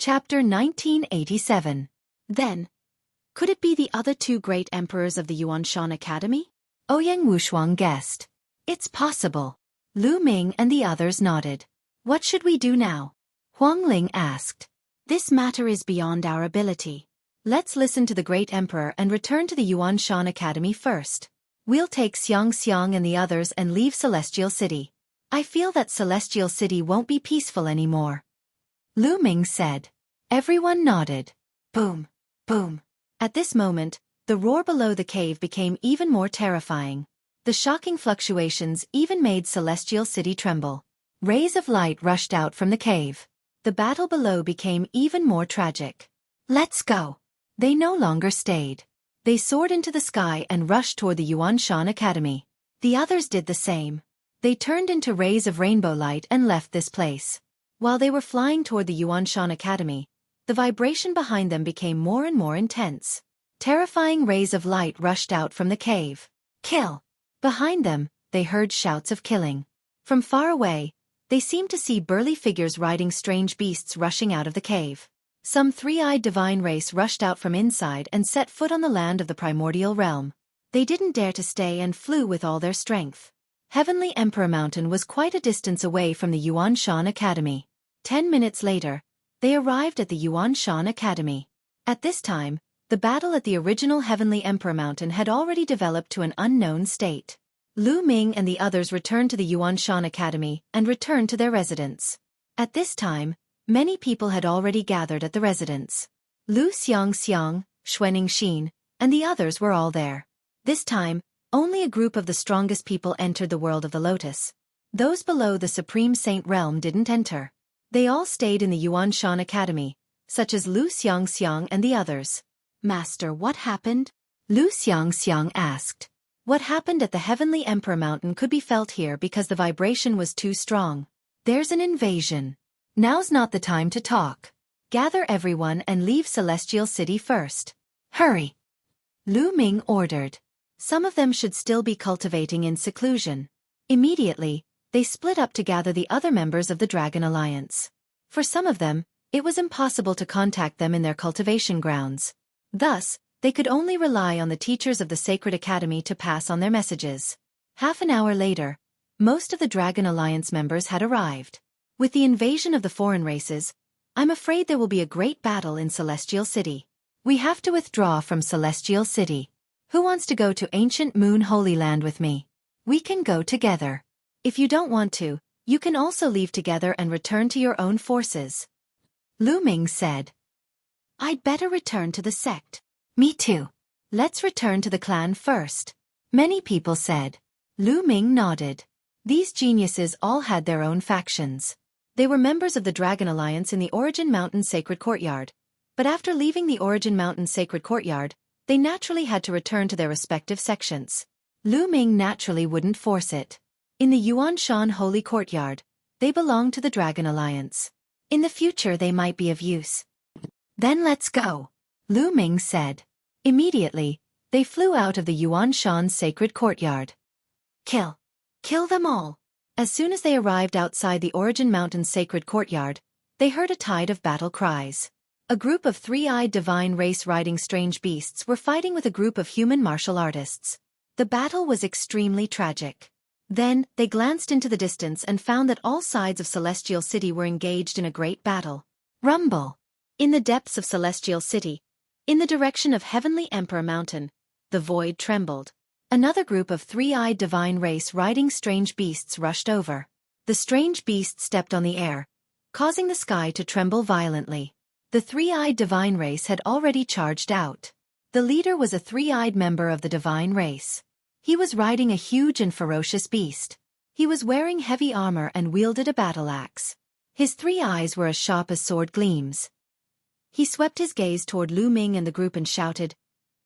Chapter 1987. Then, could it be the other two great emperors of the Yuanshan Academy? Ouyang Wushuang guessed. It's possible. Lu Ming and the others nodded. What should we do now? Huang Ling asked. This matter is beyond our ability. Let's listen to the great emperor and return to the Yuanshan Academy first. We'll take Xiang and the others and leave Celestial City. I feel that Celestial City won't be peaceful anymore. Lu Ming said. Everyone nodded. Boom, boom. At this moment, the roar below the cave became even more terrifying. The shocking fluctuations even made Celestial City tremble. Rays of light rushed out from the cave. The battle below became even more tragic. Let's go. They no longer stayed. They soared into the sky and rushed toward the Yuanshan Academy. The others did the same. They turned into rays of rainbow light and left this place. While they were flying toward the Yuanshan Academy, the vibration behind them became more and more intense. Terrifying rays of light rushed out from the cave. Kill! Behind them, they heard shouts of killing. From far away, they seemed to see burly figures riding strange beasts rushing out of the cave. Some three-eyed divine race rushed out from inside and set foot on the land of the primordial realm. They didn't dare to stay and flew with all their strength. Heavenly Emperor Mountain was quite a distance away from the Yuanshan Academy. 10 minutes later, they arrived at the Yuanshan Academy. At this time, the battle at the original Heavenly Emperor Mountain had already developed to an unknown state. Lu Ming and the others returned to the Yuanshan Academy and returned to their residence. At this time, many people had already gathered at the residence. Lu Xiang, Xuening Xin, and the others were all there. This time, only a group of the strongest people entered the world of the Lotus. Those below the Supreme Saint realm didn't enter. They all stayed in the Yuanshan Academy, such as Lu Xiang and the others. Master, what happened? Lu Xiang asked. What happened at the Heavenly Emperor Mountain could be felt here because the vibration was too strong. There's an invasion. Now's not the time to talk. Gather everyone and leave Celestial City first. Hurry! Lu Ming ordered. Some of them should still be cultivating in seclusion. Immediately, they split up to gather the other members of the Dragon Alliance. For some of them, it was impossible to contact them in their cultivation grounds. Thus, they could only rely on the teachers of the Sacred Academy to pass on their messages. Half an hour later, most of the Dragon Alliance members had arrived. With the invasion of the foreign races, I'm afraid there will be a great battle in Celestial City. We have to withdraw from Celestial City. Who wants to go to Ancient Moon Holy Land with me? We can go together. If you don't want to, you can also leave together and return to your own forces. Lu Ming said. I'd better return to the sect. Me too. Let's return to the clan first. Many people said. Lu Ming nodded. These geniuses all had their own factions. They were members of the Dragon Alliance in the Origin Mountain Sacred Courtyard. But after leaving the Origin Mountain Sacred Courtyard, they naturally had to return to their respective sections. Lu Ming naturally wouldn't force it. In the Yuanshan Holy Courtyard, they belonged to the Dragon Alliance. In the future they might be of use. Then let's go, Lu Ming said. Immediately, they flew out of the Yuanshan Sacred Courtyard. Kill! Kill them all! As soon as they arrived outside the Origin Mountain Sacred Courtyard, they heard a tide of battle cries. A group of three-eyed divine race riding strange beasts were fighting with a group of human martial artists. The battle was extremely tragic. Then, they glanced into the distance and found that all sides of Celestial City were engaged in a great battle. Rumble! In the depths of Celestial City, in the direction of Heavenly Emperor Mountain, the void trembled. Another group of three-eyed divine race riding strange beasts rushed over. The strange beasts stepped on the air, causing the sky to tremble violently. The three-eyed divine race had already charged out. The leader was a three-eyed member of the divine race. He was riding a huge and ferocious beast. He was wearing heavy armor and wielded a battle axe. His three eyes were as sharp as sword gleams. He swept his gaze toward Lu Ming and the group and shouted,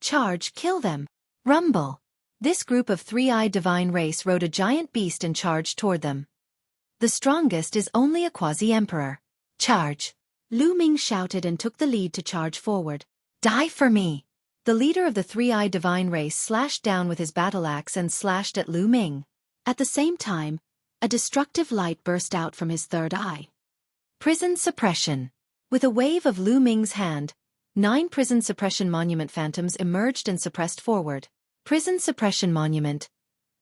Charge, kill them! Rumble! This group of three-eyed divine race rode a giant beast and charged toward them. The strongest is only a quasi-emperor. Charge! Lu Ming shouted and took the lead to charge forward. Die for me! The leader of the three-eyed divine race slashed down with his battle axe and slashed at Lu Ming. At the same time, a destructive light burst out from his third eye. Prison suppression. With a wave of Lu Ming's hand, 9 prison suppression monument phantoms emerged and suppressed forward. Prison suppression monument.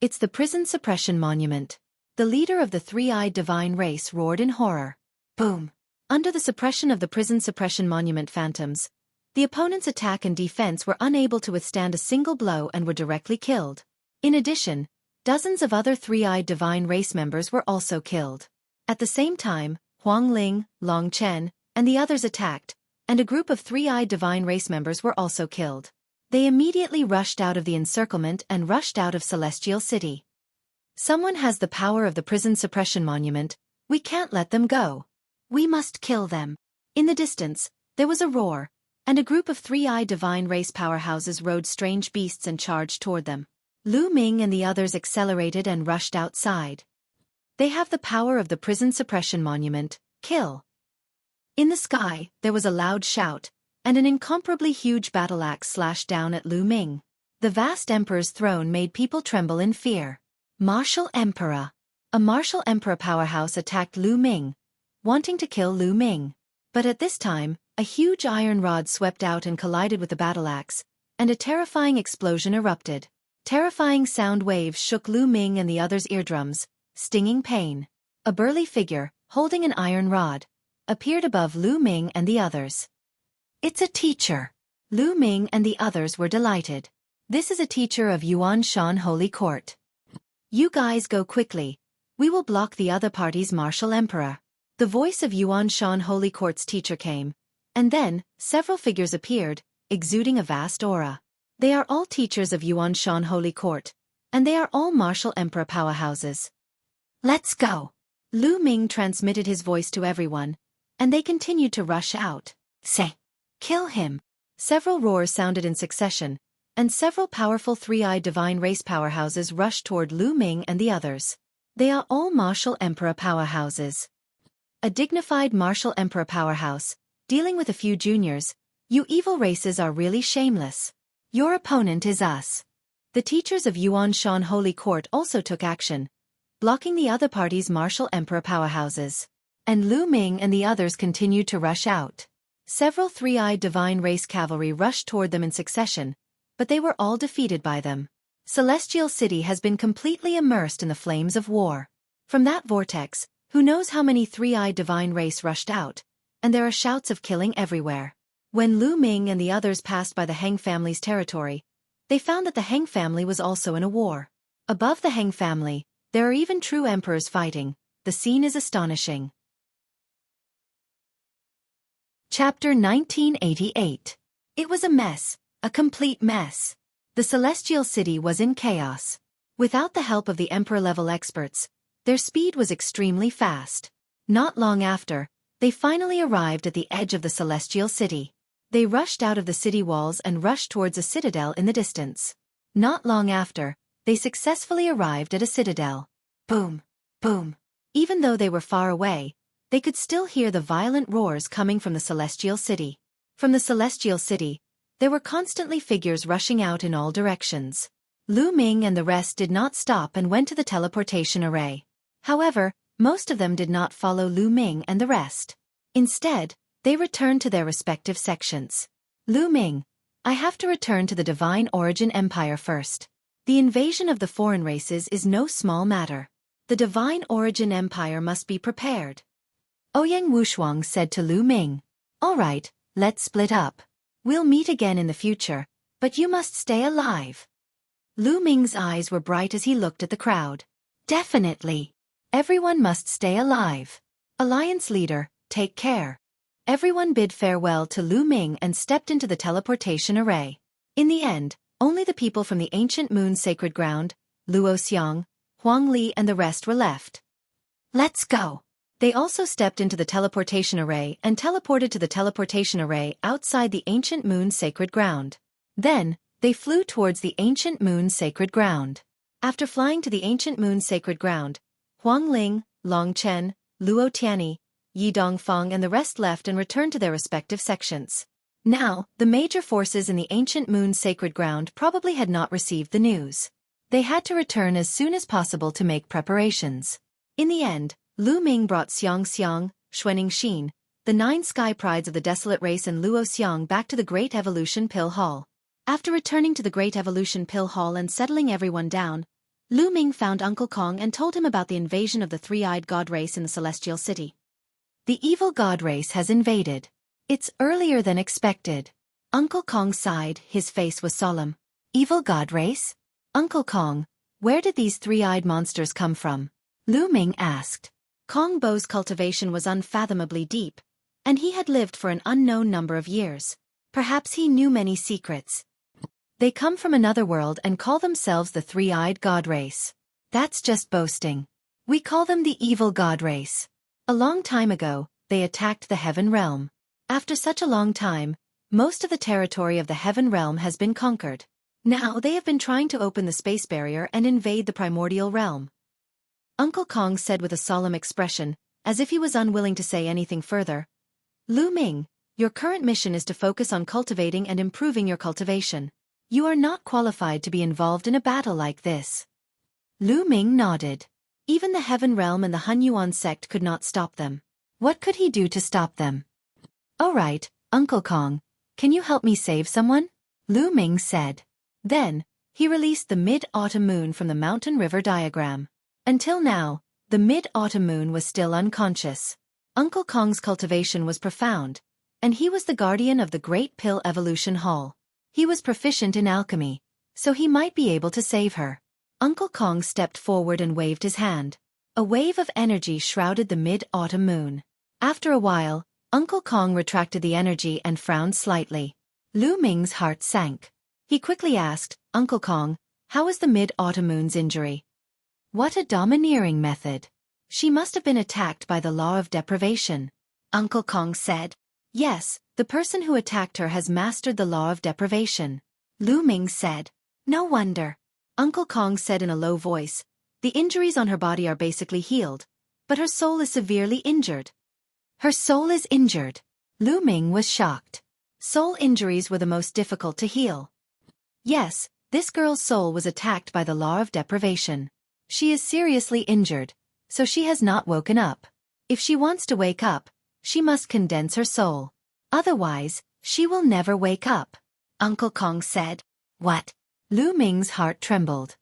It's the prison suppression monument. The leader of the three-eyed divine race roared in horror. Boom. Under the suppression of the prison suppression monument phantoms, the opponent's attack and defense were unable to withstand a single blow and were directly killed. In addition, dozens of other three-eyed divine race members were also killed. At the same time, Huang Ling, Long Chen, and the others attacked, and a group of three-eyed divine race members were also killed. They immediately rushed out of the encirclement and rushed out of Celestial City. Someone has the power of the prison suppression monument. We can't let them go. We must kill them. In the distance, there was a roar, and a group of three-eyed divine race powerhouses rode strange beasts and charged toward them. Lu Ming and the others accelerated and rushed outside. They have the power of the prison suppression monument. Kill. In the sky, there was a loud shout, and an incomparably huge battle axe slashed down at Lu Ming. The vast emperor's throne made people tremble in fear. Martial Emperor. A martial emperor powerhouse attacked Lu Ming, wanting to kill Lu Ming. But at this time, a huge iron rod swept out and collided with the battle axe, and a terrifying explosion erupted. Terrifying sound waves shook Lu Ming and the others' eardrums, stinging pain. A burly figure, holding an iron rod, appeared above Lu Ming and the others. It's a teacher. Lu Ming and the others were delighted. This is a teacher of Yuan Shan Holy Court. You guys go quickly. We will block the other party's martial emperor. The voice of Yuan Shan Holy Court's teacher came, and then, several figures appeared, exuding a vast aura. They are all teachers of Yuan Shan Holy Court, and they are all martial emperor powerhouses. Let's go. Lu Ming transmitted his voice to everyone, and they continued to rush out. Say, kill him. Several roars sounded in succession, and several powerful three-eyed divine race powerhouses rushed toward Lu Ming and the others. They are all martial emperor powerhouses. A dignified martial emperor powerhouse, dealing with a few juniors. You evil races are really shameless. Your opponent is us. The teachers of Yuan Shan Holy Court also took action, blocking the other party's martial emperor powerhouses. And Lu Ming and the others continued to rush out. Several three-eyed divine race cavalry rushed toward them in succession, but they were all defeated by them. Celestial City has been completely immersed in the flames of war. From that vortex, who knows how many three-eyed divine race rushed out, and there are shouts of killing everywhere. When Lu Ming and the others passed by the Heng family's territory, they found that the Heng family was also in a war. Above the Heng family, there are even true emperors fighting. The scene is astonishing. Chapter 1988. It was a mess, a complete mess. The Celestial City was in chaos. Without the help of the emperor-level experts, their speed was extremely fast. Not long after, they finally arrived at the edge of the Celestial City. They rushed out of the city walls and rushed towards a citadel in the distance. Not long after, they successfully arrived at a citadel. Boom, boom. Even though they were far away, they could still hear the violent roars coming from the Celestial City. From the Celestial City, there were constantly figures rushing out in all directions. Lu Ming and the rest did not stop and went to the teleportation array. However, most of them did not follow Lu Ming and the rest. Instead, they returned to their respective sections. Lu Ming, I have to return to the Divine Origin Empire first. The invasion of the foreign races is no small matter. The Divine Origin Empire must be prepared. Ouyang Wushuang said to Lu Ming. All right, let's split up. We'll meet again in the future, but you must stay alive. Lu Ming's eyes were bright as he looked at the crowd. Definitely. Everyone must stay alive. Alliance leader, take care. Everyone bid farewell to Lu Ming and stepped into the teleportation array. In the end, only the people from the ancient moon's sacred ground, Luo Xiang, Huang Li and the rest were left. Let's go. They also stepped into the teleportation array and teleported to the teleportation array outside the ancient moon's sacred ground. Then, they flew towards the ancient moon's sacred ground. After flying to the ancient moon's sacred ground, Huang Ling, Long Chen, Luo Tianyi, Yi Dongfang and the rest left and returned to their respective sections. Now, the major forces in the ancient moon's sacred ground probably had not received the news. They had to return as soon as possible to make preparations. In the end, Lu Ming brought Xiang Xiang, Xuening Xin, the 9 sky prides of the desolate race and Luo Xiang back to the Great Evolution Pill Hall. After returning to the Great Evolution Pill Hall and settling everyone down, Lu Ming found Uncle Kong and told him about the invasion of the three-eyed god race in the Celestial City. The evil god race has invaded. It's earlier than expected. Uncle Kong sighed, his face was solemn. Evil god race? Uncle Kong, where did these three-eyed monsters come from? Lu Ming asked. Kong Bo's cultivation was unfathomably deep, and he had lived for an unknown number of years. Perhaps he knew many secrets. They come from another world and call themselves the three-eyed god race. That's just boasting. We call them the evil god race. A long time ago, they attacked the Heaven Realm. After such a long time, most of the territory of the Heaven Realm has been conquered. Now they have been trying to open the space barrier and invade the primordial realm. Uncle Kong said with a solemn expression, as if he was unwilling to say anything further. Lu Ming, your current mission is to focus on cultivating and improving your cultivation. You are not qualified to be involved in a battle like this. Lu Ming nodded. Even the Heaven Realm and the Han Yuan sect could not stop them. What could he do to stop them? All right, Uncle Kong, can you help me save someone? Lu Ming said. Then, he released the Mid-Autumn Moon from the Mountain River diagram. Until now, the Mid-Autumn Moon was still unconscious. Uncle Kong's cultivation was profound, and he was the guardian of the Great Pill Evolution Hall. He was proficient in alchemy, so he might be able to save her. Uncle Kong stepped forward and waved his hand. A wave of energy shrouded the Mid-Autumn Moon. After a while, Uncle Kong retracted the energy and frowned slightly. Lu Ming's heart sank. He quickly asked, Uncle Kong, how is the Mid-Autumn Moon's injury? What a domineering method. She must have been attacked by the law of deprivation. Uncle Kong said. Yes, the person who attacked her has mastered the law of deprivation. Lu Ming said. No wonder. Uncle Kong said in a low voice, the injuries on her body are basically healed, but her soul is severely injured. Her soul is injured. Lu Ming was shocked. Soul injuries were the most difficult to heal. Yes, this girl's soul was attacked by the law of deprivation. She is seriously injured, so she has not woken up. If she wants to wake up, she must condense her soul. Otherwise, she will never wake up. Uncle Kong said. What? Lu Ming's heart trembled.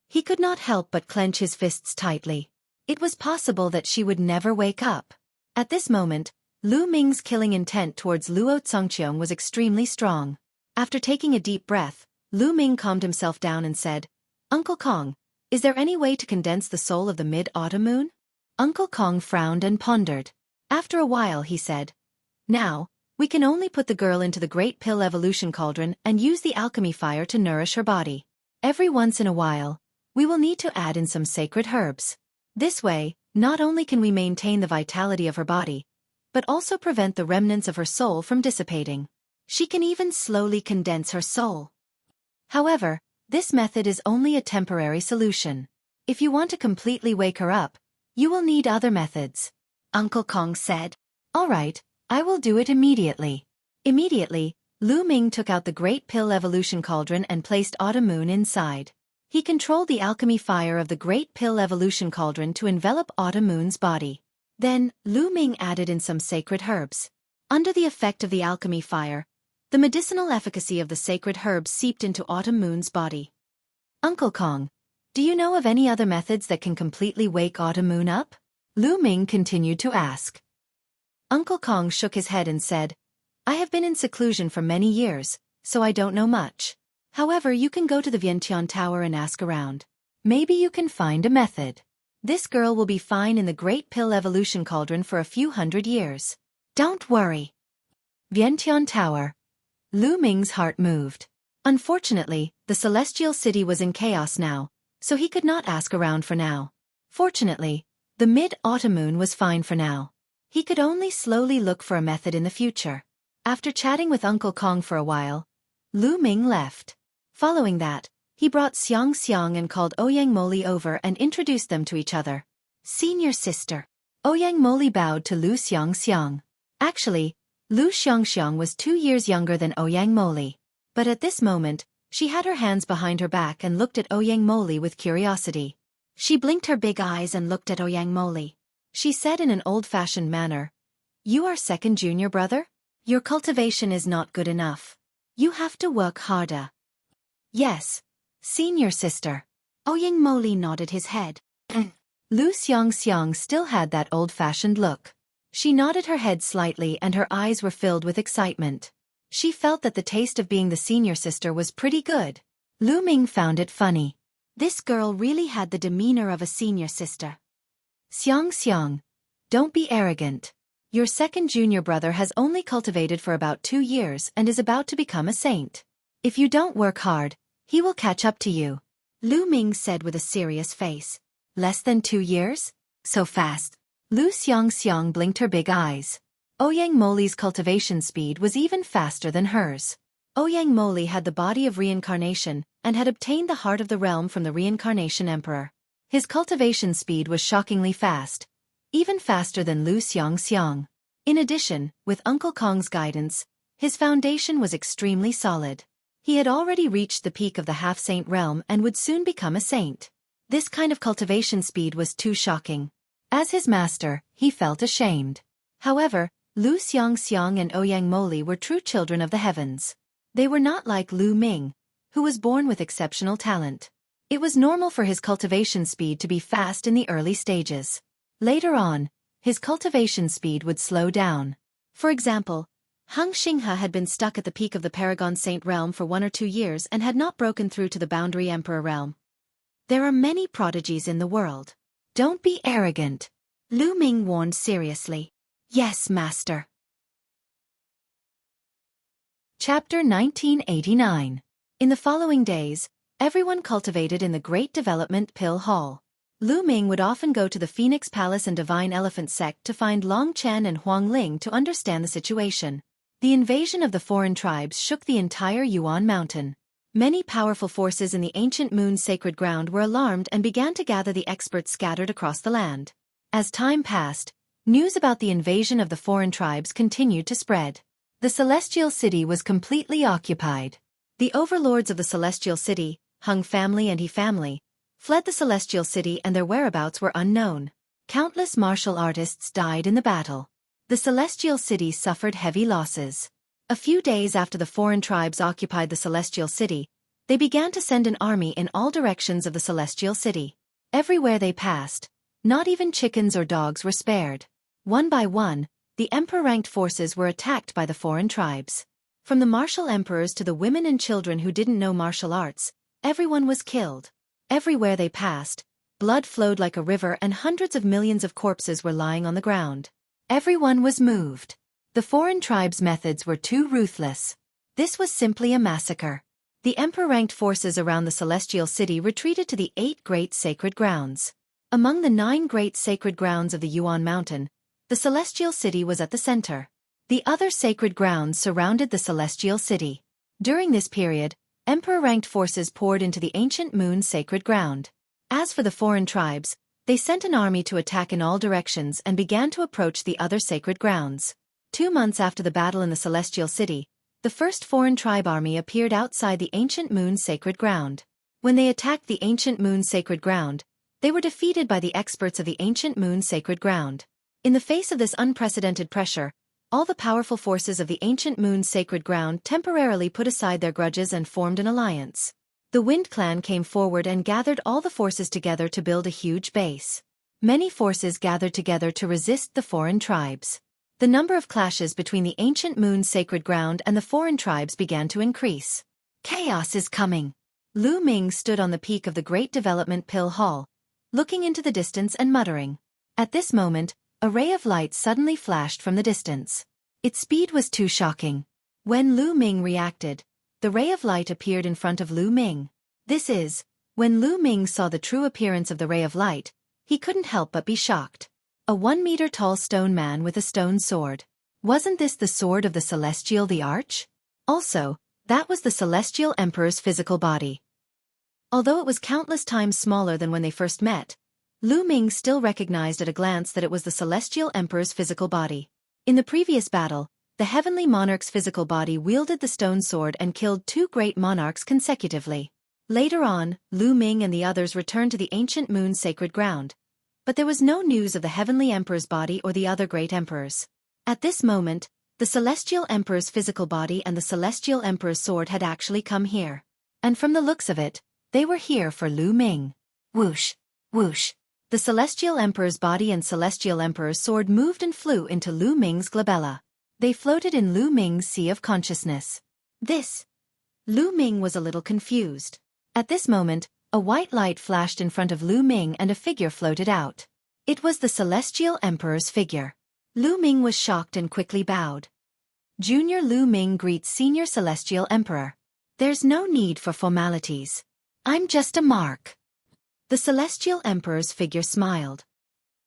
He could not help but clench his fists tightly. It was possible that she would never wake up. At this moment, Lu Ming's killing intent towards Luo Congqiong was extremely strong. After taking a deep breath, Lu Ming calmed himself down and said, Uncle Kong, is there any way to condense the soul of the Mid-Autumn Moon? Uncle Kong frowned and pondered. After a while he said, Now, we can only put the girl into the Great Pill Evolution Cauldron and use the alchemy fire to nourish her body. Every once in a while, we will need to add in some sacred herbs. This way, not only can we maintain the vitality of her body, but also prevent the remnants of her soul from dissipating. She can even slowly condense her soul. However, this method is only a temporary solution. If you want to completely wake her up, you will need other methods. Uncle Kong said. All right, I will do it immediately. Immediately, Lu Ming took out the Great Pill Evolution Cauldron and placed Autumn Moon inside. He controlled the alchemy fire of the Great Pill Evolution Cauldron to envelop Autumn Moon's body. Then, Lu Ming added in some sacred herbs. Under the effect of the alchemy fire, the medicinal efficacy of the sacred herbs seeped into Autumn Moon's body. Uncle Kong, do you know of any other methods that can completely wake Autumn Moon up? Lu Ming continued to ask. Uncle Kong shook his head and said, I have been in seclusion for many years, so I don't know much. However, you can go to the Vientiane Tower and ask around. Maybe you can find a method. This girl will be fine in the Great Pill Evolution Cauldron for a few hundred years. Don't worry. Vientiane Tower. Lu Ming's heart moved. Unfortunately, the Celestial City was in chaos now, so he could not ask around for now. Fortunately, the Mid-Autumn Moon was fine for now. He could only slowly look for a method in the future. After chatting with Uncle Kong for a while, Lu Ming left. Following that, he brought Xiang Xiang and called Ouyang Moli over and introduced them to each other. Senior sister. Ouyang Moli bowed to Lu Xiang Xiang. Actually, Lu Xiang Xiang was 2 years younger than Ouyang Moli. But at this moment, she had her hands behind her back and looked at Ouyang Moli with curiosity. She blinked her big eyes and looked at Ouyang Moli. She said in an old-fashioned manner, You are second junior brother? Your cultivation is not good enough. You have to work harder. Yes, senior sister. Ouyang Moli nodded his head. Lu Xiangxiang still had that old-fashioned look. She nodded her head slightly and her eyes were filled with excitement. She felt that the taste of being the senior sister was pretty good. Lu Ming found it funny. This girl really had the demeanor of a senior sister. Xiangxiang, don't be arrogant. Your second junior brother has only cultivated for about 2 years and is about to become a saint. If you don't work hard, he will catch up to you. Lu Ming said with a serious face. Less than 2 years? So fast. Lu Xiangxiang blinked her big eyes. Ouyang Moli's cultivation speed was even faster than hers. Ouyang Moli had the body of reincarnation and had obtained the heart of the realm from the reincarnation emperor. His cultivation speed was shockingly fast, even faster than Lu Xiangxiang. In addition, with Uncle Kong's guidance, his foundation was extremely solid. He had already reached the peak of the half-saint realm and would soon become a saint. This kind of cultivation speed was too shocking. As his master, he felt ashamed. However, Lu Xiangxiang and Ouyang Moli were true children of the heavens. They were not like Lu Ming, who was born with exceptional talent. It was normal for his cultivation speed to be fast in the early stages. Later on, his cultivation speed would slow down. For example, Hung Xinghe had been stuck at the peak of the Paragon Saint realm for 1 or 2 years and had not broken through to the Boundary Emperor realm. There are many prodigies in the world. Don't be arrogant. Lu Ming warned seriously. Yes, master. Chapter 1989. In the following days, everyone cultivated in the Great Development Pill Hall. Lu Ming would often go to the Phoenix Palace and Divine Elephant sect to find Long Chen and Huang Ling to understand the situation. The invasion of the foreign tribes shook the entire Yuan mountain. Many powerful forces in the ancient moon's sacred ground were alarmed and began to gather the experts scattered across the land. As time passed, news about the invasion of the foreign tribes continued to spread. The Celestial City was completely occupied. The overlords of the Celestial City, Hung family and He family, fled the Celestial City and their whereabouts were unknown. Countless martial artists died in the battle. The Celestial City suffered heavy losses. A few days after the foreign tribes occupied the Celestial City, they began to send an army in all directions of the Celestial City. Everywhere they passed, not even chickens or dogs were spared. One by one, the emperor-ranked forces were attacked by the foreign tribes. From the martial emperors to the women and children who didn't know martial arts, everyone was killed. Everywhere they passed, blood flowed like a river and hundreds of millions of corpses were lying on the ground. Everyone was moved. The foreign tribes' methods were too ruthless. This was simply a massacre. The emperor-ranked forces around the Celestial City retreated to the 8 great sacred grounds. Among the 9 great sacred grounds of the Yuan Mountain, the Celestial City was at the center. The other sacred grounds surrounded the Celestial City. During this period, emperor-ranked forces poured into the ancient moon's sacred ground. As for the foreign tribes, they sent an army to attack in all directions and began to approach the other sacred grounds. 2 months after the battle in the Celestial City, the first foreign tribe army appeared outside the ancient moon's sacred ground. When they attacked the ancient moon's sacred ground, they were defeated by the experts of the ancient moon's sacred ground. In the face of this unprecedented pressure, all the powerful forces of the ancient moon's sacred ground temporarily put aside their grudges and formed an alliance. The Wind Clan came forward and gathered all the forces together to build a huge base. Many forces gathered together to resist the foreign tribes. The number of clashes between the ancient moon's sacred ground and the foreign tribes began to increase. Chaos is coming. Lu Ming stood on the peak of the Great Development Pill Hall, looking into the distance and muttering. At this moment, a ray of light suddenly flashed from the distance. Its speed was too shocking. When Lu Ming reacted, the ray of light appeared in front of Lu Ming. This is, when Lu Ming saw the true appearance of the ray of light, he couldn't help but be shocked. A 1-meter-tall stone man with a stone sword. Wasn't this the sword of the Celestial the Arch? Also, that was the Celestial Emperor's physical body. Although it was countless times smaller than when they first met, Lu Ming still recognized at a glance that it was the Celestial Emperor's physical body. In the previous battle, the Heavenly Monarch's physical body wielded the stone sword and killed 2 great monarchs consecutively. Later on, Lu Ming and the others returned to the ancient moon's sacred ground. But there was no news of the Heavenly Emperor's body or the other great emperors. At this moment, the Celestial Emperor's physical body and the Celestial Emperor's sword had actually come here. And from the looks of it, they were here for Lu Ming. Whoosh, whoosh. The Celestial Emperor's body and Celestial Emperor's sword moved and flew into Lu Ming's glabella. They floated in Lu Ming's sea of consciousness. Lu Ming was a little confused. At this moment, a white light flashed in front of Lu Ming and a figure floated out. It was the Celestial Emperor's figure. Lu Ming was shocked and quickly bowed. Junior Lu Ming greets Senior Celestial Emperor. There's no need for formalities. I'm just a mark. The Celestial Emperor's figure smiled.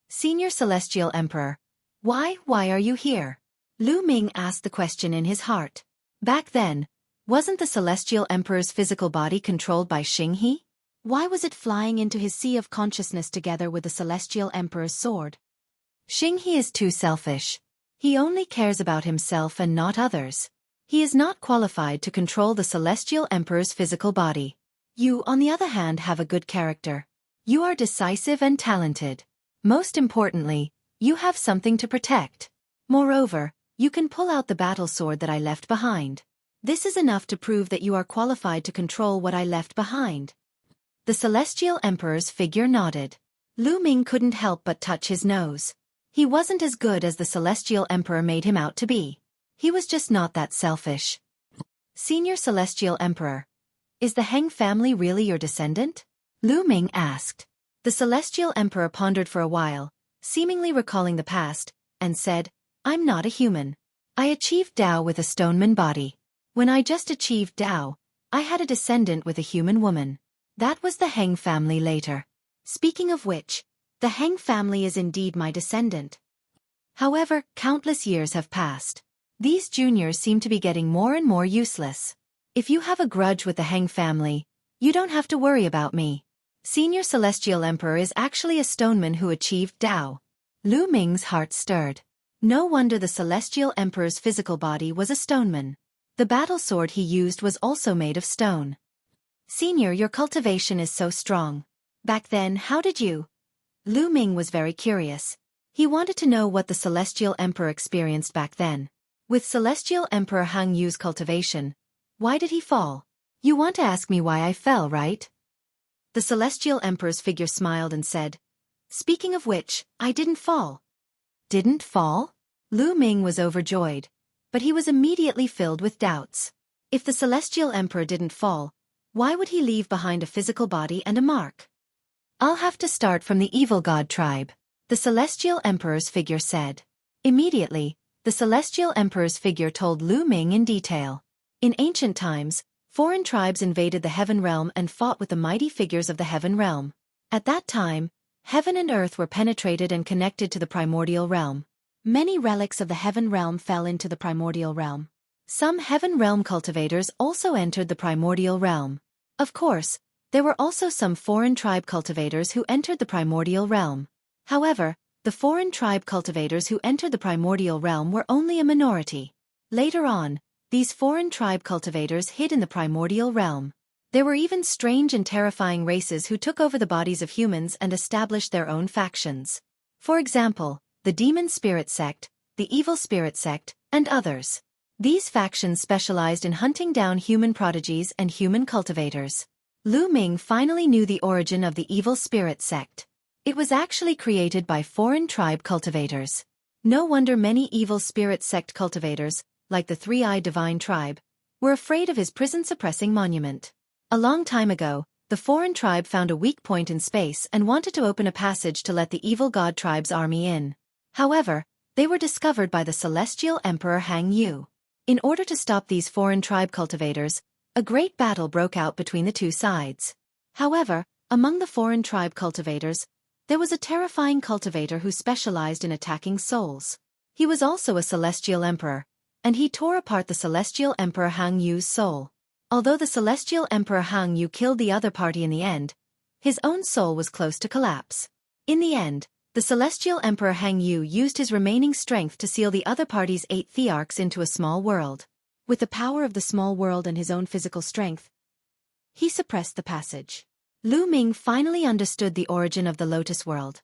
Senior Celestial Emperor, why are you here? Lu Ming asked the question in his heart. Back then, wasn't the Celestial Emperor's physical body controlled by Xueqi? Why was it flying into his sea of consciousness together with the Celestial Emperor's sword? Xueqi is too selfish. He only cares about himself and not others. He is not qualified to control the Celestial Emperor's physical body. You, on the other hand, have a good character. You are decisive and talented. Most importantly, you have something to protect. Moreover, you can pull out the battle sword that I left behind. This is enough to prove that you are qualified to control what I left behind. The Celestial Emperor's figure nodded. Lu Ming couldn't help but touch his nose. He wasn't as good as the Celestial Emperor made him out to be. He was just not that selfish. Senior Celestial Emperor, is the Heng family really your descendant? Lu Ming asked. The Celestial Emperor pondered for a while, seemingly recalling the past, and said, I'm not a human. I achieved Tao with a stoneman body. When I just achieved Tao, I had a descendant with a human woman. That was the Heng family later. Speaking of which, the Heng family is indeed my descendant. However, countless years have passed. These juniors seem to be getting more and more useless. If you have a grudge with the Heng family, you don't have to worry about me. Senior Celestial Emperor is actually a stoneman who achieved Tao. Lu Ming's heart stirred. No wonder the Celestial Emperor's physical body was a stoneman. The battle sword he used was also made of stone. Senior, your cultivation is so strong. Back then, how did you? Lu Ming was very curious. He wanted to know what the Celestial Emperor experienced back then. With Celestial Emperor Hang Yu's cultivation, why did he fall? You want to ask me why I fell, right? The Celestial Emperor's figure smiled and said, speaking of which, I didn't fall. Didn't fall? Lu Ming was overjoyed, but he was immediately filled with doubts. If the Celestial Emperor didn't fall, why would he leave behind a physical body and a mark? I'll have to start from the evil god tribe, the Celestial Emperor's figure said. Immediately, the Celestial Emperor's figure told Lu Ming in detail. In ancient times, foreign tribes invaded the Heaven Realm and fought with the mighty figures of the Heaven Realm. At that time, heaven and earth were penetrated and connected to the primordial realm. Many relics of the Heaven Realm fell into the primordial realm. Some Heaven Realm cultivators also entered the primordial realm. Of course, there were also some foreign tribe cultivators who entered the primordial realm. However, the foreign tribe cultivators who entered the primordial realm were only a minority. Later on, these foreign tribe cultivators hid in the primordial realm. There were even strange and terrifying races who took over the bodies of humans and established their own factions. For example, the Demon Spirit Sect, the Evil Spirit Sect, and others. These factions specialized in hunting down human prodigies and human cultivators. Lu Ming finally knew the origin of the Evil Spirit Sect. It was actually created by foreign tribe cultivators. No wonder many Evil Spirit Sect cultivators, like the Three-Eyed Divine Tribe, were afraid of his prison-suppressing monument. A long time ago, the foreign tribe found a weak point in space and wanted to open a passage to let the evil god tribe's army in. However, they were discovered by the Celestial Emperor Hang Yu. In order to stop these foreign tribe cultivators, a great battle broke out between the two sides. However, among the foreign tribe cultivators, there was a terrifying cultivator who specialized in attacking souls. He was also a Celestial Emperor, and he tore apart the Celestial Emperor Hang Yu's soul. Although the Celestial Emperor Hang Yu killed the other party in the end, his own soul was close to collapse. In the end, the Celestial Emperor Hang Yu used his remaining strength to seal the other party's 8 thearchs into a small world. With the power of the small world and his own physical strength, he suppressed the passage. Lu Ming finally understood the origin of the Lotus World.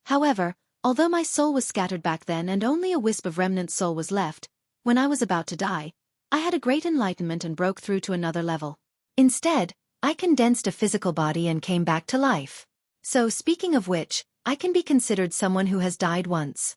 However, Although my soul was scattered back then and only a wisp of remnant soul was left, when I was about to die, I had a great enlightenment and broke through to another level. Instead, I condensed a physical body and came back to life. So, speaking of which, I can be considered someone who has died once.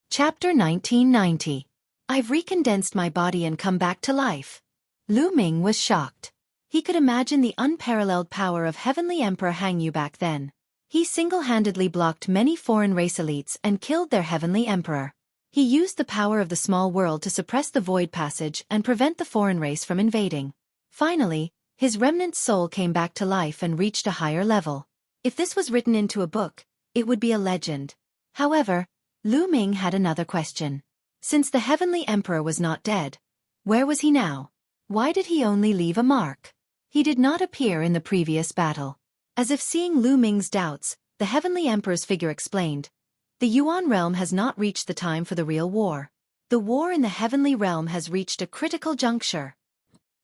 Chapter 1990. I've recondensed my body and come back to life. Lu Ming was shocked. He could imagine the unparalleled power of Heavenly Emperor Hang Yu back then. He single-handedly blocked many foreign race elites and killed their Heavenly Emperor. He used the power of the small world to suppress the void passage and prevent the foreign race from invading. Finally, his remnant soul came back to life and reached a higher level. If this was written into a book, it would be a legend. However, Lu Ming had another question. Since the Heavenly Emperor was not dead, where was he now? Why did he only leave a mark? He did not appear in the previous battle. As if seeing Lu Ming's doubts, the Heavenly Emperor's figure explained, "The Yuan realm has not reached the time for the real war. The war in the Heavenly realm has reached a critical juncture.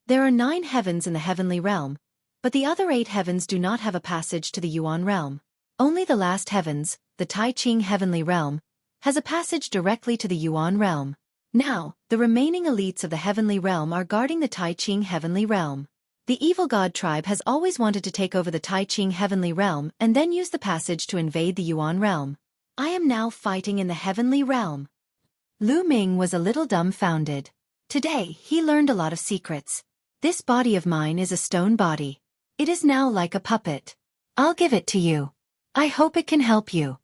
There are 9 heavens in the Heavenly realm, but the other 8 heavens do not have a passage to the Yuan realm. Only the last heavens, the Tai Ching Heavenly realm, has a passage directly to the Yuan realm. Now, the remaining elites of the Heavenly realm are guarding the Tai Ching Heavenly realm. The evil god tribe has always wanted to take over the Tai Ching Heavenly realm and then use the passage to invade the Yuan realm. I am now fighting in the Heavenly realm." Lu Ming was a little dumbfounded. Today, he learned a lot of secrets. This body of mine is a stone body. It is now like a puppet. I'll give it to you. I hope it can help you.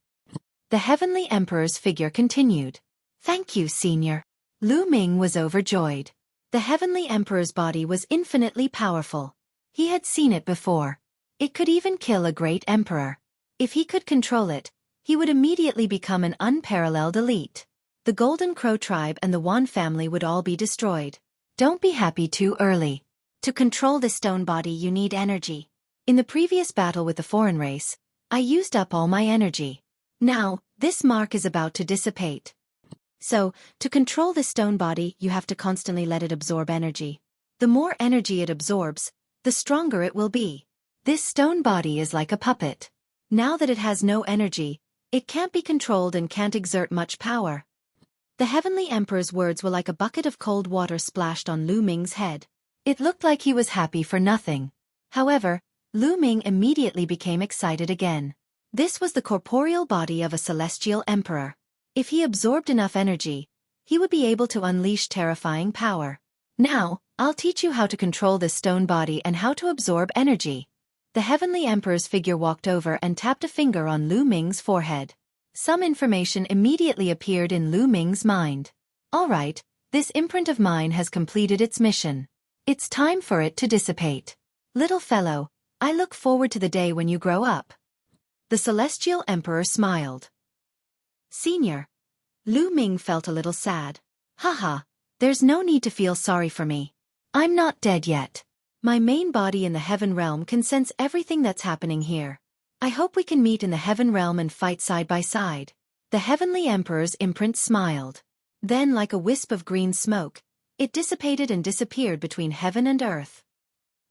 The Heavenly Emperor's figure continued. "Thank you, Senior." Lu Ming was overjoyed. The Heavenly Emperor's body was infinitely powerful. He had seen it before. It could even kill a great emperor. If he could control it, he would immediately become an unparalleled elite. The Golden Crow tribe and the Wan family would all be destroyed. Don't be happy too early. To control the stone body you need energy. In the previous battle with the foreign race, I used up all my energy. Now, this mark is about to dissipate. So, to control the stone body you have to constantly let it absorb energy. The more energy it absorbs, the stronger it will be. This stone body is like a puppet. Now that it has no energy, it can't be controlled and can't exert much power. The Heavenly Emperor's words were like a bucket of cold water splashed on Lu Ming's head. It looked like he was happy for nothing. However, Lu Ming immediately became excited again. This was the corporeal body of a celestial emperor. If he absorbed enough energy, he would be able to unleash terrifying power. Now, I'll teach you how to control this stone body and how to absorb energy. The Heavenly Emperor's figure walked over and tapped a finger on Lu Ming's forehead. Some information immediately appeared in Lu Ming's mind. All right, this imprint of mine has completed its mission. It's time for it to dissipate. Little fellow, I look forward to the day when you grow up. The Celestial Emperor smiled. Senior. Lu Ming felt a little sad. Haha, there's no need to feel sorry for me. I'm not dead yet. My main body in the Heaven Realm can sense everything that's happening here. I hope we can meet in the Heaven Realm and fight side by side. The Heavenly Emperor's imprint smiled. Then, like a wisp of green smoke, it dissipated and disappeared between heaven and earth.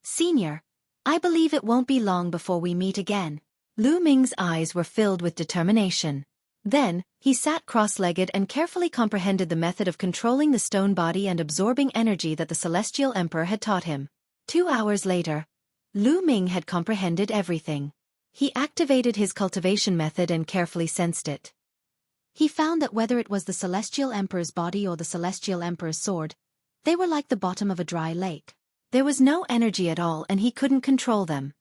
Senior, I believe it won't be long before we meet again. Lu Ming's eyes were filled with determination. Then, he sat cross-legged and carefully comprehended the method of controlling the stone body and absorbing energy that the Celestial Emperor had taught him. 2 hours later, Lu Ming had comprehended everything. He activated his cultivation method and carefully sensed it. He found that whether it was the Celestial Emperor's body or the Celestial Emperor's sword, they were like the bottom of a dry lake. There was no energy at all and he couldn't control them.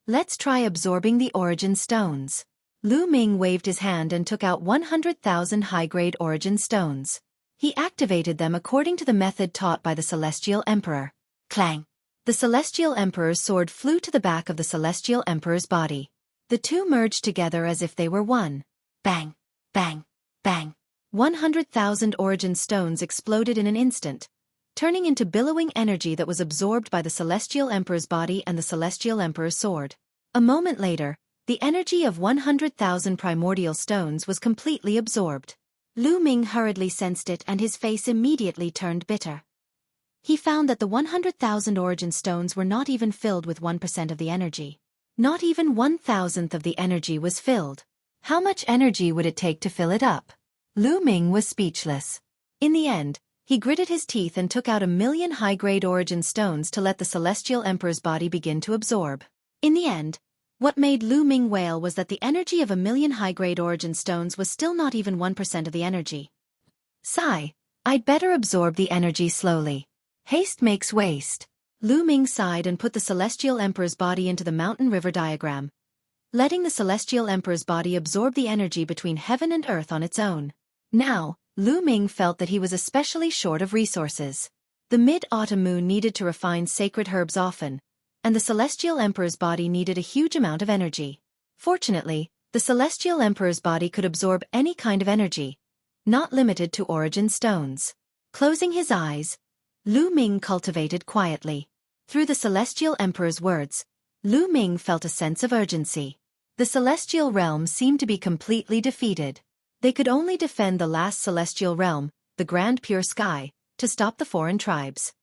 Let's try absorbing the origin stones. Lu Ming waved his hand and took out 100,000 high-grade origin stones. He activated them according to the method taught by the Celestial Emperor. Clang! The Celestial Emperor's sword flew to the back of the Celestial Emperor's body. The two merged together as if they were one. Bang! Bang! Bang! 100,000 origin stones exploded in an instant, turning into billowing energy that was absorbed by the Celestial Emperor's body and the Celestial Emperor's sword. A moment later, the energy of 100,000 primordial stones was completely absorbed. Lu Ming hurriedly sensed it and his face immediately turned bitter. He found that the 100,000 origin stones were not even filled with 1% of the energy. Not even 1,000th of the energy was filled. How much energy would it take to fill it up? Lu Ming was speechless. In the end, he gritted his teeth and took out 1,000,000 high-grade origin stones to let the Celestial Emperor's body begin to absorb. In the end, what made Lu Ming wail was that the energy of 1,000,000 high-grade origin stones was still not even 1% of the energy. Sigh, I'd better absorb the energy slowly. Haste makes waste. Lu Ming sighed and put the Celestial Emperor's body into the mountain river diagram, letting the Celestial Emperor's body absorb the energy between heaven and earth on its own. Now, Lu Ming felt that he was especially short of resources. The mid-autumn moon needed to refine sacred herbs often, and the Celestial Emperor's body needed a huge amount of energy. Fortunately, the Celestial Emperor's body could absorb any kind of energy, not limited to origin stones. Closing his eyes, Lu Ming cultivated quietly. Through the Celestial Emperor's words, Lu Ming felt a sense of urgency. The Celestial Realm seemed to be completely defeated. They could only defend the last Celestial Realm, the Grand Pure Sky, to stop the foreign tribes.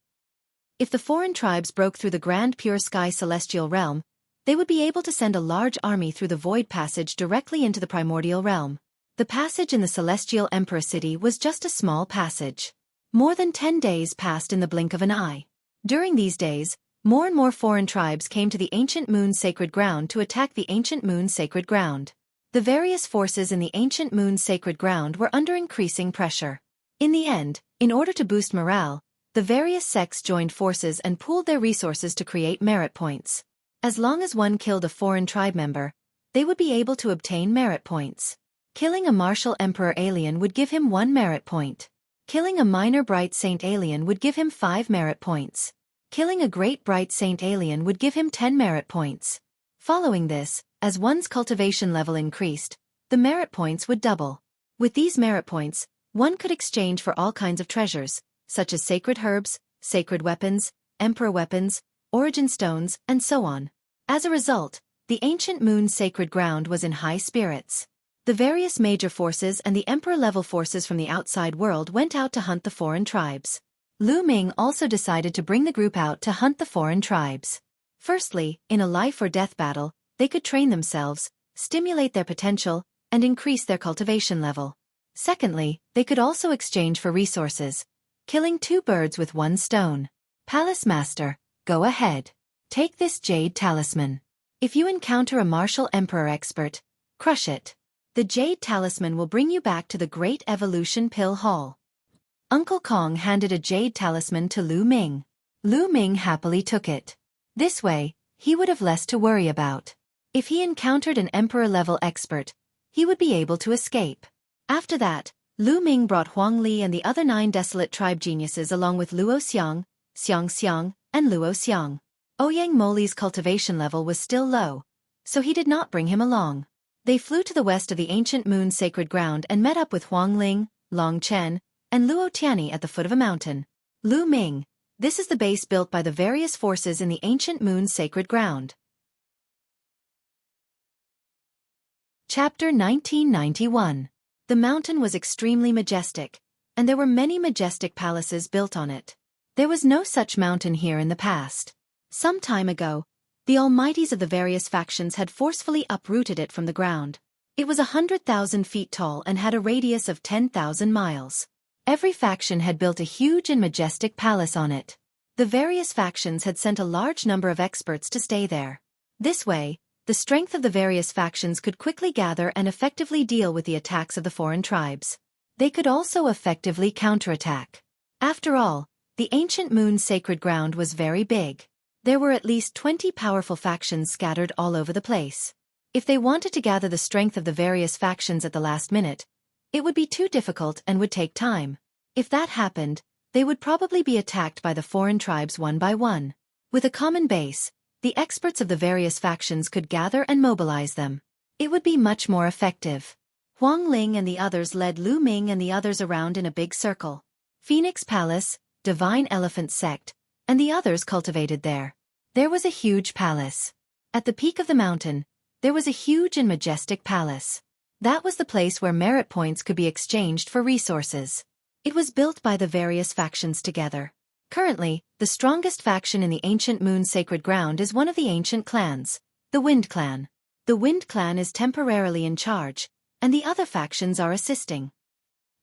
If the foreign tribes broke through the Grand Pure Sky Celestial Realm, they would be able to send a large army through the Void Passage directly into the Primordial Realm. The passage in the Celestial Emperor City was just a small passage. More than 10 days passed in the blink of an eye. During these days, more and more foreign tribes came to the Ancient Moon's sacred ground to attack the Ancient Moon's sacred ground. The various forces in the Ancient Moon's sacred ground were under increasing pressure. In the end, in order to boost morale, the various sects joined forces and pooled their resources to create merit points. As long as one killed a foreign tribe member, they would be able to obtain merit points. Killing a martial emperor alien would give him 1 merit point. Killing a minor bright saint alien would give him 5 merit points. Killing a great bright saint alien would give him 10 merit points. Following this, as one's cultivation level increased, the merit points would double. With these merit points, one could exchange for all kinds of treasures, such as sacred herbs, sacred weapons, emperor weapons, origin stones, and so on. As a result, the Ancient Moon's sacred ground was in high spirits. The various major forces and the emperor-level forces from the outside world went out to hunt the foreign tribes. Lu Ming also decided to bring the group out to hunt the foreign tribes. Firstly, in a life-or-death battle, they could train themselves, stimulate their potential, and increase their cultivation level. Secondly, they could also exchange for resources, killing 2 birds with 1 stone. Palace Master, go ahead. Take this jade talisman. If you encounter a martial emperor expert, crush it. The jade talisman will bring you back to the Great Evolution Pill Hall. Uncle Kong handed a jade talisman to Lu Ming. Lu Ming happily took it. This way, he would have less to worry about. If he encountered an emperor-level expert, he would be able to escape. After that, Lu Ming brought Huang Li and the other 9 desolate tribe geniuses along with Luo Xiang, Xiang Xiang, and Luo Xiang. Ouyang Moli's cultivation level was still low, so he did not bring him along. They flew to the west of the Ancient Moon's sacred ground and met up with Huang Ling, Long Chen, and Luo Tianyi at the foot of a mountain. Lu Ming, this is the base built by the various forces in the Ancient Moon's sacred ground. Chapter 1991. The mountain was extremely majestic, and there were many majestic palaces built on it. There was no such mountain here in the past. Some time ago, the almighties of the various factions had forcefully uprooted it from the ground. It was 100,000 feet tall and had a radius of 10,000 miles. Every faction had built a huge and majestic palace on it. The various factions had sent a large number of experts to stay there. This way, the strength of the various factions could quickly gather and effectively deal with the attacks of the foreign tribes. They could also effectively counterattack. After all, the Ancient Moon's sacred ground was very big. There were at least 20 powerful factions scattered all over the place. If they wanted to gather the strength of the various factions at the last minute, it would be too difficult and would take time. If that happened, they would probably be attacked by the foreign tribes one by one. With a common base, the experts of the various factions could gather and mobilize them. It would be much more effective. Huang Ling and the others led Lu Ming and the others around in a big circle. Phoenix Palace, Divine Elephant Sect, and the others cultivated there. There was a huge palace. At the peak of the mountain, there was a huge and majestic palace. That was the place where merit points could be exchanged for resources. It was built by the various factions together. Currently, the strongest faction in the Ancient Moon's sacred ground is one of the ancient clans, The Wind Clan. The Wind Clan is temporarily in charge, and the other factions are assisting.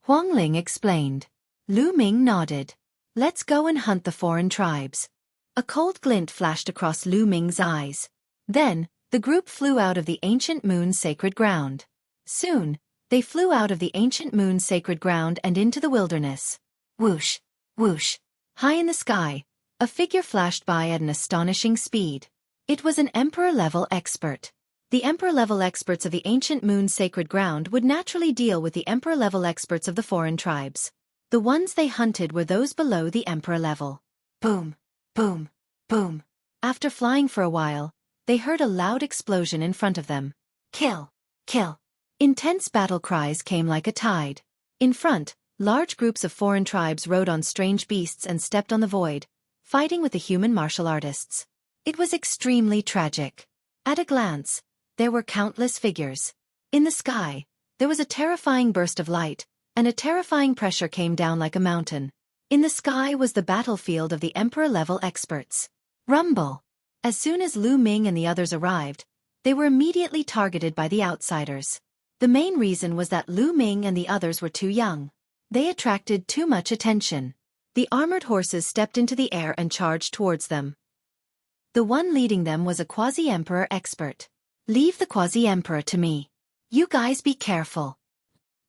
Huang Ling explained. Lu Ming nodded. Let's go and hunt the foreign tribes. A cold glint flashed across Lu Ming's eyes. Then, the group flew out of the ancient moon's sacred ground. Soon, they flew out of the ancient moon's sacred ground and into the wilderness. Whoosh, whoosh. High in the sky, a figure flashed by at an astonishing speed. It was an Emperor-level expert. The Emperor-level experts of the ancient moon's sacred ground would naturally deal with the Emperor-level experts of the foreign tribes. The ones they hunted were those below the Emperor level. Boom, boom, boom. After flying for a while, they heard a loud explosion in front of them. Kill, kill. Intense battle cries came like a tide. In front, large groups of foreign tribes rode on strange beasts and stepped on the void, fighting with the human martial artists. It was extremely tragic. At a glance, there were countless figures. In the sky, there was a terrifying burst of light, and a terrifying pressure came down like a mountain. In the sky was the battlefield of the Emperor-level experts. Rumble! As soon as Lu Ming and the others arrived, they were immediately targeted by the outsiders. The main reason was that Lu Ming and the others were too young. They attracted too much attention. The armored horses stepped into the air and charged towards them. The one leading them was a quasi-emperor expert. Leave the quasi-emperor to me. You guys be careful.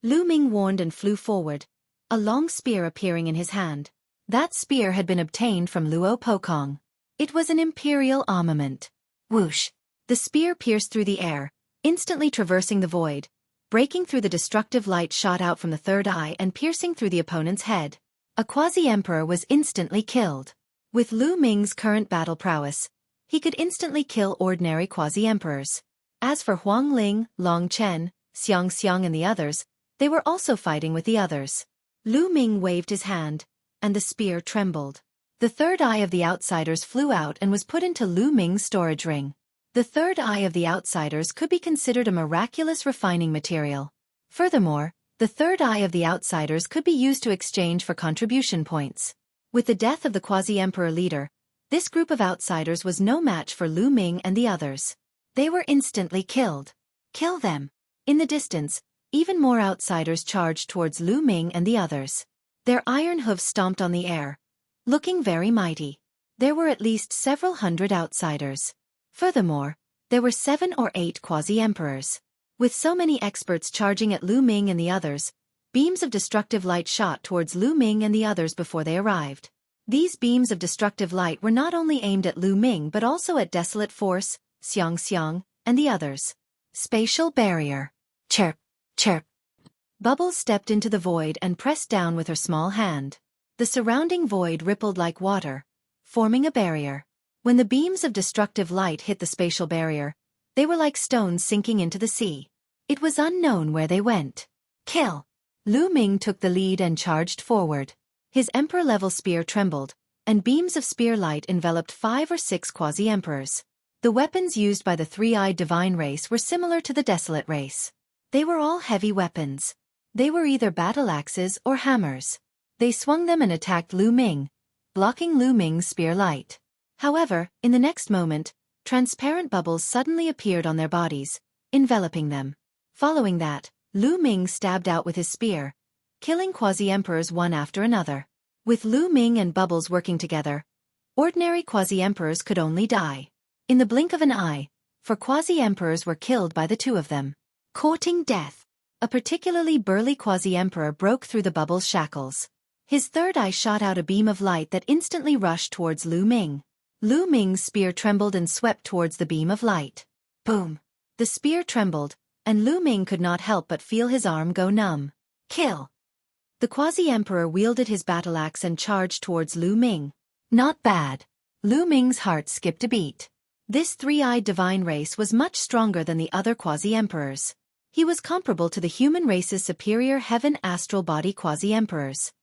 Lu Ming warned and flew forward, a long spear appearing in his hand. That spear had been obtained from Luo Pokong. It was an imperial armament. Whoosh! The spear pierced through the air, instantly traversing the void, breaking through the destructive light shot out from the third eye and piercing through the opponent's head. A quasi-emperor was instantly killed. With Lu Ming's current battle prowess, he could instantly kill ordinary quasi-emperors. As for Huang Ling, Long Chen, Xiang Xiang and the others, they were also fighting with the others. Lu Ming waved his hand, and the spear trembled. The third eye of the outsiders flew out and was put into Lu Ming's storage ring. The third eye of the outsiders could be considered a miraculous refining material. Furthermore, the third eye of the outsiders could be used to exchange for contribution points. With the death of the quasi-emperor leader, this group of outsiders was no match for Lu Ming and the others. They were instantly killed. Kill them. In the distance, even more outsiders charged towards Lu Ming and the others. Their iron hooves stomped on the air, looking very mighty. There were at least several hundred outsiders. Furthermore, there were 7 or 8 quasi-emperors. With so many experts charging at Lu Ming and the others, beams of destructive light shot towards Lu Ming and the others before they arrived. These beams of destructive light were not only aimed at Lu Ming but also at Desolate Force, Xiang Xiang, and the others. Spatial barrier. Chirp, chirp. Bubbles stepped into the void and pressed down with her small hand. The surrounding void rippled like water, forming a barrier. When the beams of destructive light hit the spatial barrier, they were like stones sinking into the sea. It was unknown where they went. Kill! Lu Ming took the lead and charged forward. His emperor-level spear trembled, and beams of spear light enveloped 5 or 6 quasi-emperors. The weapons used by the three-eyed divine race were similar to the desolate race. They were all heavy weapons. They were either battle axes or hammers. They swung them and attacked Lu Ming, blocking Lu Ming's spear light. However, in the next moment, transparent bubbles suddenly appeared on their bodies, enveloping them. Following that, Lu Ming stabbed out with his spear, killing quasi-emperors one after another. With Lu Ming and Bubbles working together, ordinary quasi-emperors could only die. In the blink of an eye, for quasi-emperors were killed by the two of them. Courting death. A particularly burly quasi-emperor broke through the Bubbles' shackles. His third eye shot out a beam of light that instantly rushed towards Lu Ming. Lu Ming's spear trembled and swept towards the beam of light. Boom! The spear trembled, and Lu Ming could not help but feel his arm go numb. Kill! The quasi-emperor wielded his battle axe and charged towards Lu Ming. Not bad. Lu Ming's heart skipped a beat. This three-eyed divine race was much stronger than the other quasi-emperors. He was comparable to the human race's superior heaven astral body quasi-emperors.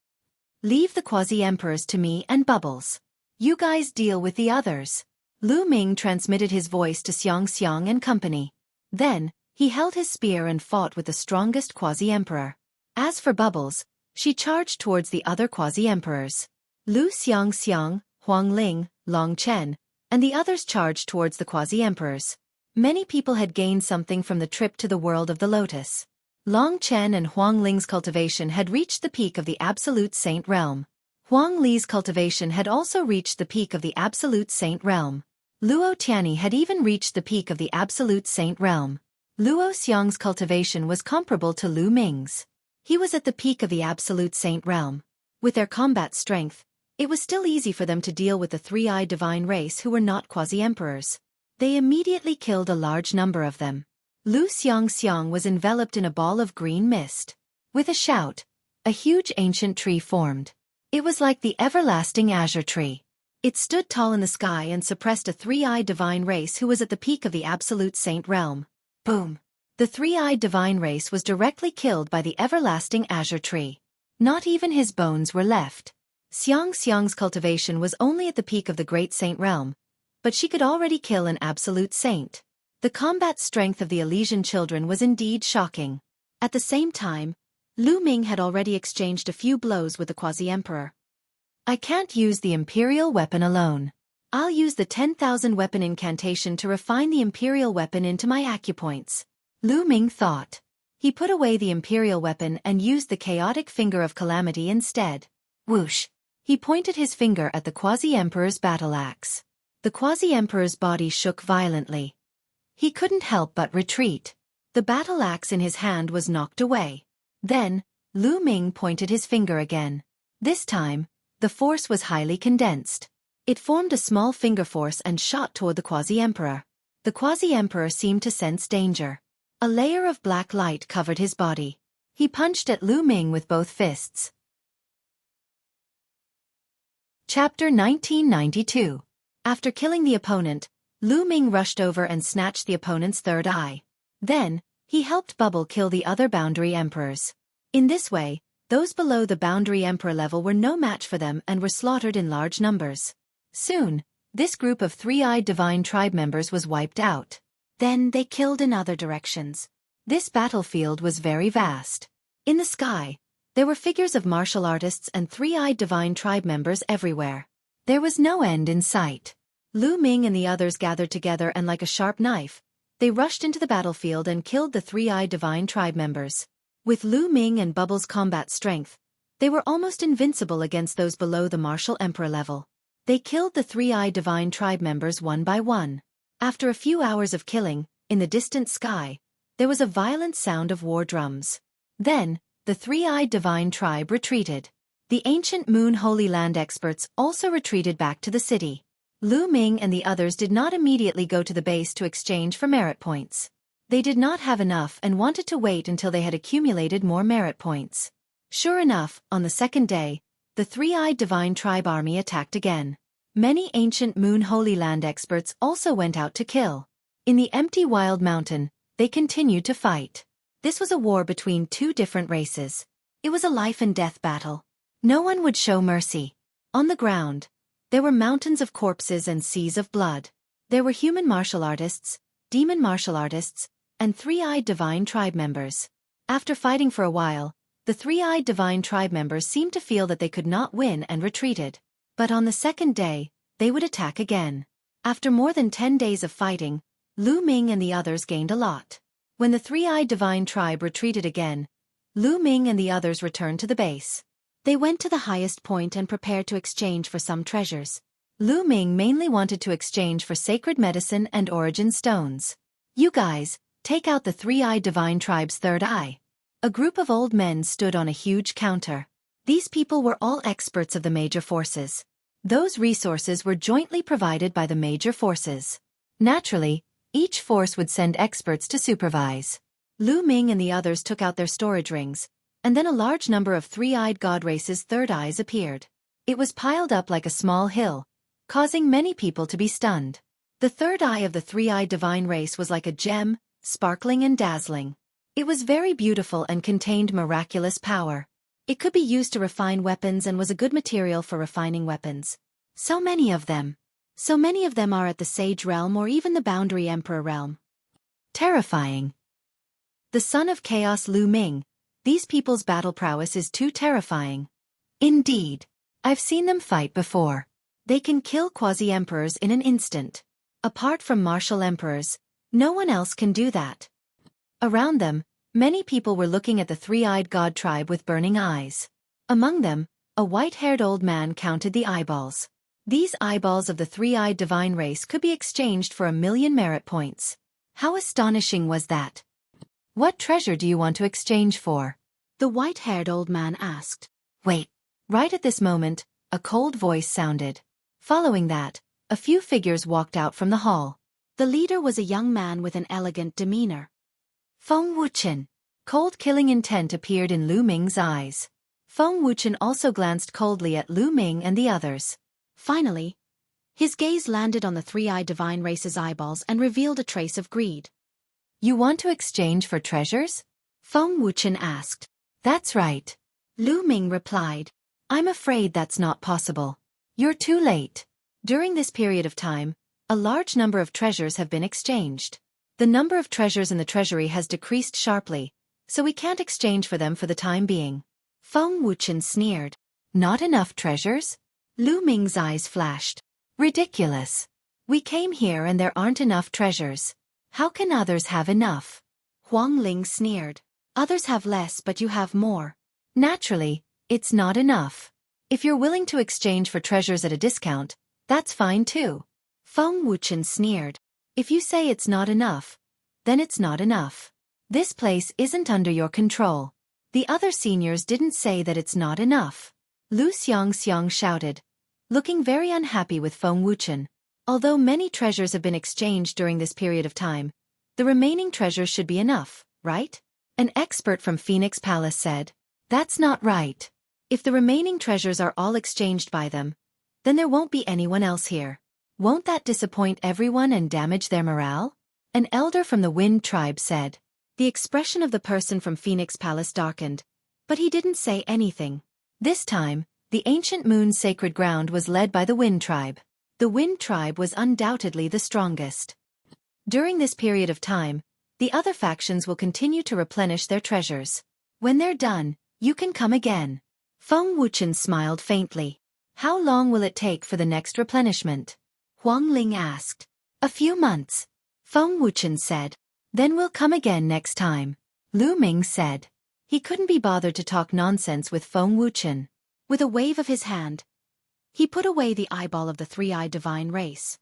Leave the quasi-emperors to me and Bubbles. You guys deal with the others. Lu Ming transmitted his voice to Xiang Xiang and company. Then, he held his spear and fought with the strongest quasi-emperor. As for Bubbles, she charged towards the other quasi-emperors. Lu Xiang Xiang, Huang Ling, Long Chen, and the others charged towards the quasi-emperors. Many people had gained something from the trip to the world of the lotus. Long Chen and Huang Ling's cultivation had reached the peak of the absolute saint realm. Huang Li's cultivation had also reached the peak of the absolute saint realm. Luo Tianyi had even reached the peak of the absolute saint realm. Luo Xiang's cultivation was comparable to Lu Ming's. He was at the peak of the absolute saint realm. With their combat strength, it was still easy for them to deal with the three-eyed divine race who were not quasi-emperors. They immediately killed a large number of them. Lu Xiang was enveloped in a ball of green mist. With a shout, a huge ancient tree formed. It was like the everlasting azure tree. It stood tall in the sky and suppressed a three-eyed divine race who was at the peak of the absolute saint realm. Boom! The three-eyed divine race was directly killed by the everlasting azure tree. Not even his bones were left. Xiang's cultivation was only at the peak of the great saint realm, but she could already kill an absolute saint. The combat strength of the Elysian children was indeed shocking. At the same time, Lu Ming had already exchanged a few blows with the quasi-emperor. I can't use the imperial weapon alone. I'll use the 10,000 weapon incantation to refine the imperial weapon into my acupoints. Lu Ming thought. He put away the imperial weapon and used the chaotic finger of calamity instead. Whoosh! He pointed his finger at the quasi-emperor's battle axe. The quasi-emperor's body shook violently. He couldn't help but retreat. The battle axe in his hand was knocked away. Then, Lu Ming pointed his finger again. This time, the force was highly condensed. It formed a small finger force and shot toward the quasi-emperor. The quasi-emperor seemed to sense danger. A layer of black light covered his body. He punched at Lu Ming with both fists. Chapter 1992. After killing the opponent, Lu Ming rushed over and snatched the opponent's third eye. Then, he helped Bubble kill the other boundary emperors. In this way, those below the boundary emperor level were no match for them and were slaughtered in large numbers. Soon, this group of three-eyed divine tribe members was wiped out. Then they killed in other directions. This battlefield was very vast. In the sky, there were figures of martial artists and three-eyed divine tribe members everywhere. There was no end in sight. Lu Ming and the others gathered together and like a sharp knife, they rushed into the battlefield and killed the three-eyed divine tribe members. With Lu Ming and Bubble's combat strength, they were almost invincible against those below the martial emperor level. They killed the three-eyed divine tribe members one by one. After a few hours of killing, in the distant sky, there was a violent sound of war drums. Then, the three-eyed divine tribe retreated. The ancient Moon Holy Land experts also retreated back to the city. Lu Ming and the others did not immediately go to the base to exchange for merit points. They did not have enough and wanted to wait until they had accumulated more merit points. Sure enough, on the second day, the three-eyed divine tribe army attacked again. Many ancient Moon Holy Land experts also went out to kill. In the empty wild mountain, they continued to fight. This was a war between two different races. It was a life-and-death battle. No one would show mercy. On the ground, there were mountains of corpses and seas of blood. There were human martial artists, demon martial artists, and three-eyed divine tribe members. After fighting for a while, the three-eyed divine tribe members seemed to feel that they could not win and retreated. But on the second day, they would attack again. After more than 10 days of fighting, Lu Ming and the others gained a lot. When the three-eyed divine tribe retreated again, Lu Ming and the others returned to the base. They went to the highest point and prepared to exchange for some treasures. Lu Ming mainly wanted to exchange for sacred medicine and origin stones. You guys, take out the three-eyed divine tribe's third eye. A group of old men stood on a huge counter. These people were all experts of the major forces. Those resources were jointly provided by the major forces. Naturally, each force would send experts to supervise. Lu Ming and the others took out their storage rings, and then a large number of three-eyed god races' third eyes appeared. It was piled up like a small hill, causing many people to be stunned. The third eye of the three-eyed divine race was like a gem, sparkling and dazzling. It was very beautiful and contained miraculous power. It could be used to refine weapons and was a good material for refining weapons. So many of them. So many of them are at the Sage realm or even the Boundary Emperor realm. Terrifying. The son of Chaos Lu Ming, these people's battle prowess is too terrifying. Indeed. I've seen them fight before. They can kill quasi-emperors in an instant. Apart from martial emperors, No one else can do that. Around them, many people were looking at the three-eyed god tribe with burning eyes. Among them, a white-haired old man counted the eyeballs. These eyeballs of the three-eyed divine race could be exchanged for 1,000,000 merit points. How astonishing was that? What treasure do you want to exchange for? The white-haired old man asked. Wait. Right at this moment, a cold voice sounded. Following that, a few figures walked out from the hall. The leader was a young man with an elegant demeanor. Feng Wuchen. Cold killing intent appeared in Lu Ming's eyes. Feng Wuchen also glanced coldly at Lu Ming and the others. Finally, his gaze landed on the three-eyed divine race's eyeballs and revealed a trace of greed. You want to exchange for treasures? Feng Wuchen asked. That's right. Lu Ming replied. I'm afraid that's not possible. You're too late. During this period of time, a large number of treasures have been exchanged. The number of treasures in the treasury has decreased sharply, so we can't exchange for them for the time being. Feng Wuchen sneered. Not enough treasures? Lu Ming's eyes flashed. Ridiculous. We came here and there aren't enough treasures. How can others have enough? Huang Ling sneered. Others have less but you have more. Naturally, it's not enough. If you're willing to exchange for treasures at a discount, that's fine too. Feng Wuchen sneered. If you say it's not enough, then it's not enough. This place isn't under your control. The other seniors didn't say that it's not enough. Lu Xiang shouted, looking very unhappy with Feng Wuchen. Although many treasures have been exchanged during this period of time, the remaining treasures should be enough, right? An expert from Phoenix Palace said. That's not right. If the remaining treasures are all exchanged by them, then there won't be anyone else here. Won't that disappoint everyone and damage their morale? An elder from the Wind tribe said. The expression of the person from Phoenix Palace darkened, but he didn't say anything. This time, the ancient moon's sacred ground was led by the Wind tribe. The Wind tribe was undoubtedly the strongest. During this period of time, the other factions will continue to replenish their treasures. When they're done, you can come again. Feng Wuchen smiled faintly. How long will it take for the next replenishment? Huang Ling asked. A few months. Feng Wuchen said. Then we'll come again next time. Lu Ming said. He couldn't be bothered to talk nonsense with Feng Wuchen. With a wave of his hand, he put away the eyeball of the three-eyed divine race.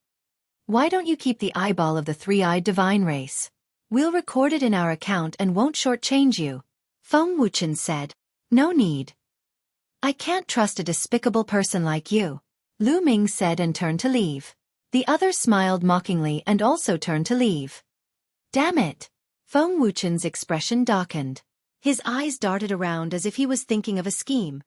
Why don't you keep the eyeball of the three-eyed divine race? We'll record it in our account and won't shortchange you. Feng Wuchen said. No need. I can't trust a despicable person like you. Lu Ming said and turned to leave. The others smiled mockingly and also turned to leave. Damn it! Feng Wuchen's expression darkened. His eyes darted around as if he was thinking of a scheme.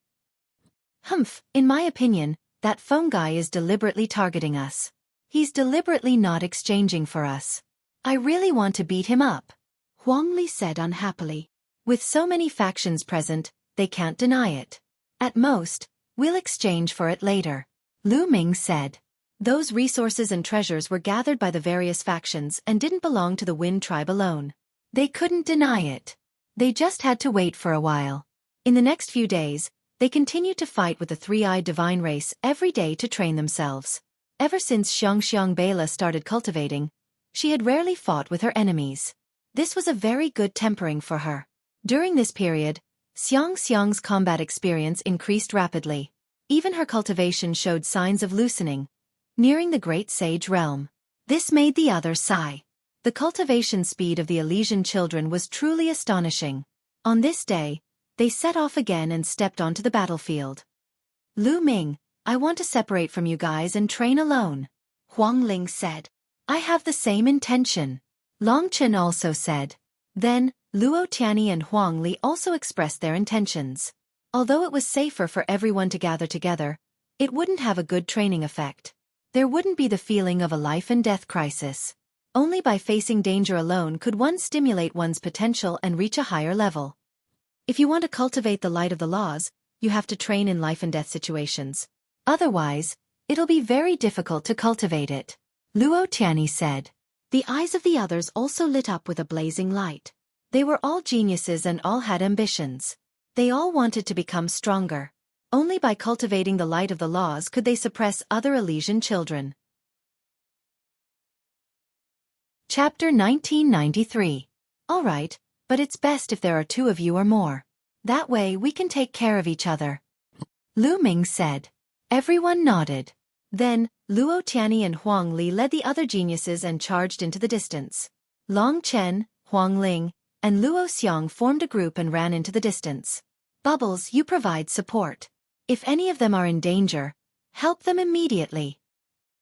Humph, in my opinion, that Feng guy is deliberately targeting us. He's deliberately not exchanging for us. I really want to beat him up. Huang Li said unhappily. With so many factions present, they can't deny it. At most, we'll exchange for it later. Lu Ming said. Those resources and treasures were gathered by the various factions and didn't belong to the Wind tribe alone. They couldn't deny it. They just had to wait for a while. In the next few days, they continued to fight with the three-eyed divine race every day to train themselves. Ever since Xiang Bela started cultivating, she had rarely fought with her enemies. This was a very good tempering for her. During this period, Xiang's combat experience increased rapidly. Even her cultivation showed signs of loosening, nearing the great sage realm. This made the others sigh. The cultivation speed of the Elysian children was truly astonishing. On this day, they set off again and stepped onto the battlefield. Lu Ming, I want to separate from you guys and train alone. Huang Ling said. I have the same intention. Long Chen also said. Then, Luo Tianyi and Huang Li also expressed their intentions. Although it was safer for everyone to gather together, it wouldn't have a good training effect. There wouldn't be the feeling of a life-and-death crisis. Only by facing danger alone could one stimulate one's potential and reach a higher level. If you want to cultivate the light of the laws, you have to train in life-and-death situations. Otherwise, it'll be very difficult to cultivate it. Luo Tianyi said. The eyes of the others also lit up with a blazing light. They were all geniuses and all had ambitions. They all wanted to become stronger. Only by cultivating the light of the laws could they suppress other Elysian children. Chapter 1993. All right, but it's best if there are 2 of you or more. That way we can take care of each other. Lu Ming said. Everyone nodded. Then, Luo Tianyi and Huang Li led the other geniuses and charged into the distance. Long Chen, Huang Ling, and Luo Xiang formed a group and ran into the distance. Bubbles, you provide support. If any of them are in danger, help them immediately.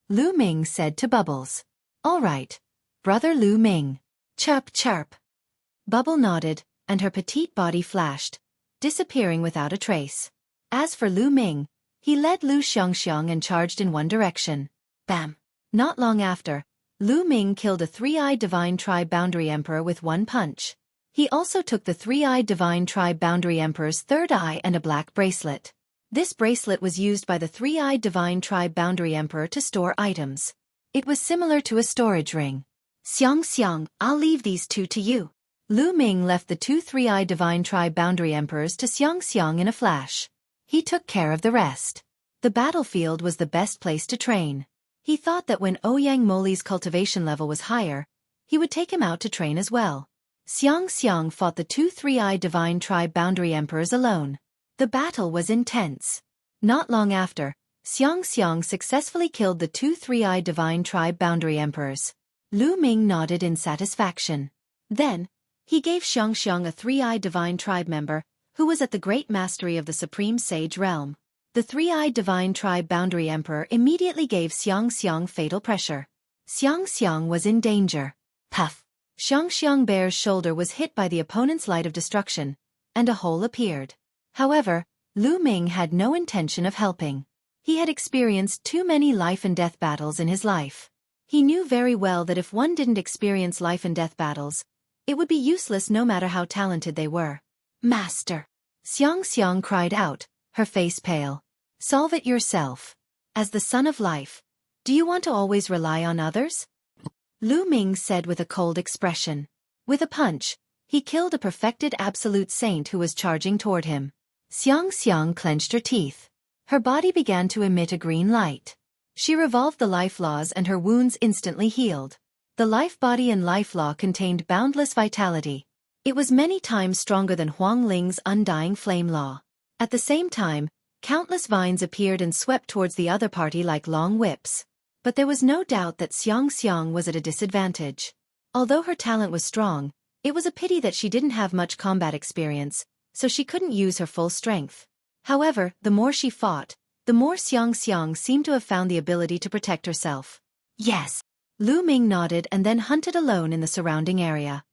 Lu Ming said to Bubbles. All right, brother Lu Ming. Chirp chirp. Bubble nodded, and her petite body flashed, disappearing without a trace. As for Lu Ming, he led Lu Xiangxiang and charged in one direction. Bam! Not long after, Lu Ming killed a 3-eyed Divine Tribe Boundary Emperor with one punch. He also took the 3-eyed Divine Tribe Boundary Emperor's third eye and a black bracelet. This bracelet was used by the 3-eyed Divine Tribe Boundary Emperor to store items. It was similar to a storage ring. Xiang, I'll leave these 2 to you. Lu Ming left the 2 3-eyed Divine Tribe Boundary Emperors to Xiang in a flash. He took care of the rest. The battlefield was the best place to train. He thought that when Ouyang Moli's cultivation level was higher, he would take him out to train as well. Xiang fought the 2 3-eyed Divine Tribe Boundary Emperors alone. The battle was intense. Not long after, Xiang successfully killed the 2 3-eyed Divine Tribe Boundary Emperors. Lu Ming nodded in satisfaction. Then, he gave Xiang a 3-eyed Divine Tribe member, who was at the great mastery of the Supreme Sage realm. The 3-eyed Divine Tribe Boundary Emperor immediately gave Xiang fatal pressure. Xiang was in danger. Puff! Xiang Bear's shoulder was hit by the opponent's light of destruction, and a hole appeared. However, Lu Ming had no intention of helping. He had experienced too many life and death battles in his life. He knew very well that if one didn't experience life and death battles, it would be useless no matter how talented they were. Master! Xiang cried out, her face pale. Solve it yourself. As the son of life, do you want to always rely on others? Lu Ming said with a cold expression. With a punch, he killed a perfected absolute saint who was charging toward him. Xiang clenched her teeth. Her body began to emit a green light. She revolved the life laws and her wounds instantly healed. The life body and life law contained boundless vitality. It was many times stronger than Huang Ling's undying flame law. At the same time, countless vines appeared and swept towards the other party like long whips. But there was no doubt that Xiang was at a disadvantage. Although her talent was strong, it was a pity that she didn't have much combat experience, so she couldn't use her full strength. However, the more she fought, the more Xiang seemed to have found the ability to protect herself. Yes. Lu Ming nodded and then hunted alone in the surrounding area.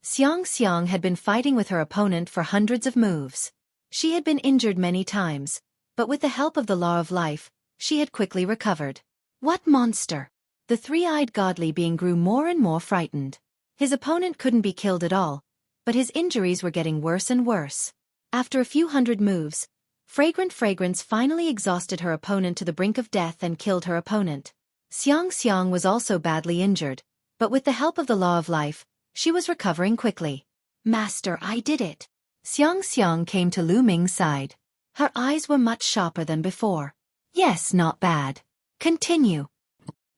Xiang had been fighting with her opponent for hundreds of moves. She had been injured many times, but with the help of the Law of Life, she had quickly recovered. What monster! The 3-eyed godly being grew more and more frightened. His opponent couldn't be killed at all, but his injuries were getting worse and worse. After a few hundred moves, Fragrant Fragrance finally exhausted her opponent to the brink of death and killed her opponent. Xiang was also badly injured, but with the help of the Law of Life, she was recovering quickly. Master, I did it! Xiang came to Lu Ming's side. Her eyes were much sharper than before. Yes, not bad. Continue.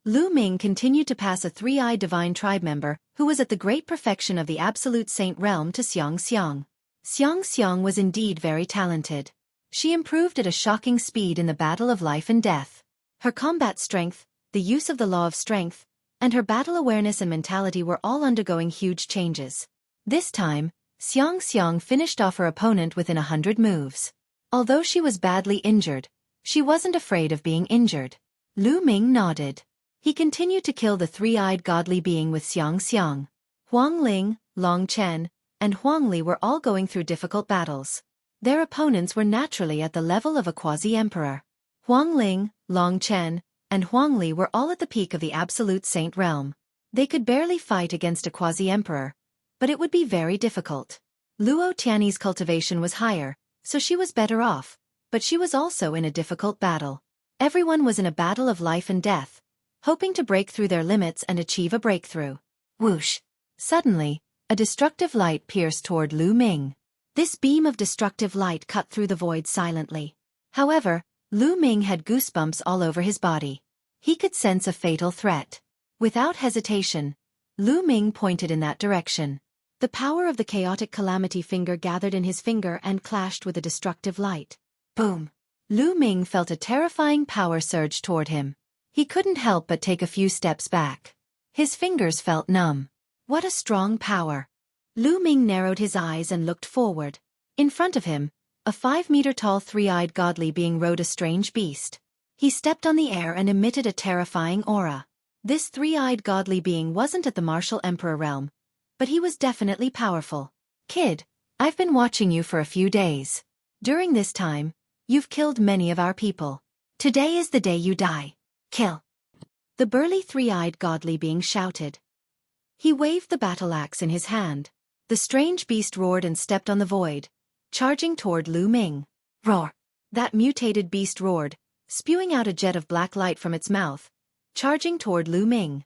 Lu Ming continued to pass a 3-eyed Divine Tribe member, who was at the great perfection of the Absolute Saint realm to Xiang. Xiang was indeed very talented. She improved at a shocking speed in the battle of life and death. Her combat strength, the use of the Law of Strength, and her battle awareness and mentality were all undergoing huge changes. This time, Xiang finished off her opponent within 100 moves. Although she was badly injured, she wasn't afraid of being injured. Lu Ming nodded. He continued to kill the 3-eyed godly being with Xiang. Huang Ling, Long Chen, and Huang Li were all going through difficult battles. Their opponents were naturally at the level of a quasi-emperor. Huang Ling, Long Chen, and Huang Li were all at the peak of the Absolute Saint realm. They could barely fight against a quasi-emperor, but it would be very difficult. Luo Tianyi's cultivation was higher, so she was better off, but she was also in a difficult battle. Everyone was in a battle of life and death, hoping to break through their limits and achieve a breakthrough. Whoosh! Suddenly, a destructive light pierced toward Lu Ming. This beam of destructive light cut through the void silently. However, Lu Ming had goosebumps all over his body. He could sense a fatal threat. Without hesitation, Lu Ming pointed in that direction. The power of the chaotic calamity finger gathered in his finger and clashed with a destructive light. Boom! Lu Ming felt a terrifying power surge toward him. He couldn't help but take a few steps back. His fingers felt numb. What a strong power! Lu Ming narrowed his eyes and looked forward. In front of him, a 5-meter-tall three-eyed godly being rode a strange beast. He stepped on the air and emitted a terrifying aura. This three-eyed godly being wasn't at the martial emperor realm, but he was definitely powerful. Kid, I've been watching you for a few days. During this time, you've killed many of our people. Today is the day you die. Kill! The burly three-eyed godly being shouted. He waved the battle axe in his hand. The strange beast roared and stepped on the void, charging toward Lu Ming. Roar! That mutated beast roared, spewing out a jet of black light from its mouth, charging toward Lu Ming.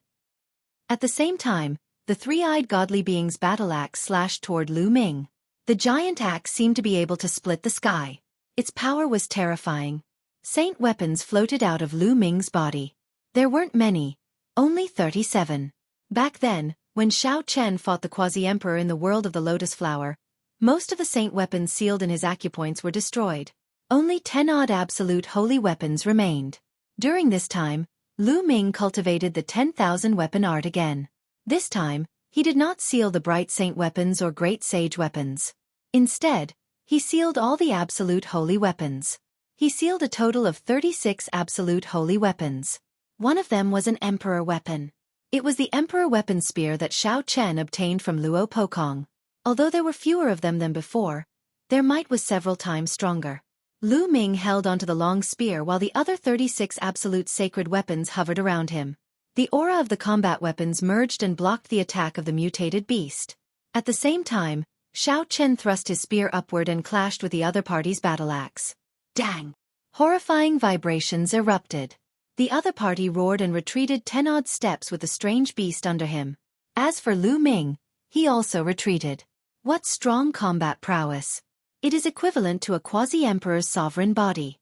At the same time, the three-eyed godly being's battle axe slashed toward Lu Ming. The giant axe seemed to be able to split the sky. Its power was terrifying. Saint weapons floated out of Lu Ming's body. There weren't many, only 37. Back then, when Xiao Chen fought the quasi-emperor in the world of the lotus flower, most of the saint weapons sealed in his acupoints were destroyed. Only 10-odd absolute holy weapons remained. During this time, Lu Ming cultivated the 10,000 weapon art again. This time, he did not seal the bright saint weapons or great sage weapons. Instead, he sealed all the absolute holy weapons. He sealed a total of 36 absolute holy weapons. One of them was an emperor weapon. It was the emperor weapon spear that Xiao Chen obtained from Luo Pokong. Although there were fewer of them than before, their might was several times stronger. Lu Ming held onto the long spear while the other 36 absolute sacred weapons hovered around him. The aura of the combat weapons merged and blocked the attack of the mutated beast. At the same time, Xiao Chen thrust his spear upward and clashed with the other party's battle axe. Dang! Horrifying vibrations erupted. The other party roared and retreated 10-odd steps with the strange beast under him. As for Lu Ming, he also retreated. What strong combat prowess! It is equivalent to a quasi-emperor's sovereign body.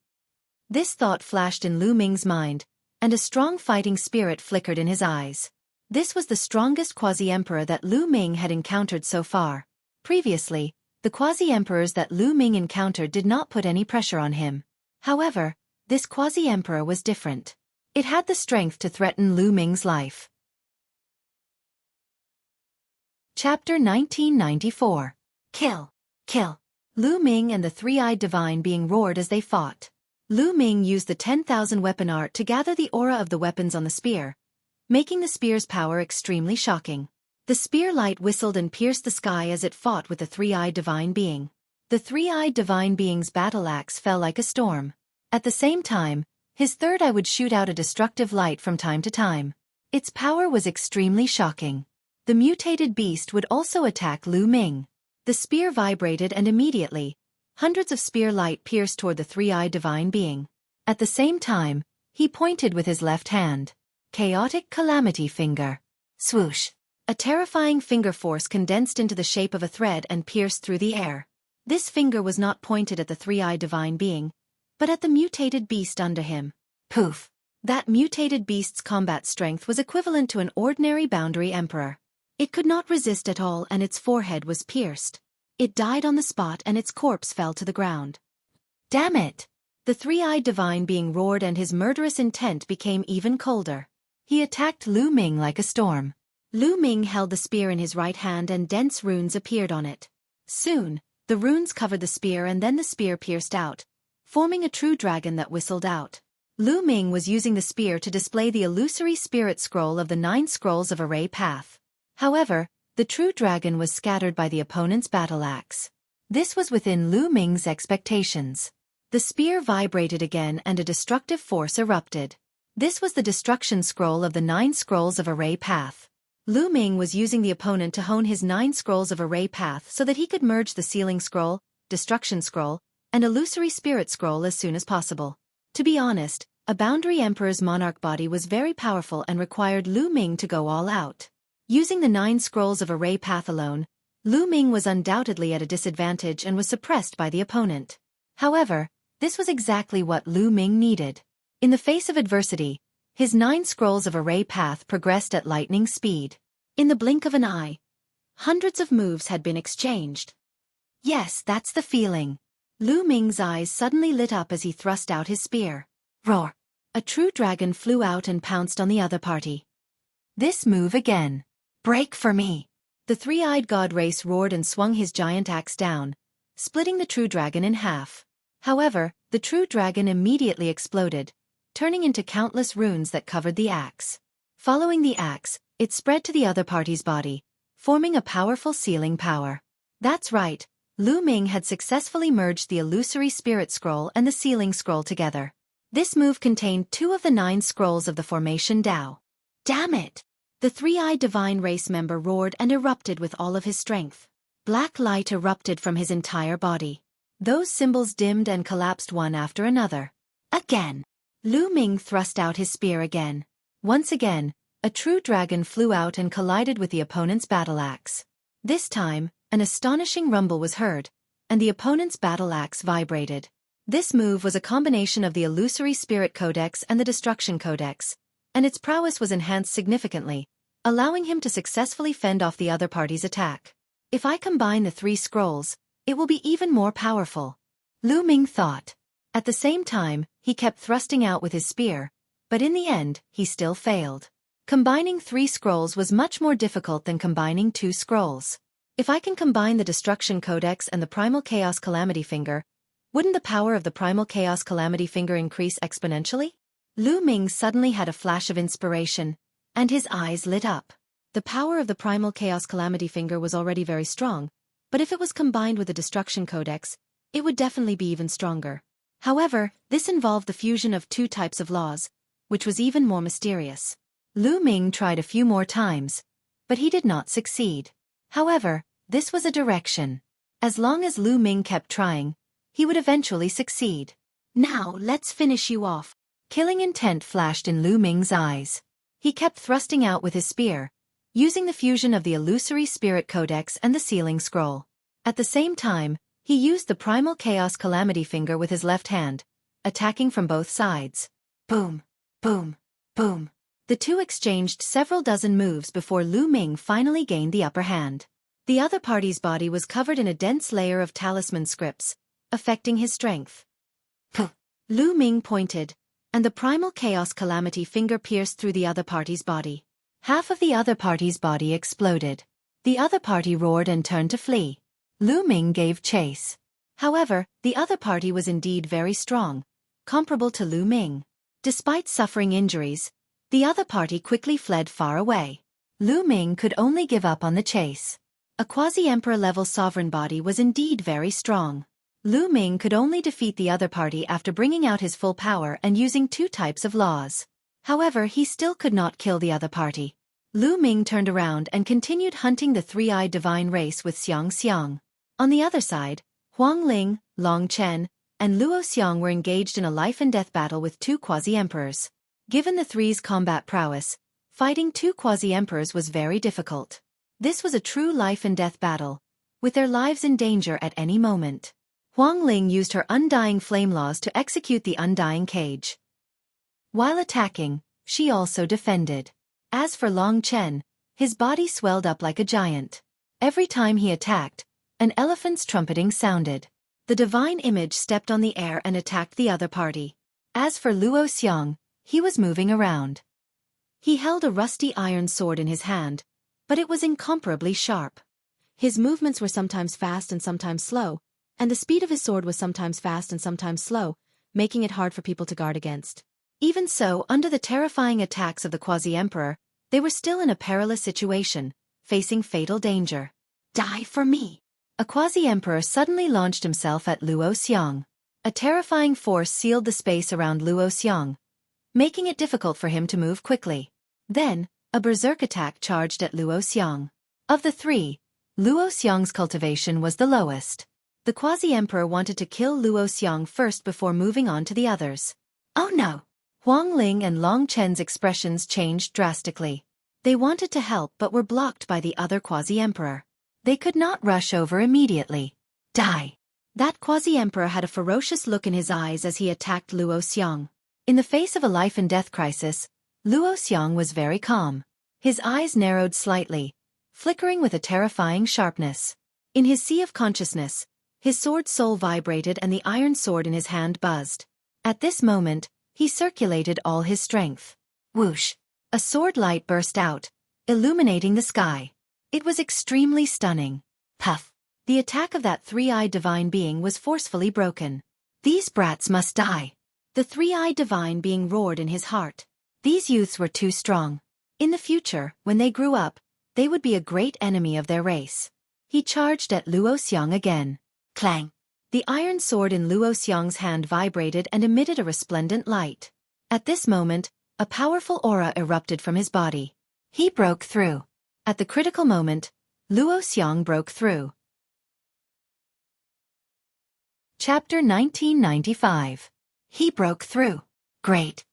This thought flashed in Lu Ming's mind, and a strong fighting spirit flickered in his eyes. This was the strongest quasi-emperor that Lu Ming had encountered so far. Previously, the quasi-emperors that Lu Ming encountered did not put any pressure on him. However, this quasi-emperor was different. It had the strength to threaten Lu Ming's life. Chapter 1994. Kill! Kill! Lu Ming and the three-eyed divine being roared as they fought. Lu Ming used the 10,000 weapon art to gather the aura of the weapons on the spear, making the spear's power extremely shocking. The spear light whistled and pierced the sky as it fought with the three-eyed divine being. The three-eyed divine being's battle axe fell like a storm. At the same time, his third eye would shoot out a destructive light from time to time. Its power was extremely shocking. The mutated beast would also attack Lu Ming. The spear vibrated and immediately, hundreds of spear light pierced toward the three-eyed divine being. At the same time, he pointed with his left hand. Chaotic calamity finger. Swoosh! A terrifying finger force condensed into the shape of a thread and pierced through the air. This finger was not pointed at the three-eyed divine being, but at the mutated beast under him. Poof! That mutated beast's combat strength was equivalent to an ordinary boundary emperor. It could not resist at all and its forehead was pierced. It died on the spot and its corpse fell to the ground. Damn it! The three-eyed divine being roared and his murderous intent became even colder. He attacked Lu Ming like a storm. Lu Ming held the spear in his right hand and dense runes appeared on it. Soon, the runes covered the spear and then the spear pierced out, forming a true dragon that whistled out. Lu Ming was using the spear to display the illusory spirit scroll of the 9 scrolls of Array Path. However, the true dragon was scattered by the opponent's battle axe. This was within Lu Ming's expectations. The spear vibrated again and a destructive force erupted. This was the destruction scroll of the 9 scrolls of Array Path. Lu Ming was using the opponent to hone his 9 scrolls of Array Path so that he could merge the sealing scroll, destruction scroll, and illusory spirit scroll as soon as possible. To be honest, a boundary emperor's monarch body was very powerful and required Lu Ming to go all out. Using the 9 scrolls of Array Path alone, Lu Ming was undoubtedly at a disadvantage and was suppressed by the opponent. However, this was exactly what Lu Ming needed. In the face of adversity, his 9 scrolls of Array Path progressed at lightning speed. In the blink of an eye, hundreds of moves had been exchanged. Yes, that's the feeling. Lu Ming's eyes suddenly lit up as he thrust out his spear. Roar! A true dragon flew out and pounced on the other party. This move again. Break for me! The three-eyed god race roared and swung his giant axe down, splitting the true dragon in half. However, the true dragon immediately exploded, turning into countless runes that covered the axe. Following the axe, it spread to the other party's body, forming a powerful sealing power. That's right, Lu Ming had successfully merged the illusory spirit scroll and the sealing scroll together. This move contained 2 of the 9 scrolls of the formation Dao. Damn it! The three-eyed divine race member roared and erupted with all of his strength. Black light erupted from his entire body. Those symbols dimmed and collapsed one after another. Again! Lu Ming thrust out his spear again. Once again, a true dragon flew out and collided with the opponent's battle axe. This time, an astonishing rumble was heard, and the opponent's battle axe vibrated. This move was a combination of the illusory spirit codex and the destruction codex, and its prowess was enhanced significantly, allowing him to successfully fend off the other party's attack. If I combine the 3 scrolls, it will be even more powerful, Lu Ming thought. At the same time, he kept thrusting out with his spear, but in the end, he still failed. Combining 3 scrolls was much more difficult than combining 2 scrolls. If I can combine the Destruction Codex and the Primal Chaos Calamity Finger, wouldn't the power of the Primal Chaos Calamity Finger increase exponentially? Lu Ming suddenly had a flash of inspiration, and his eyes lit up. The power of the Primal Chaos Calamity Finger was already very strong, but if it was combined with the Destruction Codex, it would definitely be even stronger. However, this involved the fusion of 2 types of laws, which was even more mysterious. Lu Ming tried a few more times, but he did not succeed. However, this was a direction. As long as Lu Ming kept trying, he would eventually succeed. Now, let's finish you off. Killing intent flashed in Lu Ming's eyes. He kept thrusting out with his spear, using the fusion of the illusory spirit codex and the sealing scroll. At the same time, he used the Primal Chaos Calamity Finger with his left hand, attacking from both sides. Boom, boom, boom. The 2 exchanged several dozen moves before Lu Ming finally gained the upper hand. The other party's body was covered in a dense layer of talisman scripts, affecting his strength. Puh! Lu Ming pointed, and the Primal Chaos Calamity Finger pierced through the other party's body. Half of the other party's body exploded. The other party roared and turned to flee. Lu Ming gave chase. However, the other party was indeed very strong, comparable to Lu Ming. Despite suffering injuries, the other party quickly fled far away. Lu Ming could only give up on the chase. A quasi-emperor-level sovereign body was indeed very strong. Lu Ming could only defeat the other party after bringing out his full power and using 2 types of laws. However, he still could not kill the other party. Lu Ming turned around and continued hunting the 3-eyed divine race with Xiang Xiang. On the other side, Huang Ling, Long Chen, and Luo Xiang were engaged in a life-and-death battle with 2 quasi-emperors. Given the 3's combat prowess, fighting 2 quasi-emperors was very difficult. This was a true life-and-death battle, with their lives in danger at any moment. Huang Ling used her Undying Flame Laws to execute the Undying Cage. While attacking, she also defended. As for Long Chen, his body swelled up like a giant. Every time he attacked, an elephant's trumpeting sounded. The divine image stepped on the air and attacked the other party. As for Luo Xiang, he was moving around. He held a rusty iron sword in his hand, but it was incomparably sharp. His movements were sometimes fast and sometimes slow, and the speed of his sword was sometimes fast and sometimes slow, making it hard for people to guard against. Even so, under the terrifying attacks of the quasi-emperor, they were still in a perilous situation, facing fatal danger. Die for me! A quasi-emperor suddenly launched himself at Luo Xiang. A terrifying force sealed the space around Luo Xiang, making it difficult for him to move quickly. Then, a berserk attack charged at Luo Xiang. Of the 3, Luo Xiang's cultivation was the lowest. The quasi-emperor wanted to kill Luo Xiang first before moving on to the others. Oh no! Huang Ling and Long Chen's expressions changed drastically. They wanted to help but were blocked by the other quasi-emperor. They could not rush over immediately. Die! That quasi-emperor had a ferocious look in his eyes as he attacked Luo Xiang. In the face of a life-and-death crisis, Luo Xiang was very calm. His eyes narrowed slightly, flickering with a terrifying sharpness. In his sea of consciousness, his sword soul vibrated and the iron sword in his hand buzzed. At this moment, he circulated all his strength. Whoosh! A sword light burst out, illuminating the sky. It was extremely stunning. Puff! The attack of that three-eyed divine being was forcefully broken. These brats must die. The three-eyed divine being roared in his heart. These youths were too strong. In the future, when they grew up, they would be a great enemy of their race. He charged at Luo Xiang again. Clang! The iron sword in Luo Xiang's hand vibrated and emitted a resplendent light. At this moment, a powerful aura erupted from his body. He broke through. At the critical moment, Luo Xiang broke through. Chapter 1995. He broke through. Great.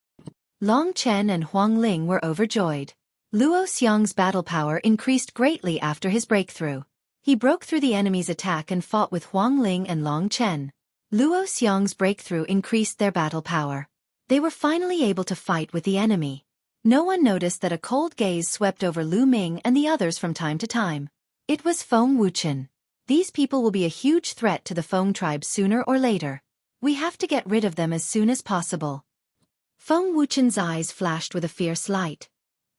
Long Chen and Huang Ling were overjoyed. Luo Xiang's battle power increased greatly after his breakthrough. He broke through the enemy's attack and fought with Huang Ling and Long Chen. Luo Xiang's breakthrough increased their battle power. They were finally able to fight with the enemy. No one noticed that a cold gaze swept over Lu Ming and the others from time to time. It was Feng Wuchen. These people will be a huge threat to the Feng tribe sooner or later. We have to get rid of them as soon as possible. Feng Wuchen's eyes flashed with a fierce light.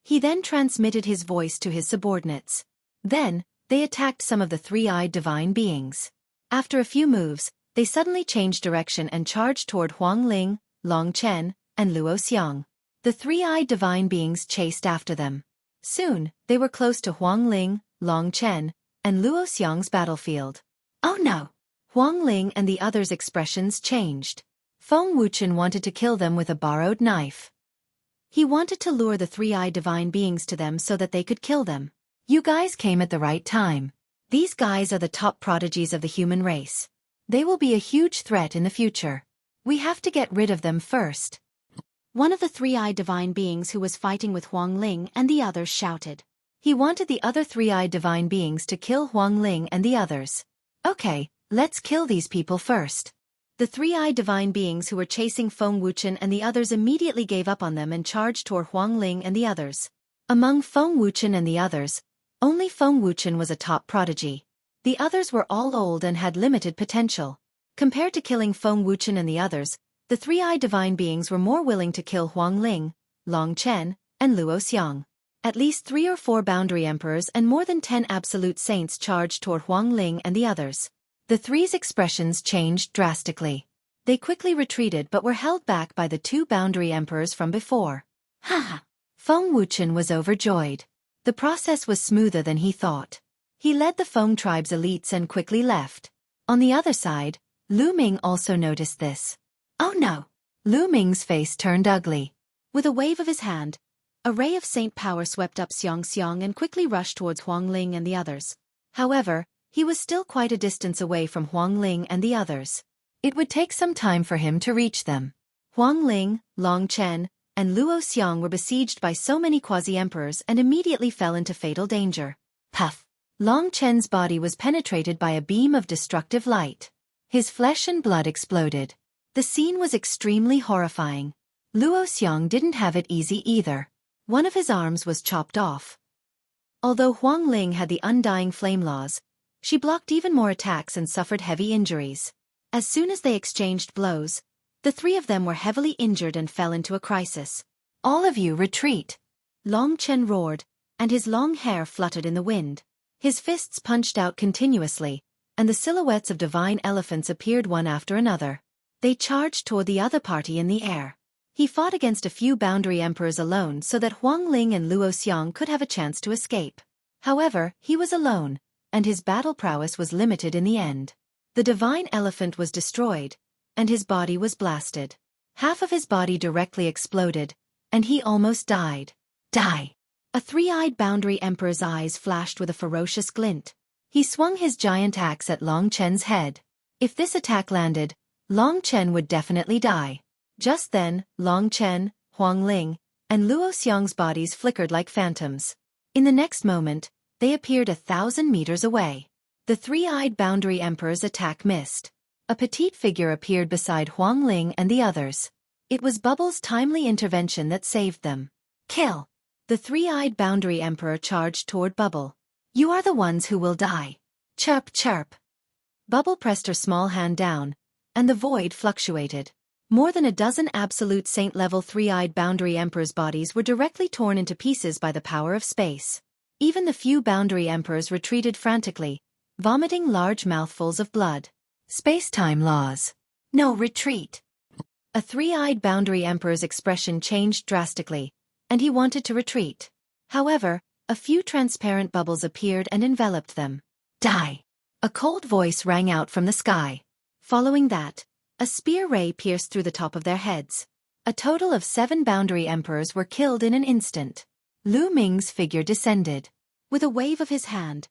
He then transmitted his voice to his subordinates. Then, they attacked some of the three-eyed divine beings. After a few moves, they suddenly changed direction and charged toward Huang Ling, Long Chen, and Luo Xiang. The three-eyed divine beings chased after them. Soon, they were close to Huang Ling, Long Chen, and Luo Xiang's battlefield. Oh no! Huang Ling and the others' expressions changed. Feng Wuchen wanted to kill them with a borrowed knife. He wanted to lure the three-eyed divine beings to them so that they could kill them. You guys came at the right time. These guys are the top prodigies of the human race. They will be a huge threat in the future. We have to get rid of them first. One of the three-eyed divine beings who was fighting with Huang Ling and the others shouted. He wanted the other three-eyed divine beings to kill Huang Ling and the others. Okay, let's kill these people first. The three-eyed divine beings who were chasing Feng Wuchen and the others immediately gave up on them and charged toward Huang Ling and the others. Among Feng Wuchen and the others, only Feng Wuchen was a top prodigy. The others were all old and had limited potential. Compared to killing Feng Wuchen and the others, the three-eyed divine beings were more willing to kill Huang Ling, Long Chen, and Luo Xiang. At least 3 or 4 boundary emperors and more than 10 absolute saints charged toward Huang Ling and the others. The three's expressions changed drastically. They quickly retreated but were held back by the 2 boundary emperors from before. Ha! Feng Wuchen was overjoyed. The process was smoother than he thought. He led the Feng tribe's elites and quickly left. On the other side, Lu Ming also noticed this. Oh no! Lu Ming's face turned ugly. With a wave of his hand, a ray of saint power swept up Xiang and quickly rushed towards Huang Ling and the others. However, he was still quite a distance away from Huang Ling and the others. It would take some time for him to reach them. Huang Ling, Long Chen, and Luo Xiang were besieged by so many quasi-emperors and immediately fell into fatal danger. Puff! Long Chen's body was penetrated by a beam of destructive light. His flesh and blood exploded. The scene was extremely horrifying. Luo Xiang didn't have it easy either. One of his arms was chopped off. Although Huang Ling had the undying flame laws, she blocked even more attacks and suffered heavy injuries. As soon as they exchanged blows, the 3 of them were heavily injured and fell into a crisis. All of you retreat! Long Chen roared, and his long hair fluttered in the wind. His fists punched out continuously, and the silhouettes of divine elephants appeared one after another. They charged toward the other party in the air. He fought against a few boundary emperors alone so that Huang Ling and Luo Xiang could have a chance to escape. However, he was alone, and his battle prowess was limited in the end. The divine elephant was destroyed, and his body was blasted. Half of his body directly exploded, and he almost died. Die! A 3-eyed boundary emperor's eyes flashed with a ferocious glint. He swung his giant axe at Long Chen's head. If this attack landed, Long Chen would definitely die. Just then, Long Chen, Huang Ling, and Luo Xiang's bodies flickered like phantoms. In the next moment, they appeared 1,000 meters away. The 3-eyed boundary emperor's attack missed. A petite figure appeared beside Huang Ling and the others. It was Bubble's timely intervention that saved them. Kill! The three-eyed Boundary Emperor charged toward Bubble. You are the ones who will die. Chirp, chirp. Bubble pressed her small hand down, and the void fluctuated. More than a dozen absolute saint-level three-eyed Boundary Emperors' bodies were directly torn into pieces by the power of space. Even the few Boundary Emperors retreated frantically, vomiting large mouthfuls of blood. Space-time laws. No retreat. A three-eyed Boundary Emperor's expression changed drastically, and he wanted to retreat. However, a few transparent bubbles appeared and enveloped them. Die! A cold voice rang out from the sky. Following that, a spear ray pierced through the top of their heads. A total of 7 Boundary Emperors were killed in an instant. Lu Ming's figure descended. With a wave of his hand,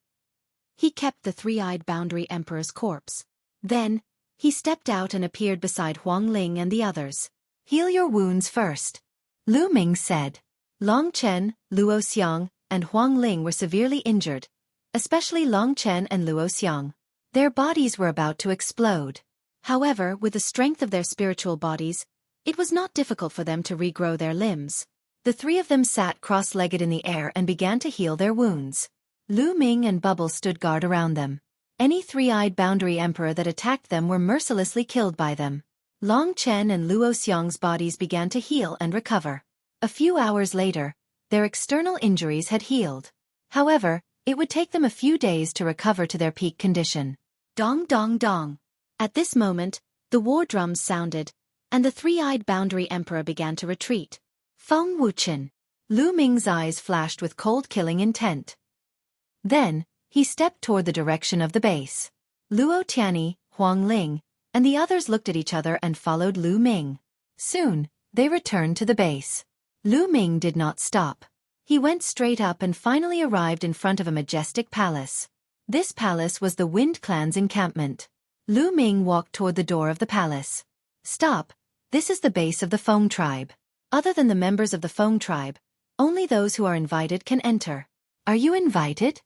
he kept the three-eyed Boundary Emperor's corpse. Then, he stepped out and appeared beside Huang Ling and the others. Heal your wounds first, Lu Ming said. Long Chen, Luo Xiang, and Huang Ling were severely injured, especially Long Chen and Luo Xiang. Their bodies were about to explode. However, with the strength of their spiritual bodies, it was not difficult for them to regrow their limbs. The 3 of them sat cross-legged in the air and began to heal their wounds. Lu Ming and Bubble stood guard around them. Any three-eyed Boundary Emperor that attacked them were mercilessly killed by them. Long Chen and Luo Xiang's bodies began to heal and recover. A few hours later, their external injuries had healed. However, it would take them a few days to recover to their peak condition. Dong dong dong. At this moment, the war drums sounded, and the three-eyed Boundary Emperor began to retreat. Feng Wuchen. Lu Ming's eyes flashed with cold killing intent. Then, he stepped toward the direction of the base. Luo Tianyi, Huang Ling, and the others looked at each other and followed Lu Ming. Soon, they returned to the base. Lu Ming did not stop. He went straight up and finally arrived in front of a majestic palace. This palace was the Wind Clan's encampment. Lu Ming walked toward the door of the palace. Stop, this is the base of the Feng tribe. Other than the members of the Feng tribe, only those who are invited can enter. Are you invited?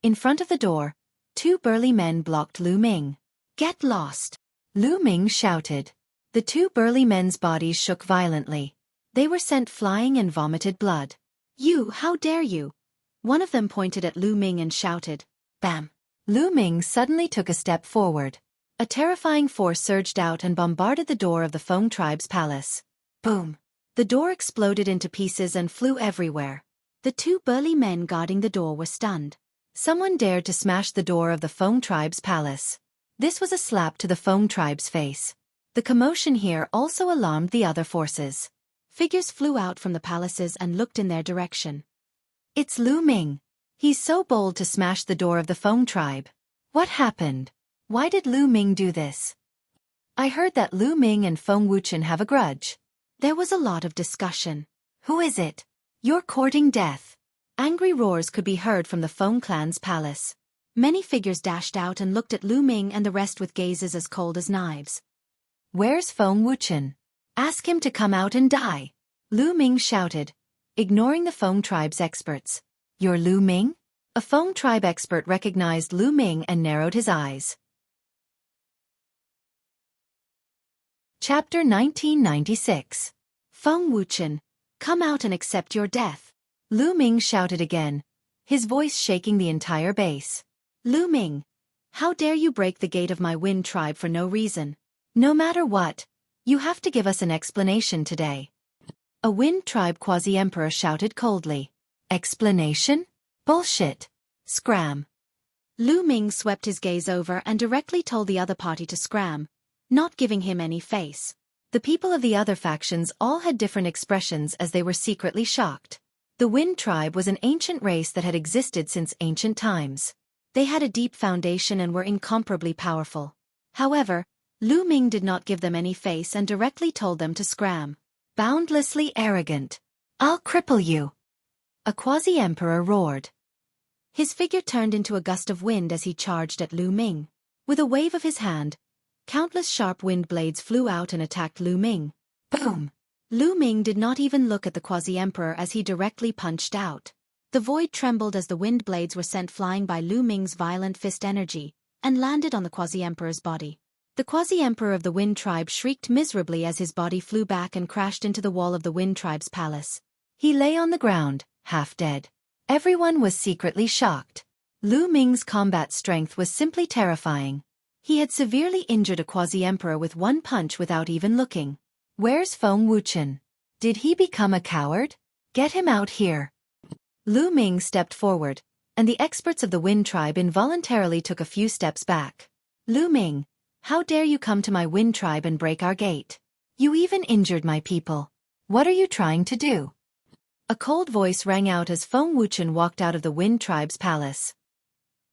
In front of the door, 2 burly men blocked Lu Ming. Get lost! Lu Ming shouted. The 2 burly men's bodies shook violently. They were sent flying and vomited blood. You, how dare you? One of them pointed at Lu Ming and shouted. Bam! Lu Ming suddenly took a step forward. A terrifying force surged out and bombarded the door of the Feng tribe's palace. Boom! The door exploded into pieces and flew everywhere. The 2 burly men guarding the door were stunned. Someone dared to smash the door of the Feng tribe's palace. This was a slap to the Feng tribe's face. The commotion here also alarmed the other forces. Figures flew out from the palaces and looked in their direction. It's Lu Ming. He's so bold to smash the door of the Feng tribe. What happened? Why did Lu Ming do this? I heard that Lu Ming and Feng Wuchen have a grudge. There was a lot of discussion. Who is it? You're courting death. Angry roars could be heard from the Feng clan's palace. Many figures dashed out and looked at Lu Ming and the rest with gazes as cold as knives. Where's Feng Wuchen? Ask him to come out and die. Lu Ming shouted, ignoring the Feng tribe's experts. You're Lu Ming? A Feng tribe expert recognized Lu Ming and narrowed his eyes. Chapter 1996. Feng Wuchen, come out and accept your death. Lu Ming shouted again, his voice shaking the entire base. Lu Ming, how dare you break the gate of my Wind tribe for no reason? No matter what, you have to give us an explanation today. A Wind tribe quasi-emperor shouted coldly. Explanation? Bullshit. Scram. Lu Ming swept his gaze over and directly told the other party to scram, not giving him any face. The people of the other factions all had different expressions as they were secretly shocked. The Wind tribe was an ancient race that had existed since ancient times. They had a deep foundation and were incomparably powerful. However, Lu Ming did not give them any face and directly told them to scram. Boundlessly arrogant. I'll cripple you. A quasi-emperor roared. His figure turned into a gust of wind as he charged at Lu Ming. With a wave of his hand, countless sharp wind blades flew out and attacked Lu Ming. Boom! Lu Ming did not even look at the quasi-emperor as he directly punched out. The void trembled as the wind blades were sent flying by Lu Ming's violent fist energy, and landed on the quasi-emperor's body. The quasi-emperor of the Wind tribe shrieked miserably as his body flew back and crashed into the wall of the Wind tribe's palace. He lay on the ground, half dead. Everyone was secretly shocked. Lu Ming's combat strength was simply terrifying. He had severely injured a quasi-emperor with one punch without even looking. Where's Feng Wuchen? Did he become a coward? Get him out here. Lu Ming stepped forward, and the experts of the Wind Tribe involuntarily took a few steps back. Lu Ming, how dare you come to my Wind Tribe and break our gate? You even injured my people. What are you trying to do? A cold voice rang out as Feng Wuchen walked out of the Wind Tribe's palace.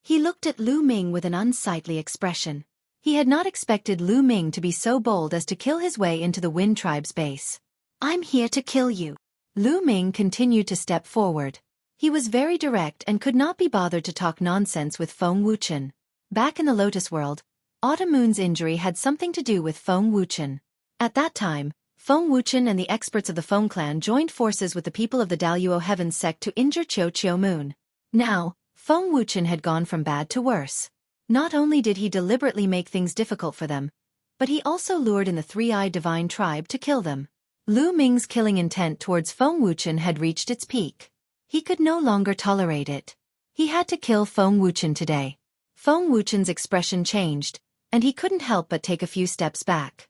He looked at Lu Ming with an unsightly expression. He had not expected Lu Ming to be so bold as to kill his way into the Wind Tribe's base. I'm here to kill you. Lu Ming continued to step forward. He was very direct and could not be bothered to talk nonsense with Feng Wuchen. Back in the Lotus World, Autumn Moon's injury had something to do with Feng Wuchen. At that time, Feng Wuchen and the experts of the Feng clan joined forces with the people of the Daluo Heaven sect to injure Xueqi Moon. Now, Feng Wuchen had gone from bad to worse. Not only did he deliberately make things difficult for them, but he also lured in the three-eyed divine tribe to kill them. Lu Ming's killing intent towards Feng Wuchen had reached its peak. He could no longer tolerate it. He had to kill Feng Wuchen today. Feng Wuchen's expression changed, and he couldn't help but take a few steps back.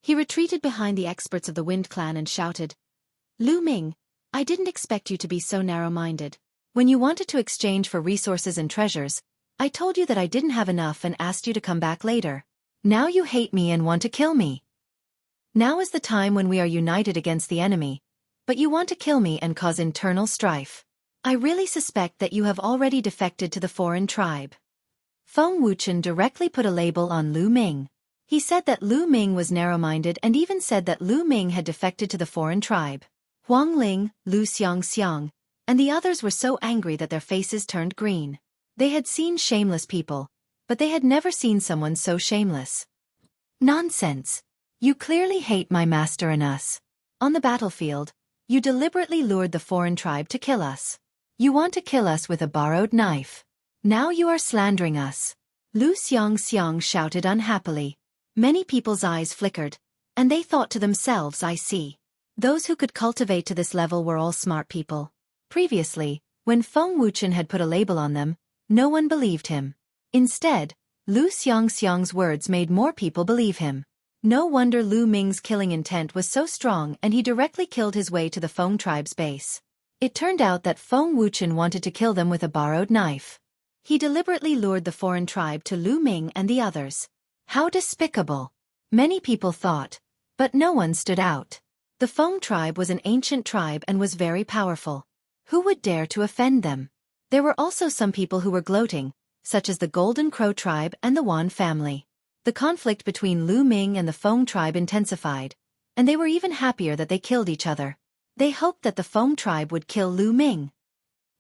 He retreated behind the experts of the Wind Clan and shouted, Lu Ming, I didn't expect you to be so narrow-minded. When you wanted to exchange for resources and treasures, I told you that I didn't have enough and asked you to come back later. Now you hate me and want to kill me. Now is the time when we are united against the enemy, but you want to kill me and cause internal strife. I really suspect that you have already defected to the foreign tribe. Feng Wuchen directly put a label on Lu Ming. He said that Lu Ming was narrow-minded and even said that Lu Ming had defected to the foreign tribe. Huang Ling, Lu Xiang, and the others were so angry that their faces turned green. They had seen shameless people, but they had never seen someone so shameless. Nonsense! You clearly hate my master and us. On the battlefield, you deliberately lured the foreign tribe to kill us. You want to kill us with a borrowed knife. Now you are slandering us. Lu Xiang shouted unhappily. Many people's eyes flickered, and they thought to themselves, I see. Those who could cultivate to this level were all smart people. Previously, when Feng Wuchen had put a label on them, no one believed him. Instead, Lu Xiang's words made more people believe him. No wonder Lu Ming's killing intent was so strong and he directly killed his way to the Feng tribe's base. It turned out that Feng Wuchen wanted to kill them with a borrowed knife. He deliberately lured the foreign tribe to Lu Ming and the others. How despicable! Many people thought, but no one stood out. The Feng tribe was an ancient tribe and was very powerful. Who would dare to offend them? There were also some people who were gloating, such as the Golden Crow tribe and the Wan family. The conflict between Lu Ming and the Feng tribe intensified, and they were even happier that they killed each other. They hoped that the Feng tribe would kill Lu Ming.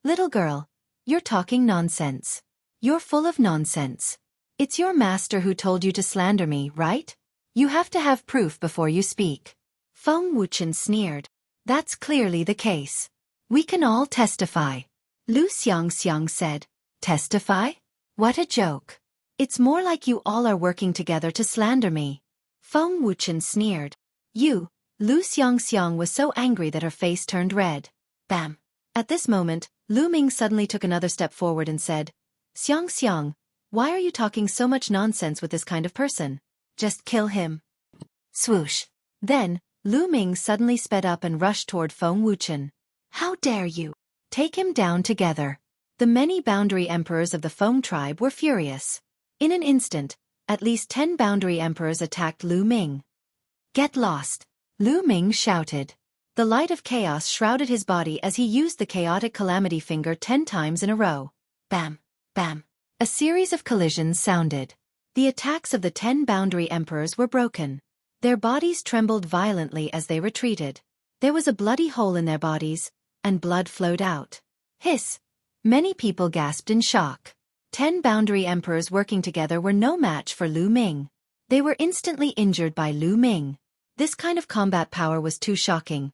Little girl, you're talking nonsense. You're full of nonsense. It's your master who told you to slander me, right? You have to have proof before you speak. Feng Wuchen sneered. That's clearly the case. We can all testify. Lu Xiang said. Testify? What a joke. It's more like you all are working together to slander me. Feng Wuchen sneered. You, Lu Xiang was so angry that her face turned red. Bam. At this moment, Lu Ming suddenly took another step forward and said, Xiang, why are you talking so much nonsense with this kind of person? Just kill him. Swoosh. Then, Lu Ming suddenly sped up and rushed toward Feng Wuchen. How dare you? Take him down together. The many boundary emperors of the Feng tribe were furious. In an instant, at least 10 boundary emperors attacked Lu Ming. Get lost! Lu Ming shouted. The light of chaos shrouded his body as he used the chaotic calamity finger 10 times in a row. Bam! Bam! A series of collisions sounded. The attacks of the 10 boundary emperors were broken. Their bodies trembled violently as they retreated. There was a bloody hole in their bodies, and blood flowed out. Hiss! Many people gasped in shock. 10 boundary emperors working together were no match for Lu Ming. They were instantly injured by Lu Ming. This kind of combat power was too shocking.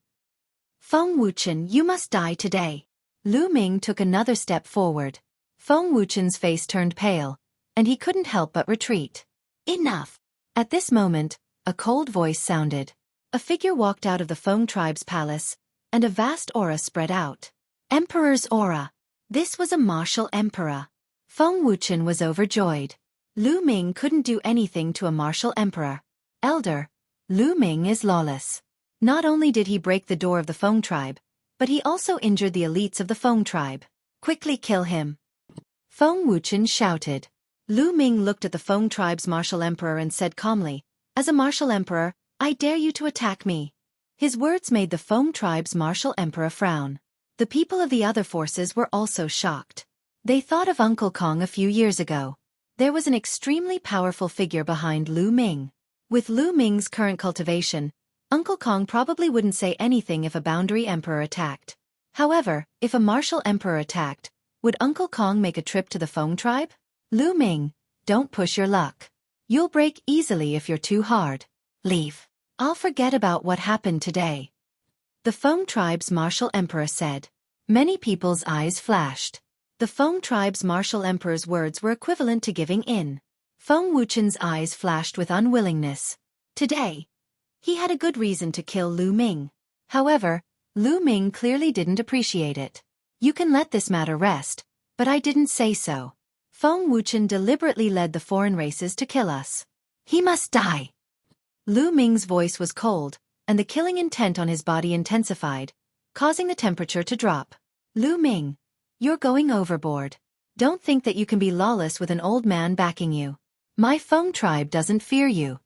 Feng Wuchen, you must die today. Lu Ming took another step forward. Feng Wuchen's face turned pale, and he couldn't help but retreat. Enough! At this moment, a cold voice sounded. A figure walked out of the Feng tribe's palace, and a vast aura spread out. Emperor's aura. This was a martial emperor. Feng Wuchen was overjoyed. Lu Ming couldn't do anything to a martial emperor. Elder, Lu Ming is lawless. Not only did he break the door of the Feng tribe, but he also injured the elites of the Feng tribe. Quickly kill him. Feng Wuchen shouted. Lu Ming looked at the Feng tribe's martial emperor and said calmly, "As a martial emperor, I dare you to attack me." His words made the Feng tribe's martial emperor frown. The people of the other forces were also shocked. They thought of Uncle Kong a few years ago. There was an extremely powerful figure behind Lu Ming. With Lu Ming's current cultivation, Uncle Kong probably wouldn't say anything if a boundary emperor attacked. However, if a martial emperor attacked, would Uncle Kong make a trip to the Feng tribe? Lu Ming, don't push your luck. You'll break easily if you're too hard. Leave. I'll forget about what happened today. The Feng tribe's martial emperor said. Many people's eyes flashed. The Feng tribe's martial emperor's words were equivalent to giving in. Feng Wuchen's eyes flashed with unwillingness. Today, he had a good reason to kill Lu Ming. However, Lu Ming clearly didn't appreciate it. You can let this matter rest, but I didn't say so. Feng Wuchen deliberately led the foreign races to kill us. He must die. Lu Ming's voice was cold, and the killing intent on his body intensified, causing the temperature to drop. Lu Ming, you're going overboard. Don't think that you can be lawless with an old man backing you. My Feng tribe doesn't fear you.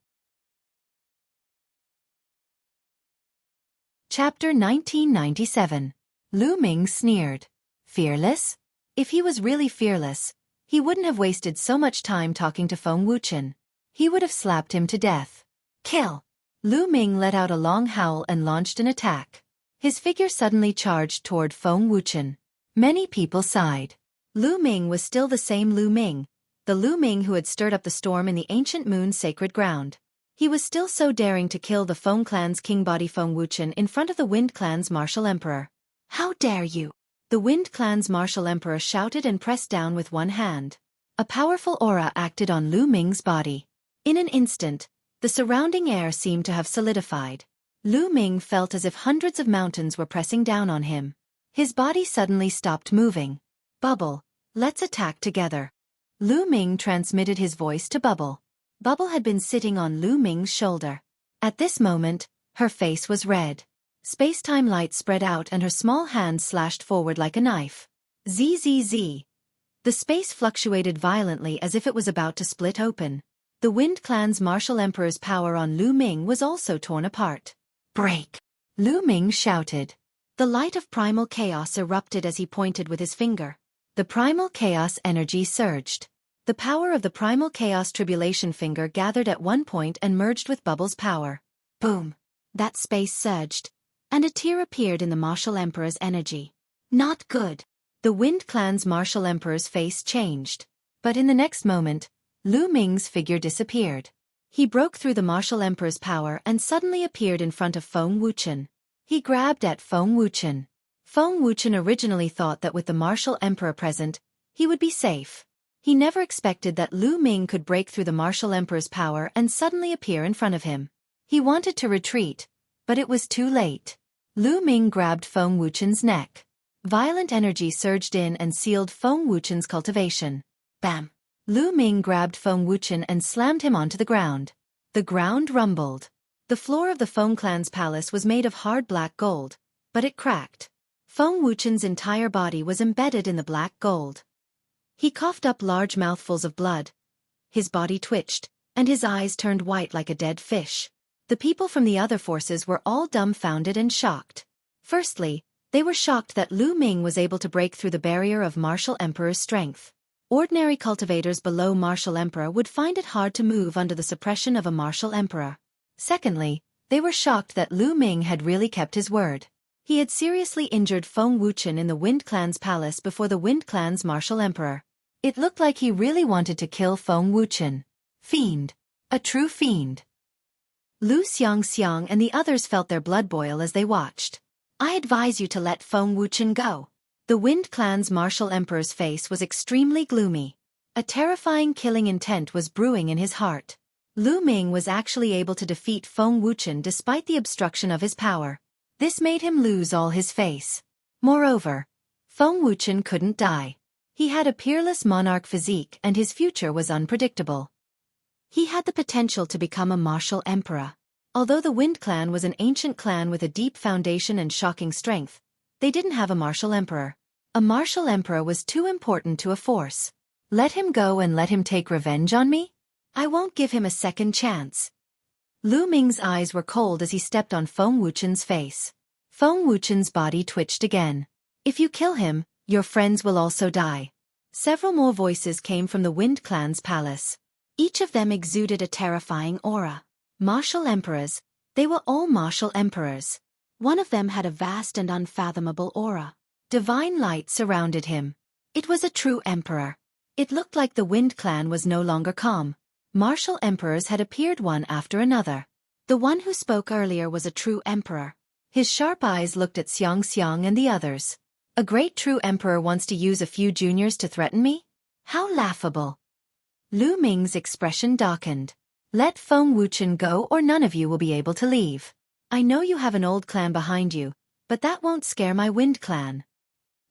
Chapter 1997. Lu Ming sneered. Fearless? If he was really fearless, he wouldn't have wasted so much time talking to Feng Wuchen. He would have slapped him to death. Kill! Lu Ming let out a long howl and launched an attack. His figure suddenly charged toward Feng Wuchen. Many people sighed. Lu Ming was still the same Lu Ming, the Lu Ming who had stirred up the storm in the ancient moon's sacred ground. He was still so daring to kill the Feng clan's king body Feng Wuchen in front of the Wind clan's martial emperor. How dare you! The Wind clan's martial emperor shouted and pressed down with one hand. A powerful aura acted on Lu Ming's body. In an instant, the surrounding air seemed to have solidified. Lu Ming felt as if hundreds of mountains were pressing down on him. His body suddenly stopped moving. Bubble, let's attack together. Lu Ming transmitted his voice to Bubble. Bubble had been sitting on Lu Ming's shoulder. At this moment, her face was red. Space-time light spread out and her small hand slashed forward like a knife. Zzz. The space fluctuated violently as if it was about to split open. The Wind clan's martial emperor's power on Lu Ming was also torn apart. Break! Lu Ming shouted. The light of primal chaos erupted as he pointed with his finger. The primal chaos energy surged. The power of the primal chaos tribulation finger gathered at one point and merged with Bubble's power. Boom! That space surged, and a tear appeared in the martial emperor's energy. Not good. The Wind clan's martial emperor's face changed. But in the next moment, Lu Ming's figure disappeared. He broke through the martial emperor's power and suddenly appeared in front of Feng Wuchen. He grabbed at Feng Wuchen. Feng Wuchen originally thought that with the martial emperor present, he would be safe. He never expected that Lu Ming could break through the martial emperor's power and suddenly appear in front of him. He wanted to retreat, but it was too late. Lu Ming grabbed Feng Wuchen's neck. Violent energy surged in and sealed Feng Wuchen's cultivation. Bam! Lu Ming grabbed Feng Wuchen and slammed him onto the ground. The ground rumbled. The floor of the Feng clan's palace was made of hard black gold, but it cracked. Feng Wuchen's entire body was embedded in the black gold. He coughed up large mouthfuls of blood. His body twitched, and his eyes turned white like a dead fish. The people from the other forces were all dumbfounded and shocked. Firstly, they were shocked that Lu Ming was able to break through the barrier of Martial Emperor's strength. Ordinary cultivators below Martial Emperor would find it hard to move under the suppression of a Martial Emperor. Secondly, they were shocked that Lu Ming had really kept his word. He had seriously injured Feng Wuchen in the Wind clan's palace before the Wind clan's Martial Emperor. It looked like he really wanted to kill Feng Wuchen. Fiend. A true fiend. Lu Xiang and the others felt their blood boil as they watched. I advise you to let Feng Wuchen go. The Wind clan's Martial Emperor's face was extremely gloomy. A terrifying killing intent was brewing in his heart. Lu Ming was actually able to defeat Feng Wuchen despite the obstruction of his power. This made him lose all his face. Moreover, Feng Wuchen couldn't die. He had a peerless monarch physique and his future was unpredictable. He had the potential to become a martial emperor. Although the Wind Clan was an ancient clan with a deep foundation and shocking strength, they didn't have a martial emperor. A martial emperor was too important to a force. Let him go and let him take revenge on me? I won't give him a second chance. Lu Ming's eyes were cold as he stepped on Feng Wuchen's face. Feng Wuchen's body twitched again. If you kill him, your friends will also die. Several more voices came from the Wind Clan's palace. Each of them exuded a terrifying aura. Martial emperors, they were all martial emperors. One of them had a vast and unfathomable aura. Divine light surrounded him. It was a true emperor. It looked like the Wind Clan was no longer calm. Martial emperors had appeared one after another. The one who spoke earlier was a true emperor. His sharp eyes looked at Xiang and the others. A great true emperor wants to use a few juniors to threaten me? How laughable. Lu Ming's expression darkened. Let Feng Wuchen go or none of you will be able to leave. I know you have an old clan behind you, but that won't scare my Wind Clan.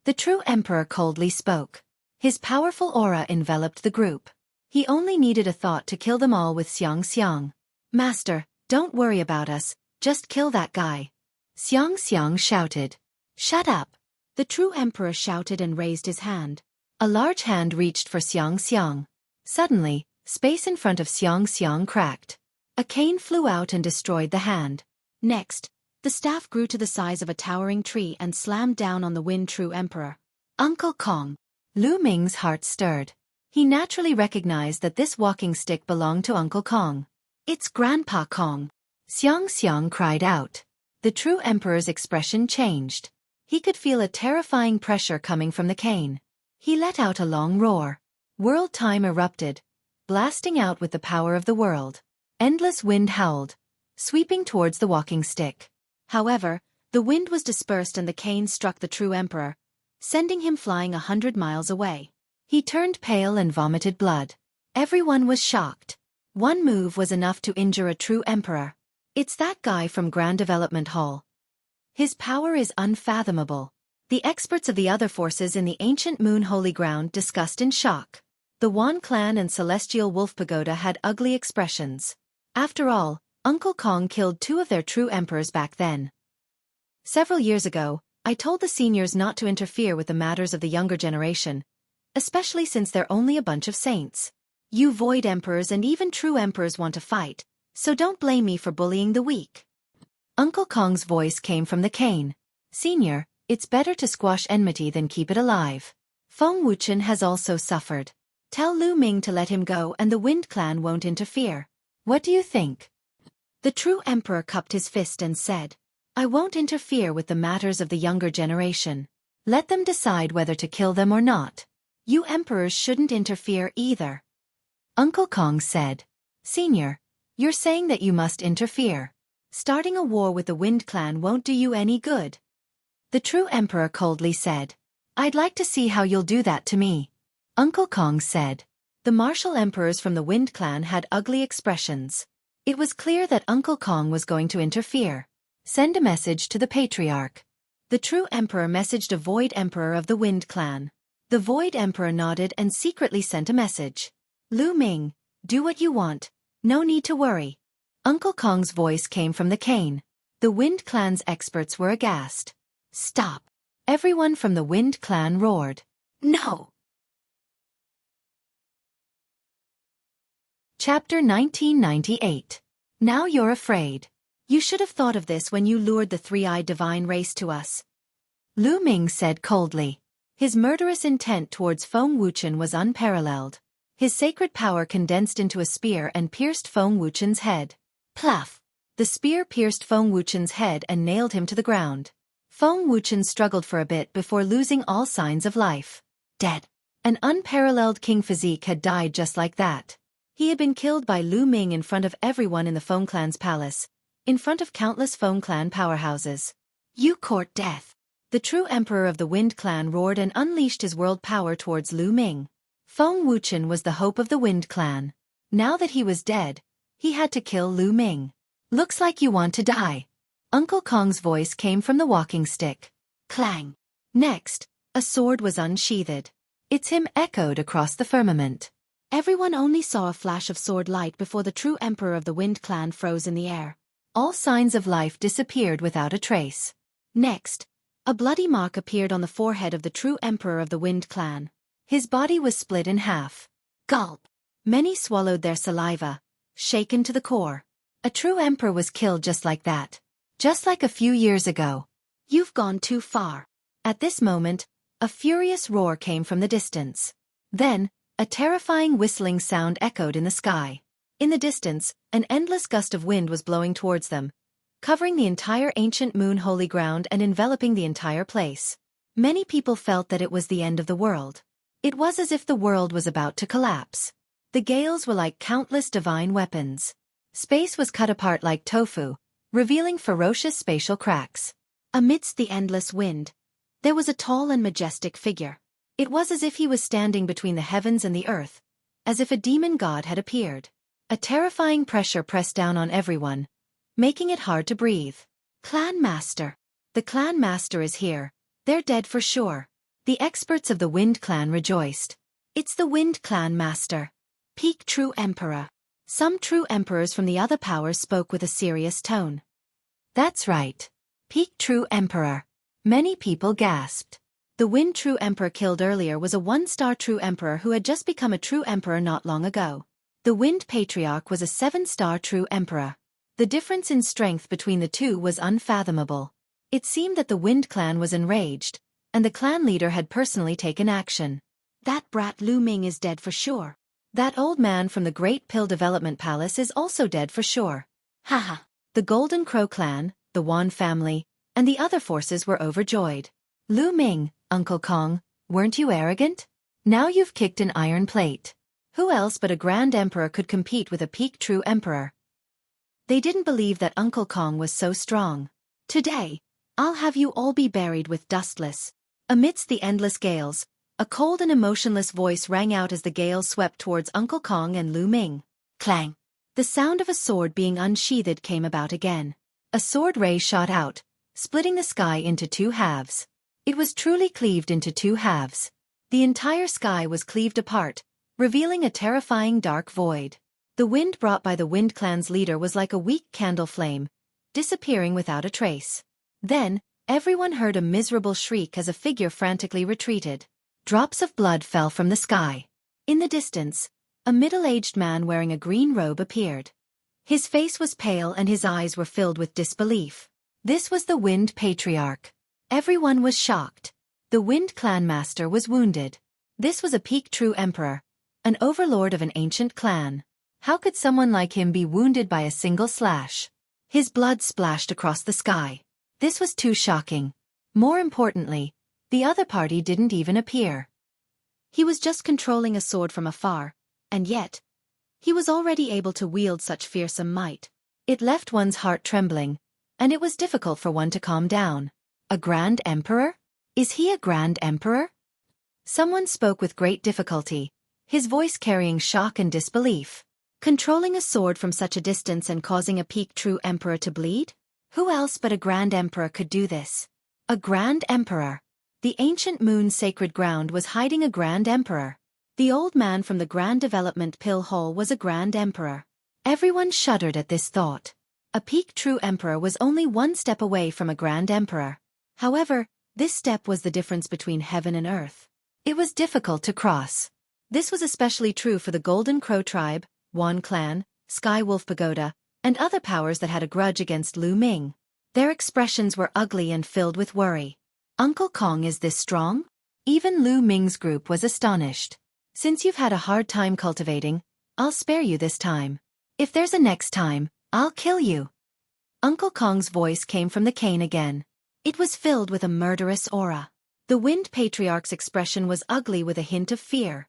The true emperor coldly spoke. His powerful aura enveloped the group. He only needed a thought to kill them all with Xiang. Master, don't worry about us, just kill that guy. Xiang shouted. Shut up. The true emperor shouted and raised his hand. A large hand reached for Xiang. Suddenly, space in front of Xiang cracked. A cane flew out and destroyed the hand. Next, the staff grew to the size of a towering tree and slammed down on the Wind True Emperor. Uncle Kong. Lu Ming's heart stirred. He naturally recognized that this walking stick belonged to Uncle Kong. It's Grandpa Kong. Xiang cried out. The true emperor's expression changed. He could feel a terrifying pressure coming from the cane. He let out a long roar. World time erupted, blasting out with the power of the world. Endless wind howled, sweeping towards the walking stick. However, the wind was dispersed and the cane struck the true emperor, sending him flying 100 miles away. He turned pale and vomited blood. Everyone was shocked. One move was enough to injure a true emperor. It's that guy from Grand Development Hall. His power is unfathomable. The experts of the other forces in the ancient Moon Holy Ground discussed in shock. The Wan Clan and Celestial Wolf Pagoda had ugly expressions. After all, Uncle Kong killed 2 of their true emperors back then. Several years ago, I told the seniors not to interfere with the matters of the younger generation, especially since they're only a bunch of saints. You void emperors and even true emperors want to fight, so don't blame me for bullying the weak. Uncle Kong's voice came from the cane. Senior, it's better to squash enmity than keep it alive. Feng Wuchen has also suffered. Tell Lu Ming to let him go and the Wind Clan won't interfere. What do you think? The true emperor cupped his fist and said, I won't interfere with the matters of the younger generation. Let them decide whether to kill them or not. You emperors shouldn't interfere either. Uncle Kong said, Senior, you're saying that you must interfere. Starting a war with the Wind Clan won't do you any good. The true emperor coldly said, I'd like to see how you'll do that to me. Uncle Kong said. The martial emperors from the Wind Clan had ugly expressions. It was clear that Uncle Kong was going to interfere. Send a message to the Patriarch. The true emperor messaged a void emperor of the Wind Clan. The void emperor nodded and secretly sent a message. Lu Ming, do what you want. No need to worry. Uncle Kong's voice came from the cane. The Wind Clan's experts were aghast. Stop. Everyone from the Wind Clan roared. No. Chapter 1998. Now you're afraid. You should have thought of this when you lured the three-eyed divine race to us. Lu Ming said coldly. His murderous intent towards Feng Wuchen was unparalleled. His sacred power condensed into a spear and pierced Feng Wuchen's head. Pluff! The spear pierced Feng Wuchen's head and nailed him to the ground. Feng Wuchen struggled for a bit before losing all signs of life. Dead. An unparalleled king physique had died just like that. He had been killed by Lu Ming in front of everyone in the Feng Clan's palace, in front of countless Feng Clan powerhouses. You court death. The true emperor of the Wind Clan roared and unleashed his world power towards Lu Ming. Feng Wuchen was the hope of the Wind Clan. Now that he was dead, he had to kill Lu Ming. Looks like you want to die. Uncle Kong's voice came from the walking stick. Clang. Next, a sword was unsheathed. Its hymn echoed across the firmament. Everyone only saw a flash of sword light before the true emperor of the Wind Clan froze in the air. All signs of life disappeared without a trace. Next, a bloody mark appeared on the forehead of the true emperor of the Wind Clan. His body was split in half. Gulp. Many swallowed their saliva, shaken to the core. A true emperor was killed just like that. Just like a few years ago. You've gone too far. At this moment, a furious roar came from the distance. Then, a terrifying whistling sound echoed in the sky. In the distance, an endless gust of wind was blowing towards them, covering the entire ancient moon holy ground and enveloping the entire place. Many people felt that it was the end of the world. It was as if the world was about to collapse. The gales were like countless divine weapons. Space was cut apart like tofu, revealing ferocious spatial cracks. Amidst the endless wind, there was a tall and majestic figure. It was as if he was standing between the heavens and the earth, as if a demon god had appeared. A terrifying pressure pressed down on everyone, making it hard to breathe. Clan Master. The Clan Master is here. They're dead for sure. The experts of the Wind Clan rejoiced. It's the Wind Clan Master. Peak True Emperor. Some true emperors from the other powers spoke with a serious tone. That's right. Peak True Emperor. Many people gasped. The Wind True Emperor killed earlier was a one-star True Emperor who had just become a True Emperor not long ago. The Wind Patriarch was a 7-star True Emperor. The difference in strength between the two was unfathomable. It seemed that the Wind Clan was enraged, and the clan leader had personally taken action. That brat Lu Ming is dead for sure. That old man from the Great Pill Development Palace is also dead for sure. Haha. The Golden Crow Clan, the Wan family, and the other forces were overjoyed. Lu Ming, Uncle Kong, weren't you arrogant? Now you've kicked an iron plate. Who else but a Grand Emperor could compete with a peak True Emperor? They didn't believe that Uncle Kong was so strong. Today, I'll have you all be buried with dustless. Amidst the endless gales, a cold and emotionless voice rang out as the gale swept towards Uncle Kong and Lu Ming. Clang! The sound of a sword being unsheathed came about again. A sword ray shot out, splitting the sky into two halves. It was truly cleaved into two halves. The entire sky was cleaved apart, revealing a terrifying dark void. The wind brought by the Wind Clan's leader was like a weak candle flame, disappearing without a trace. Then, everyone heard a miserable shriek as a figure frantically retreated. Drops of blood fell from the sky. In the distance, a middle-aged man wearing a green robe appeared. His face was pale and his eyes were filled with disbelief. This was the Wind Patriarch. Everyone was shocked. The Wind Clan Master was wounded. This was a peak True Emperor, an overlord of an ancient clan. How could someone like him be wounded by a single slash? His blood splashed across the sky. This was too shocking. More importantly, the other party didn't even appear. He was just controlling a sword from afar, and yet, he was already able to wield such fearsome might. It left one's heart trembling, and it was difficult for one to calm down. A Grand Emperor? Is he a Grand Emperor? Someone spoke with great difficulty, his voice carrying shock and disbelief. Controlling a sword from such a distance and causing a peak True Emperor to bleed? Who else but a Grand Emperor could do this? A Grand Emperor. The ancient moon's sacred ground was hiding a Grand Emperor. The old man from the Grand Development Pill Hall was a Grand Emperor. Everyone shuddered at this thought. A peak True Emperor was only one step away from a Grand Emperor. However, this step was the difference between heaven and earth. It was difficult to cross. This was especially true for the Golden Crow Tribe, Wan Clan, Sky Wolf Pagoda, and other powers that had a grudge against Lu Ming. Their expressions were ugly and filled with worry. Uncle Kong is this strong? Even Lu Ming's group was astonished. Since you've had a hard time cultivating, I'll spare you this time. If there's a next time, I'll kill you. Uncle Kong's voice came from the cane again. It was filled with a murderous aura. The Wind Patriarch's expression was ugly with a hint of fear.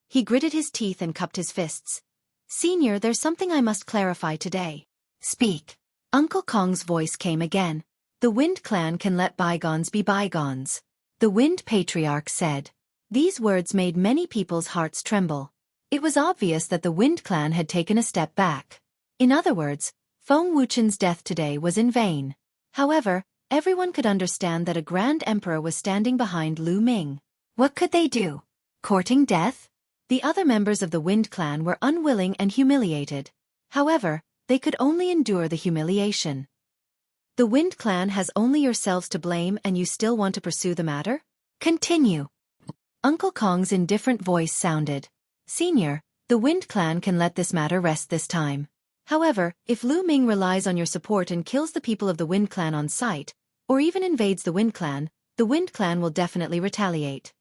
He gritted his teeth and cupped his fists. Senior, there's something I must clarify today. Speak. Uncle Kong's voice came again. The Wind Clan can let bygones be bygones. The Wind Patriarch said. These words made many people's hearts tremble. It was obvious that the Wind Clan had taken a step back. In other words, Feng Wuchen's death today was in vain. However, everyone could understand that a grand emperor was standing behind Lu Ming. What could they do? Courting death? The other members of the Wind clan were unwilling and humiliated. However, they could only endure the humiliation. The Wind clan has only yourselves to blame and you still want to pursue the matter? Continue. Uncle Kong's indifferent voice sounded. Senior, the Wind clan can let this matter rest this time. However, if Lu Ming relies on your support and kills the people of the Wind clan on sight, or even invades the Wind clan will definitely retaliate.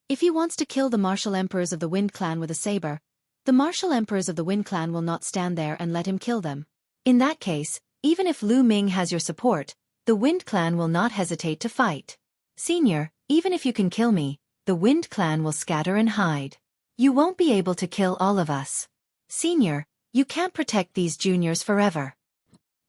If he wants to kill the martial emperors of the Wind clan with a saber, the martial emperors of the Wind clan will not stand there and let him kill them. In that case, even if Lu Ming has your support, the Wind clan will not hesitate to fight. Senior, even if you can kill me, the Wind clan will scatter and hide. You won't be able to kill all of us. Senior, you can't protect these juniors forever.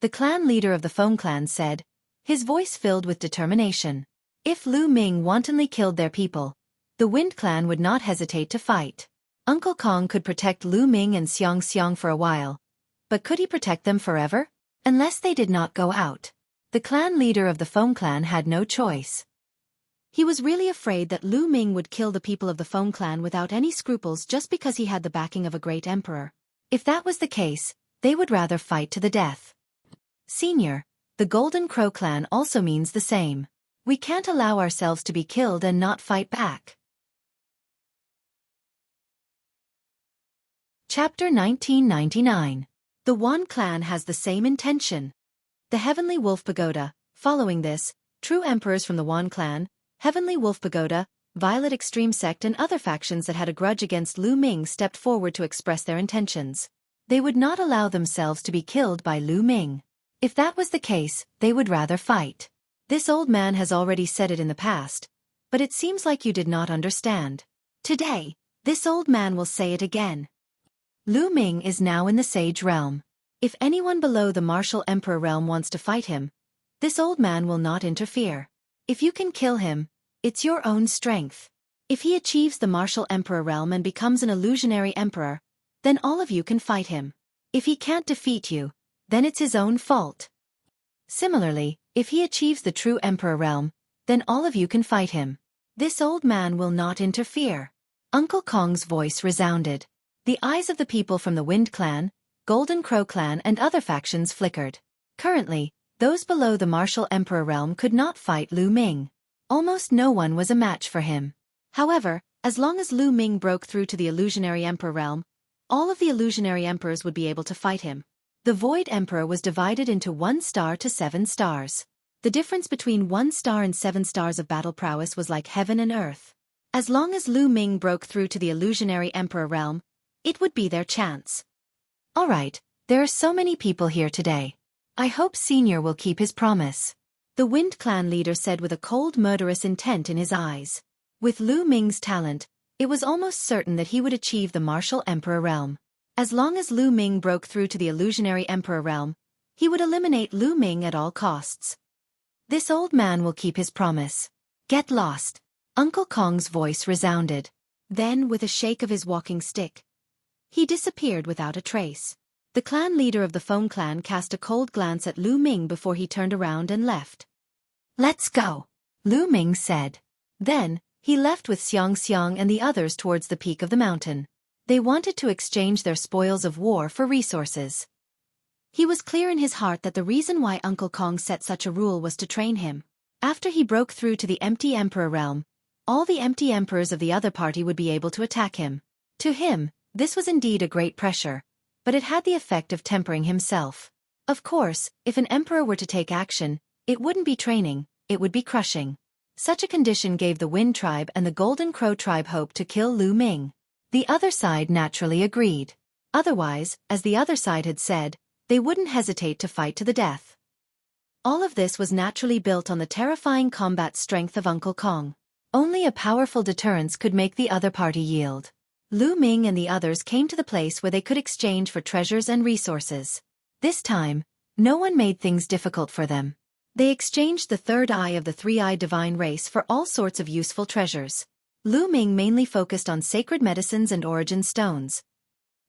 The clan leader of the Foam clan said, his voice filled with determination. If Lu Ming wantonly killed their people, the Wind clan would not hesitate to fight. Uncle Kong could protect Lu Ming and Xiang Xiang for a while, but could he protect them forever? Unless they did not go out. The clan leader of the Foam clan had no choice. He was really afraid that Lu Ming would kill the people of the Foam clan without any scruples just because he had the backing of a great emperor. If that was the case, they would rather fight to the death. Senior, the Golden Crow clan also means the same. We can't allow ourselves to be killed and not fight back. Chapter 1999. The Wan clan has the same intention. The Heavenly Wolf Pagoda. Following this, true emperors from the Wan clan, Heavenly Wolf Pagoda, Violet Extreme Sect and other factions that had a grudge against Lu Ming stepped forward to express their intentions. They would not allow themselves to be killed by Lu Ming. If that was the case, they would rather fight. This old man has already said it in the past, but it seems like you did not understand. Today, this old man will say it again. Lu Ming is now in the Sage realm. If anyone below the Martial Emperor realm wants to fight him, this old man will not interfere. If you can kill him, it's your own strength. If he achieves the Martial Emperor realm and becomes an illusionary emperor, then all of you can fight him. If he can't defeat you, then it's his own fault. Similarly, if he achieves the true Emperor realm, then all of you can fight him. This old man will not interfere. Uncle Kong's voice resounded. The eyes of the people from the Wind clan, Golden Crow clan and other factions flickered. Currently, those below the Martial Emperor realm could not fight Lu Ming. Almost no one was a match for him. However, as long as Lu Ming broke through to the Illusionary Emperor realm, all of the Illusionary Emperors would be able to fight him. The Void Emperor was divided into 1 star to 7 stars. The difference between 1 star and 7 stars of battle prowess was like heaven and earth. As long as Lu Ming broke through to the Illusionary Emperor realm, it would be their chance. Alright, there are so many people here today. I hope Senior will keep his promise. The Wind clan leader said with a cold murderous intent in his eyes. With Lu Ming's talent, it was almost certain that he would achieve the Martial Emperor realm. As long as Lu Ming broke through to the Illusionary Emperor realm, he would eliminate Lu Ming at all costs. This old man will keep his promise. Get lost. Uncle Kong's voice resounded. Then, with a shake of his walking stick, he disappeared without a trace. The clan leader of the Foam clan cast a cold glance at Lu Ming before he turned around and left. Let's go, Lu Ming said. Then, he left with Xiang Xiang and the others towards the peak of the mountain. They wanted to exchange their spoils of war for resources. He was clear in his heart that the reason why Uncle Kong set such a rule was to train him. After he broke through to the Empty Emperor realm, all the Empty Emperors of the other party would be able to attack him. To him, this was indeed a great pressure, but it had the effect of tempering himself. Of course, if an emperor were to take action, it wouldn't be training, it would be crushing. Such a condition gave the Wind tribe and the Golden Crow tribe hope to kill Lu Ming. The other side naturally agreed. Otherwise, as the other side had said, they wouldn't hesitate to fight to the death. All of this was naturally built on the terrifying combat strength of Uncle Kong. Only a powerful deterrence could make the other party yield. Lu Ming and the others came to the place where they could exchange for treasures and resources. This time, no one made things difficult for them. They exchanged the third eye of the three-eyed divine race for all sorts of useful treasures. Lu Ming mainly focused on sacred medicines and origin stones.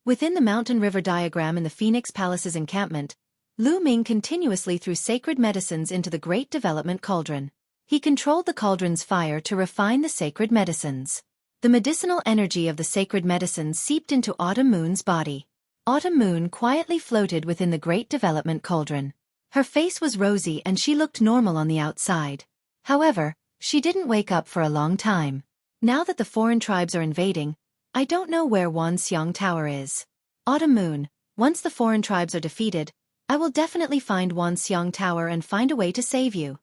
Within the mountain river diagram in the Phoenix Palace's encampment, Lu Ming continuously threw sacred medicines into the Great Development Cauldron. He controlled the cauldron's fire to refine the sacred medicines. The medicinal energy of the sacred medicines seeped into Autumn Moon's body. Autumn Moon quietly floated within the Great Development Cauldron. Her face was rosy and she looked normal on the outside. However, she didn't wake up for a long time. Now that the foreign tribes are invading, I don't know where Wanxiang Tower is. Autumn Moon, once the foreign tribes are defeated, I will definitely find Wanxiang Tower and find a way to save you.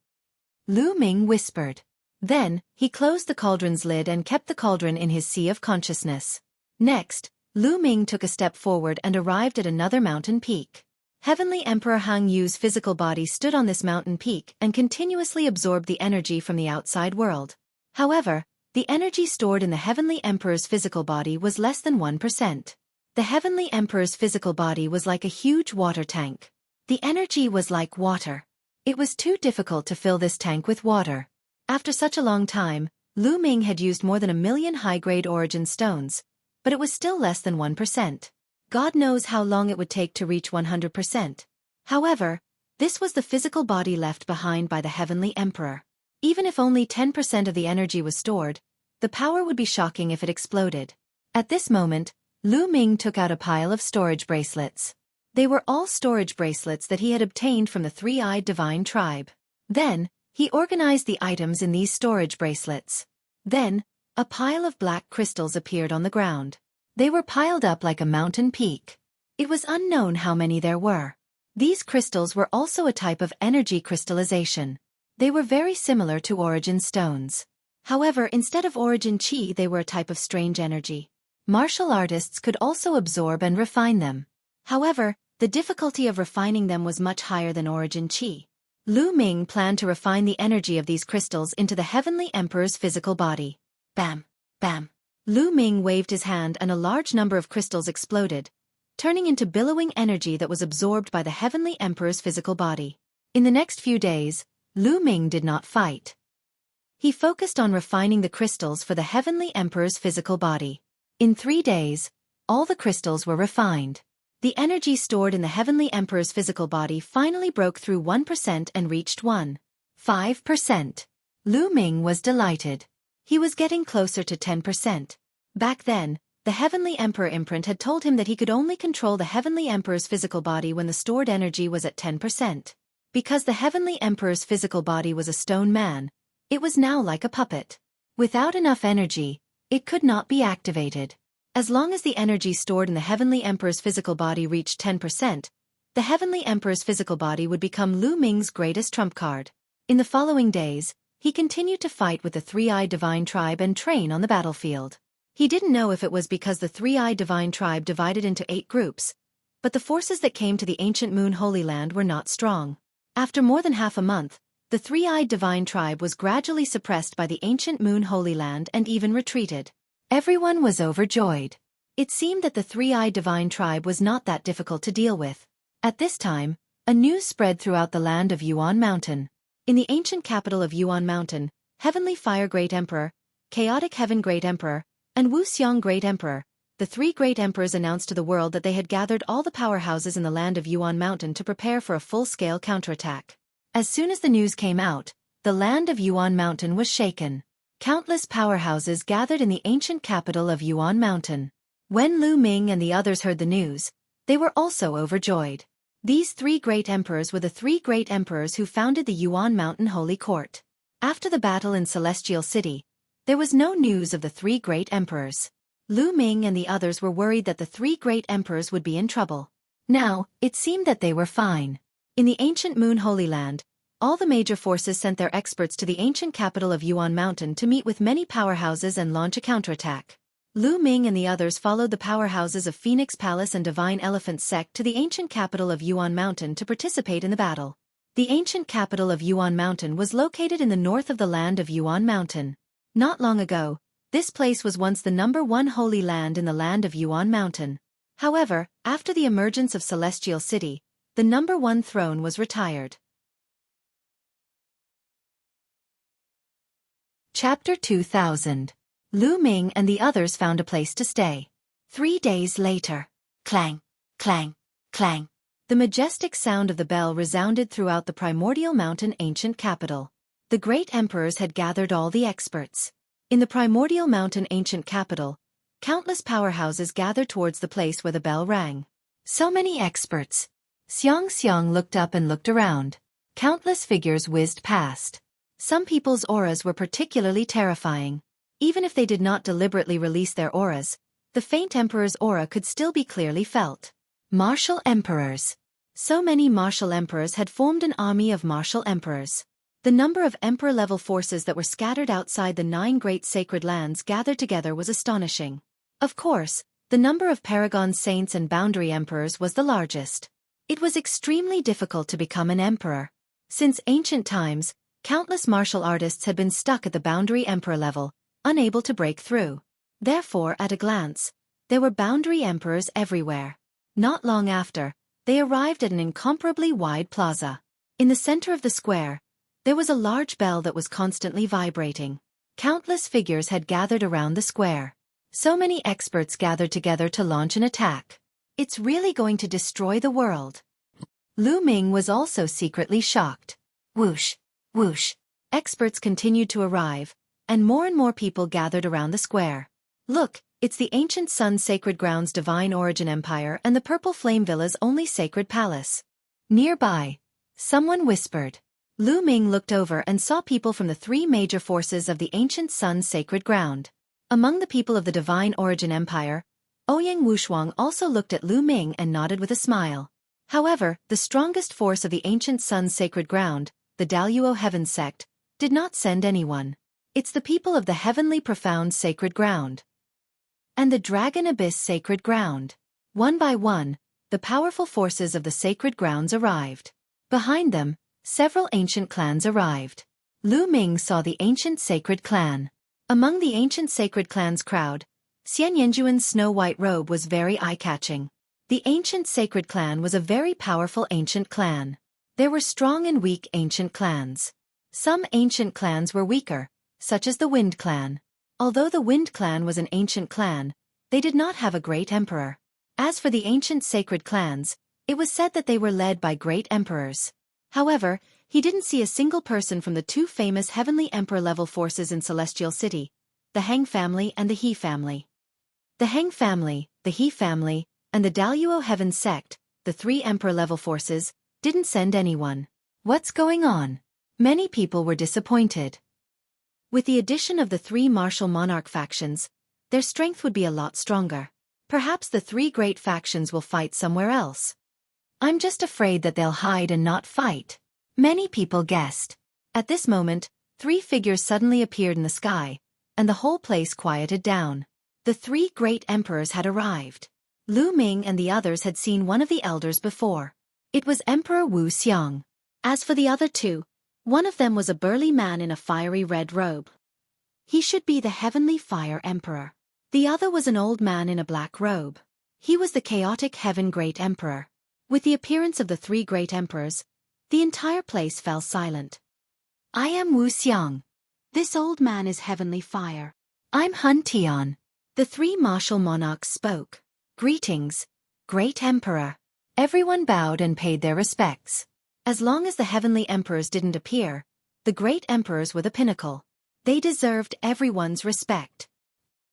Lu Ming whispered. Then, he closed the cauldron's lid and kept the cauldron in his sea of consciousness. Next, Lu Ming took a step forward and arrived at another mountain peak. Heavenly Emperor Hang Yu's physical body stood on this mountain peak and continuously absorbed the energy from the outside world. However, the energy stored in the Heavenly Emperor's physical body was less than 1%. The Heavenly Emperor's physical body was like a huge water tank. The energy was like water. It was too difficult to fill this tank with water. After such a long time, Lu Ming had used more than 1,000,000 high-grade origin stones, but it was still less than 1%. God knows how long it would take to reach 100%. However, this was the physical body left behind by the Heavenly Emperor. Even if only 10% of the energy was stored, the power would be shocking if it exploded. At this moment, Lu Ming took out a pile of storage bracelets. They were all storage bracelets that he had obtained from the three-eyed divine tribe. Then, he organized the items in these storage bracelets. Then, a pile of black crystals appeared on the ground. They were piled up like a mountain peak. It was unknown how many there were. These crystals were also a type of energy crystallization. They were very similar to origin stones. However, instead of origin chi, they were a type of strange energy. Martial artists could also absorb and refine them. However, the difficulty of refining them was much higher than origin chi. Lu Ming planned to refine the energy of these crystals into the Heavenly Emperor's physical body. Bam! Bam! Lu Ming waved his hand and a large number of crystals exploded, turning into billowing energy that was absorbed by the Heavenly Emperor's physical body. In the next few days, Lu Ming did not fight. He focused on refining the crystals for the Heavenly Emperor's physical body. In 3 days, all the crystals were refined. The energy stored in the Heavenly Emperor's physical body finally broke through 1% and reached 1.5%. Lu Ming was delighted. He was getting closer to 10%. Back then, the Heavenly Emperor imprint had told him that he could only control the Heavenly Emperor's physical body when the stored energy was at 10%. Because the Heavenly Emperor's physical body was a stone man, it was now like a puppet. Without enough energy, it could not be activated. As long as the energy stored in the Heavenly Emperor's physical body reached 10%, the Heavenly Emperor's physical body would become Lu Ming's greatest trump card. In the following days, he continued to fight with the three-eyed divine tribe and train on the battlefield. He didn't know if it was because the three-eyed divine tribe divided into 8 groups, but the forces that came to the ancient Moon Holy Land were not strong. After more than half a month, the three-eyed divine tribe was gradually suppressed by the ancient Moon Holy Land and even retreated. Everyone was overjoyed. It seemed that the three-eyed divine tribe was not that difficult to deal with. At this time, a news spread throughout the land of Yuan Mountain. In the ancient capital of Yuan Mountain, Heavenly Fire Great Emperor, Chaotic Heaven Great Emperor, and Wuxiang Great Emperor, the 3 great emperors announced to the world that they had gathered all the powerhouses in the land of Yuan Mountain to prepare for a full-scale counterattack. As soon as the news came out, the land of Yuan Mountain was shaken. Countless powerhouses gathered in the ancient capital of Yuan Mountain. When Lu Ming and the others heard the news, they were also overjoyed. These 3 great emperors were the 3 great emperors who founded the Yuan Mountain Holy Court. After the battle in Celestial City, there was no news of the 3 great emperors. Lu Ming and the others were worried that the 3 great emperors would be in trouble. Now, it seemed that they were fine. In the ancient Moon Holy Land, all the major forces sent their experts to the ancient capital of Yuan Mountain to meet with many powerhouses and launch a counterattack. Lu Ming and the others followed the powerhouses of Phoenix Palace and Divine Elephant Sect to the ancient capital of Yuan Mountain to participate in the battle. The ancient capital of Yuan Mountain was located in the north of the land of Yuan Mountain. Not long ago, this place was once the #1 holy land in the land of Yuan Mountain. However, after the emergence of Celestial City, the #1 throne was retired. Chapter 2000. Lu Ming and the others found a place to stay. 3 days later. Clang, clang, clang. The majestic sound of the bell resounded throughout the primordial mountain ancient capital. The great emperors had gathered all the experts. In the primordial mountain ancient capital, countless powerhouses gathered towards the place where the bell rang. So many experts. Xiang looked up and looked around. Countless figures whizzed past. Some people's auras were particularly terrifying. Even if they did not deliberately release their auras, the faint emperor's aura could still be clearly felt. Martial emperors. So many martial emperors had formed an army of martial emperors. The number of emperor-level forces that were scattered outside the 9 great sacred lands gathered together was astonishing. Of course, the number of paragon saints and boundary emperors was the largest. It was extremely difficult to become an emperor. Since ancient times, countless martial artists had been stuck at the boundary emperor level, unable to break through. Therefore, at a glance, there were boundary emperors everywhere. Not long after, they arrived at an incomparably wide plaza. In the center of the square, there was a large bell that was constantly vibrating. Countless figures had gathered around the square. So many experts gathered together to launch an attack. It's really going to destroy the world. Lu Ming was also secretly shocked. Whoosh, whoosh. Experts continued to arrive, and more people gathered around the square. Look, it's the ancient Sun Sacred Grounds Divine Origin Empire and the Purple Flame Villa's only sacred palace. Nearby, someone whispered. Lu Ming looked over and saw people from the 3 major forces of the ancient Sun Sacred Ground. Among the people of the Divine Origin Empire, Ouyang Wushuang also looked at Lu Ming and nodded with a smile. However, the strongest force of the ancient Sun Sacred Ground, the Daluo Heaven Sect, did not send anyone. It's the people of the Heavenly Profound Sacred Ground and the Dragon Abyss Sacred Ground. One by one, the powerful forces of the Sacred Grounds arrived. Behind them, several ancient clans arrived. Lu Ming saw the ancient sacred clan. Among the ancient sacred clan's crowd, Xian Yanjuan's snow-white robe was very eye-catching. The ancient sacred clan was a very powerful ancient clan. There were strong and weak ancient clans. Some ancient clans were weaker, such as the Wind clan. Although the Wind clan was an ancient clan, they did not have a great emperor. As for the ancient sacred clans, it was said that they were led by great emperors. However, he didn't see a single person from the 2 famous heavenly emperor-level forces in Celestial City, the Heng family and the He family. The Heng family, the He family, and the Daluo Heaven sect, the 3 emperor-level forces, didn't send anyone. What's going on? Many people were disappointed. With the addition of the 3 martial monarch factions, their strength would be a lot stronger. Perhaps the 3 great factions will fight somewhere else. I'm just afraid that they'll hide and not fight. Many people guessed. At this moment, 3 figures suddenly appeared in the sky, and the whole place quieted down. The 3 great emperors had arrived. Lu Ming and the others had seen one of the elders before. It was Emperor Wu Xiang. As for the other 2, one of them was a burly man in a fiery red robe. He should be the Heavenly Fire Emperor. The other was an old man in a black robe. He was the Chaotic Heaven Great Emperor. With the appearance of the 3 great emperors, the entire place fell silent. I am Wu Xiang. This old man is Heavenly Fire. I'm Hun Tian. The 3 martial monarchs spoke. Greetings, Great Emperor. Everyone bowed and paid their respects. As long as the heavenly emperors didn't appear, the great emperors were the pinnacle. They deserved everyone's respect.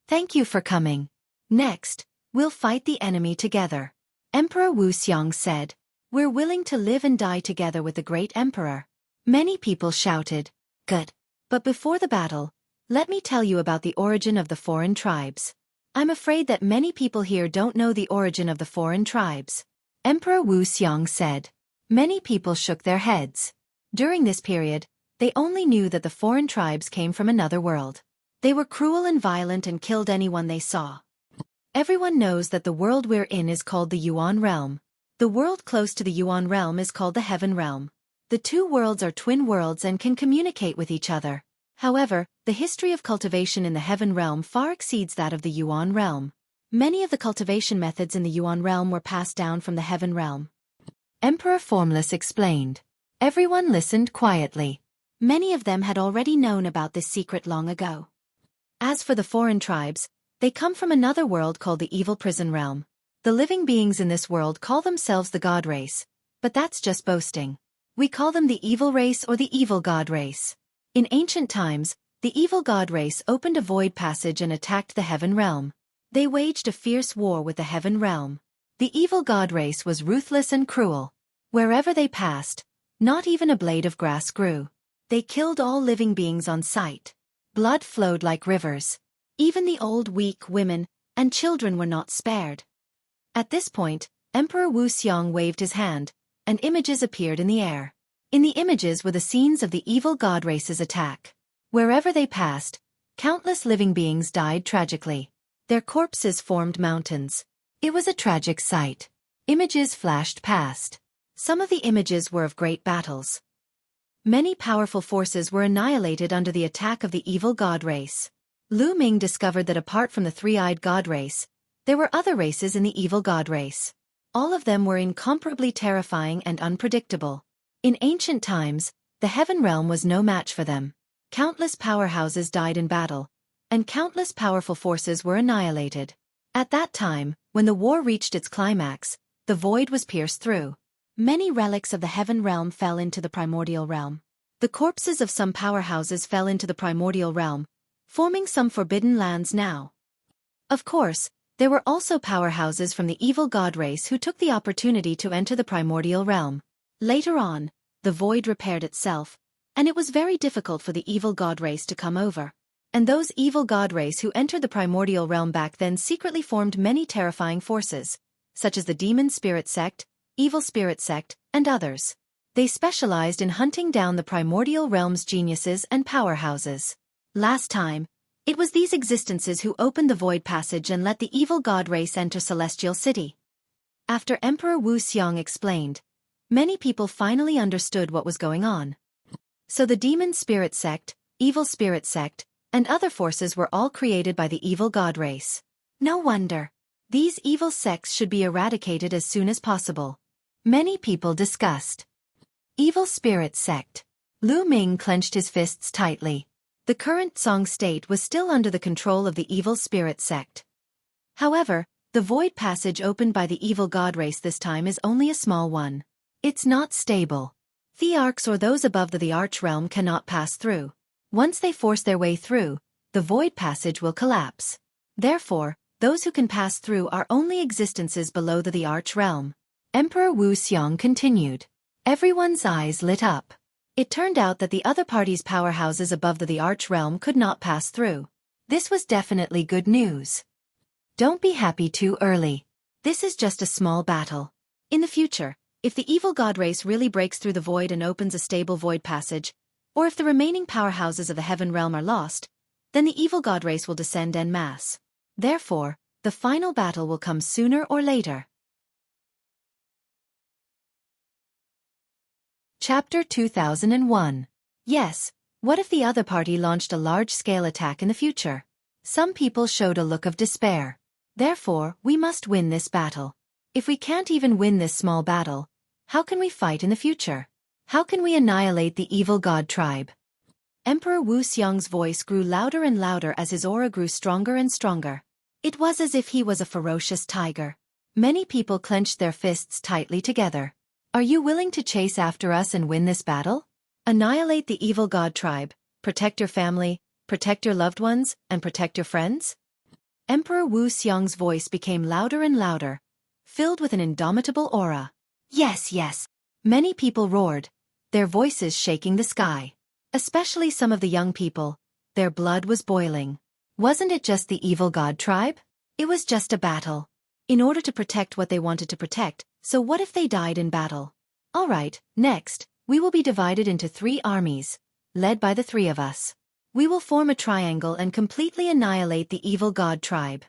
Thank you for coming. Next, we'll fight the enemy together. Emperor Wu Xiang said, we're willing to live and die together with the great emperor. Many people shouted, good. But before the battle, let me tell you about the origin of the foreign tribes. I'm afraid that many people here don't know the origin of the foreign tribes. Emperor Wu Xiang said. Many people shook their heads. During this period, they only knew that the foreign tribes came from another world. They were cruel and violent and killed anyone they saw. Everyone knows that the world we're in is called the Yuan realm. The world close to the Yuan realm is called the Heaven realm. The 2 worlds are twin worlds and can communicate with each other. However, the history of cultivation in the Heaven realm far exceeds that of the Yuan realm. Many of the cultivation methods in the Yuan realm were passed down from the Heaven realm. Emperor Formless explained. Everyone listened quietly. Many of them had already known about this secret long ago. As for the foreign tribes, they come from another world called the Evil Prison Realm. The living beings in this world call themselves the God race, but that's just boasting. We call them the evil race or the evil God race. In ancient times, the evil God race opened a void passage and attacked the heaven realm. They waged a fierce war with the heaven realm. The evil God race was ruthless and cruel. Wherever they passed, not even a blade of grass grew. They killed all living beings on sight. Blood flowed like rivers. Even the old, weak women and children were not spared. At this point, Emperor Wu Xiong waved his hand, and images appeared in the air. In the images were the scenes of the evil God race's attack. Wherever they passed, countless living beings died tragically. Their corpses formed mountains. It was a tragic sight. Images flashed past. Some of the images were of great battles. Many powerful forces were annihilated under the attack of the evil God race. Lu Ming discovered that apart from the three-eyed God race, there were other races in the evil God race. All of them were incomparably terrifying and unpredictable. In ancient times, the heaven realm was no match for them. Countless powerhouses died in battle, and countless powerful forces were annihilated. At that time, when the war reached its climax, the void was pierced through. Many relics of the heaven realm fell into the primordial realm. The corpses of some powerhouses fell into the primordial realm, forming some forbidden lands now. Of course, there were also powerhouses from the evil God race who took the opportunity to enter the primordial realm. Later on, the void repaired itself, and it was very difficult for the evil God race to come over. And those evil God race who entered the primordial realm back then secretly formed many terrifying forces, such as the demon spirit sect, evil spirit sect, and others. They specialized in hunting down the primordial realm's geniuses and powerhouses. Last time, it was these existences who opened the void passage and let the evil God race enter Celestial City. After Emperor Wu Xiong explained, many people finally understood what was going on. So the demon spirit sect, evil spirit sect, and other forces were all created by the evil God race. No wonder. These evil sects should be eradicated as soon as possible. Many people discussed. Evil spirit sect. Lu Ming clenched his fists tightly. The current Song state was still under the control of the evil spirit sect. However, the void passage opened by the evil God race this time is only a small one. It's not stable. Thearchs or those above the arch realm cannot pass through. Once they force their way through, the void passage will collapse. Therefore, those who can pass through are only existences below the arch realm. Emperor Wu Xiong continued. Everyone's eyes lit up. It turned out that the other party's powerhouses above the arch realm could not pass through. This was definitely good news. Don't be happy too early. This is just a small battle. In the future, if the evil God race really breaks through the void and opens a stable void passage, or if the remaining powerhouses of the heaven realm are lost, then the evil God race will descend en masse. Therefore, the final battle will come sooner or later. Chapter 2001. Yes, what if the other party launched a large-scale attack in the future? Some people showed a look of despair. Therefore, we must win this battle. If we can't even win this small battle, how can we fight in the future? How can we annihilate the evil God tribe? Emperor Wu Xiong's voice grew louder and louder as his aura grew stronger and stronger. It was as if he was a ferocious tiger. Many people clenched their fists tightly together. Are you willing to chase after us and win this battle? Annihilate the evil God tribe, protect your family, protect your loved ones, and protect your friends? Emperor Wu Xiong's voice became louder and louder, filled with an indomitable aura. Yes, yes. Many people roared, their voices shaking the sky. Especially some of the young people, their blood was boiling. Wasn't it just the evil God tribe? It was just a battle. In order to protect what they wanted to protect, so what if they died in battle? Alright, next, we will be divided into 3 armies, led by the 3 of us. We will form a triangle and completely annihilate the evil God tribe.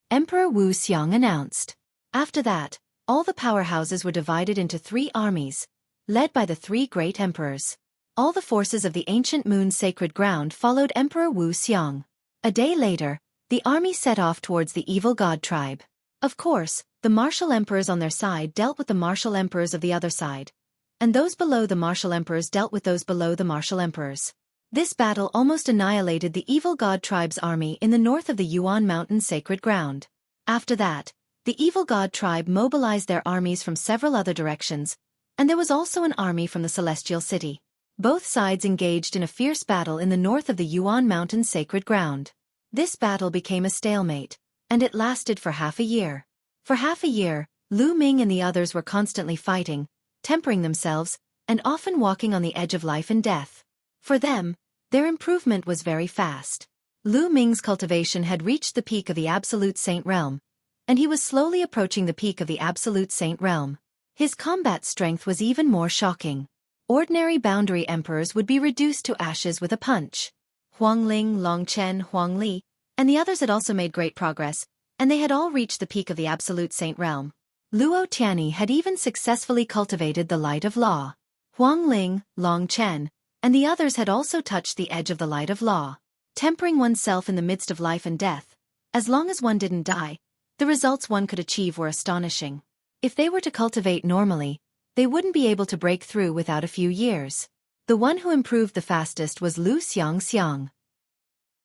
Emperor Wu Xiong announced. After that, all the powerhouses were divided into 3 armies, led by the 3 great emperors. All the forces of the ancient moon's sacred ground followed Emperor Wu Xiong. A day later, the army set off towards the evil God tribe. Of course, the martial emperors on their side dealt with the martial emperors of the other side, and those below the martial emperors dealt with those below the martial emperors. This battle almost annihilated the evil God tribe's army in the north of the Yuan Mountain sacred ground. After that, The evil god tribe mobilized their armies from several other directions, and there was also an army from the celestial city. Both sides engaged in a fierce battle in the north of the Yuan Mountain's sacred ground. This battle became a stalemate, and it lasted for half a year. For half a year, Lu Ming and the others were constantly fighting, tempering themselves, and often walking on the edge of life and death. For them, their improvement was very fast. Lu Ming's cultivation had reached the peak of the Absolute Saint Realm, and he was slowly approaching the peak of the Absolute Saint Realm. His combat strength was even more shocking. Ordinary boundary emperors would be reduced to ashes with a punch. Huang Ling, Long Chen, Huang Li, and the others had also made great progress, and they had all reached the peak of the Absolute Saint Realm. Luo Tianyi had even successfully cultivated the light of law. Huang Ling, Long Chen, and the others had also touched the edge of the light of law. Tempering oneself in the midst of life and death, as long as one didn't die, the results one could achieve were astonishing. If they were to cultivate normally, they wouldn't be able to break through without a few years. The one who improved the fastest was Lu Xiang.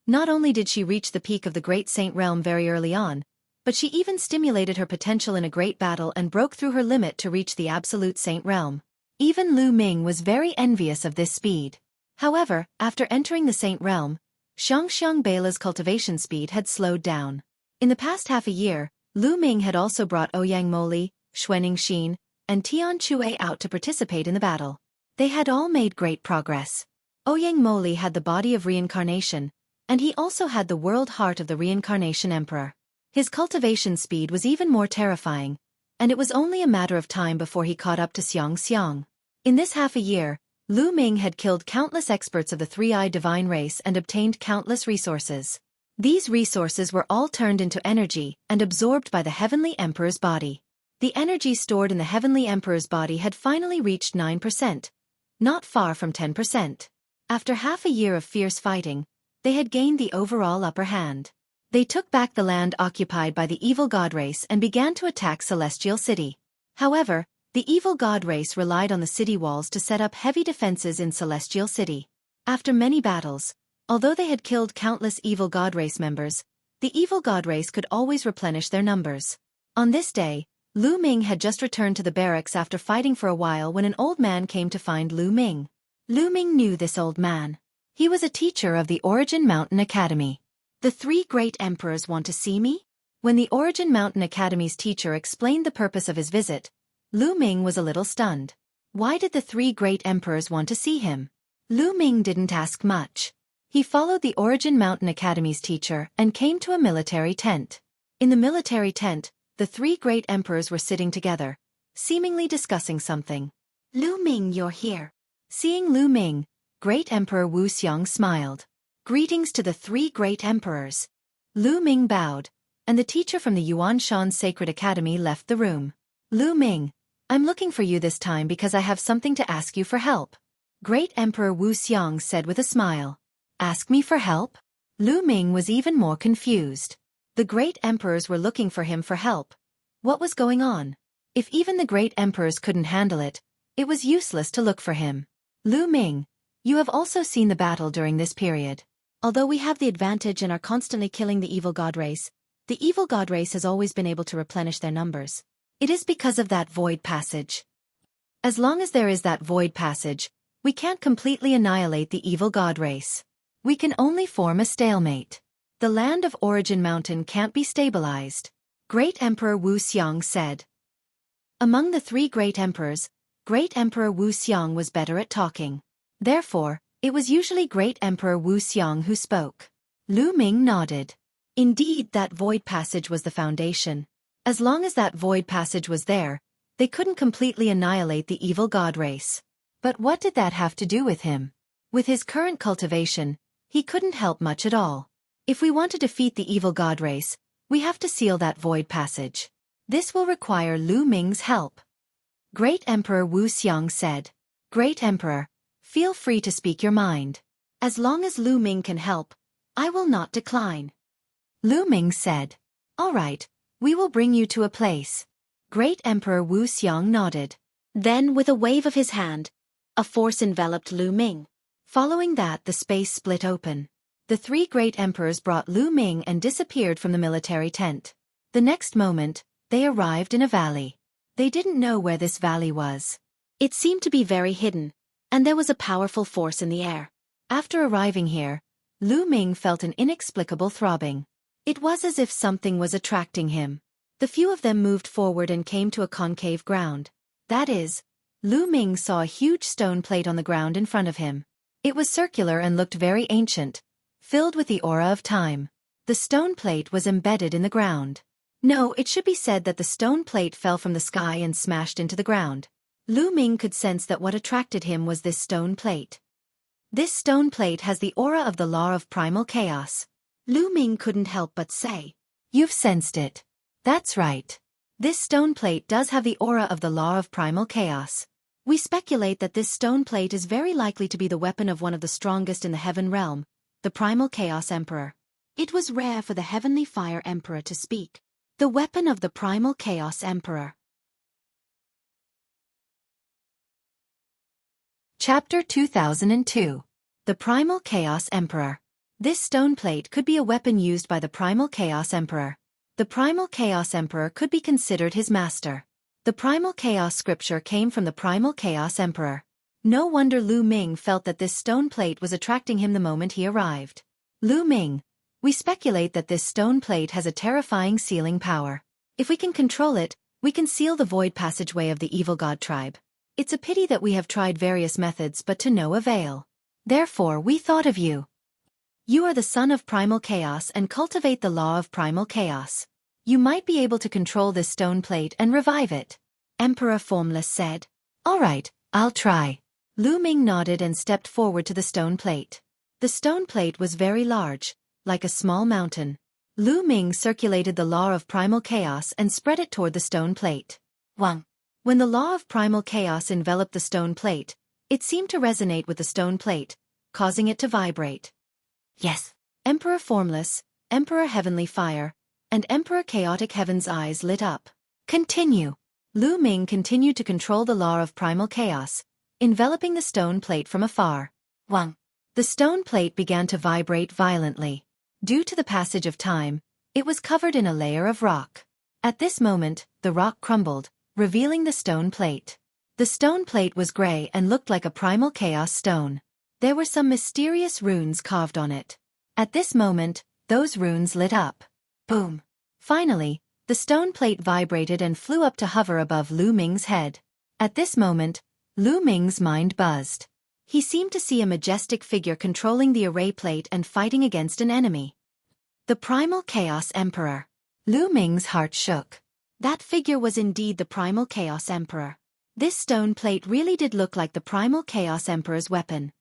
Not only did she reach the peak of the Great Saint Realm very early on, but she even stimulated her potential in a great battle and broke through her limit to reach the Absolute Saint Realm. Even Lu Ming was very envious of this speed. However, after entering the Saint Realm, Xiangxiang Beila's cultivation speed had slowed down. In the past half a year, Lu Ming had also brought Ouyang Moli, Xuening Xin, and Tian Chue out to participate in the battle. They had all made great progress. Ouyang Moli had the body of reincarnation, and he also had the world heart of the reincarnation emperor. His cultivation speed was even more terrifying, and it was only a matter of time before he caught up to Xiang. In this half a year, Lu Ming had killed countless experts of the three-eyed divine race and obtained countless resources. These resources were all turned into energy and absorbed by the Heavenly Emperor's body. The energy stored in the Heavenly Emperor's body had finally reached 9%, not far from 10%. After half a year of fierce fighting, they had gained the overall upper hand. They took back the land occupied by the evil god race and began to attack Celestial City. However, the evil god race relied on the city walls to set up heavy defenses in Celestial City. After many battles, although they had killed countless evil god race members, the evil god race could always replenish their numbers. On this day, Lu Ming had just returned to the barracks after fighting for a while when an old man came to find Lu Ming. Lu Ming knew this old man. He was a teacher of the Origin Mountain Academy. The three great emperors want to see me? When the Origin Mountain Academy's teacher explained the purpose of his visit, Lu Ming was a little stunned. Why did the three great emperors want to see him? Lu Ming didn't ask much. He followed the Origin Mountain Academy's teacher and came to a military tent. In the military tent, the three great emperors were sitting together, seemingly discussing something. Lu Ming, you're here. Seeing Lu Ming, Great Emperor Wu Xiang smiled. Greetings to the three great emperors. Lu Ming bowed, and the teacher from the Yuan Shan Sacred Academy left the room. Lu Ming, I'm looking for you this time because I have something to ask you for help. Great Emperor Wu Xiang said with a smile. Ask me for help? Lu Ming was even more confused. The great emperors were looking for him for help. What was going on? If even the great emperors couldn't handle it, it was useless to look for him. Lu Ming, you have also seen the battle during this period. Although we have the advantage and are constantly killing the evil god race, the evil god race has always been able to replenish their numbers. It is because of that void passage. As long as there is that void passage, we can't completely annihilate the evil god race. We can only form a stalemate. The land of Origin Mountain can't be stabilized. Great Emperor Wu Xiang said. Among the three great emperors, Great Emperor Wu Xiang was better at talking. Therefore, it was usually Great Emperor Wu Xiang who spoke. Lu Ming nodded. Indeed, that void passage was the foundation. As long as that void passage was there, they couldn't completely annihilate the evil god race. But what did that have to do with him? With his current cultivation, he couldn't help much at all. If we want to defeat the evil god race, we have to seal that void passage. This will require Lu Ming's help. Great Emperor Wu Xiang said. Great Emperor, feel free to speak your mind. As long as Lu Ming can help, I will not decline. Lu Ming said. All right, we will bring you to a place. Great Emperor Wu Xiang nodded. Then, with a wave of his hand, a force enveloped Lu Ming. Following that, the space split open. The three great emperors brought Lu Ming and disappeared from the military tent. The next moment, They arrived in a valley. They didn't know where this valley was. It seemed to be very hidden, and there was a powerful force in the air. After arriving here, Lu Ming felt an inexplicable throbbing. It was as if something was attracting him. The few of them moved forward and came to a concave ground. That is, Lu Ming saw a huge stone plate on the ground in front of him. It was circular and looked very ancient, filled with the aura of time. The stone plate was embedded in the ground. No, it should be said that the stone plate fell from the sky and smashed into the ground. Lu Ming could sense that what attracted him was this stone plate. This stone plate has the aura of the law of primal chaos. Lu Ming couldn't help but say, "You've sensed it." That's right. This stone plate does have the aura of the law of primal chaos. We speculate that this stone plate is very likely to be the weapon of one of the strongest in the heaven realm, the primal chaos emperor. It was rare for the heavenly fire emperor to speak. The weapon of the primal chaos emperor. Chapter 2002. The Primal Chaos Emperor. This stone plate could be a weapon used by the Primal Chaos Emperor. The Primal Chaos Emperor could be considered his master. The Primal Chaos scripture came from the Primal Chaos Emperor. No wonder Lu Ming felt that this stone plate was attracting him the moment he arrived. Lu Ming, we speculate that this stone plate has a terrifying sealing power. If we can control it, we can seal the void passageway of the evil god tribe. It's a pity that we have tried various methods but to no avail. Therefore we thought of you. You are the son of primal chaos and cultivate the law of primal chaos. You might be able to control this stone plate and revive it. Emperor Formless said. All right, I'll try. Lu Ming nodded and stepped forward to the stone plate. The stone plate was very large, like a small mountain. Lu Ming circulated the law of primal chaos and spread it toward the stone plate. Wang. When the law of primal chaos enveloped the stone plate, it seemed to resonate with the stone plate, causing it to vibrate. Yes. Emperor Formless, Emperor Heavenly Fire, and Emperor Chaotic Heaven's eyes lit up. Continue. Lu Ming continued to control the law of primal chaos, enveloping the stone plate from afar. Wang. The stone plate began to vibrate violently. Due to the passage of time, it was covered in a layer of rock. At this moment, the rock crumbled, revealing the stone plate. The stone plate was gray and looked like a primal chaos stone. There were some mysterious runes carved on it. At this moment, those runes lit up. Boom. Finally, the stone plate vibrated and flew up to hover above Lu Ming's head. At this moment, Lu Ming's mind buzzed. He seemed to see a majestic figure controlling the array plate and fighting against an enemy. The Primal Chaos Emperor. Lu Ming's heart shook. That figure was indeed the Primal Chaos Emperor. This stone plate really did look like the Primal Chaos Emperor's weapon.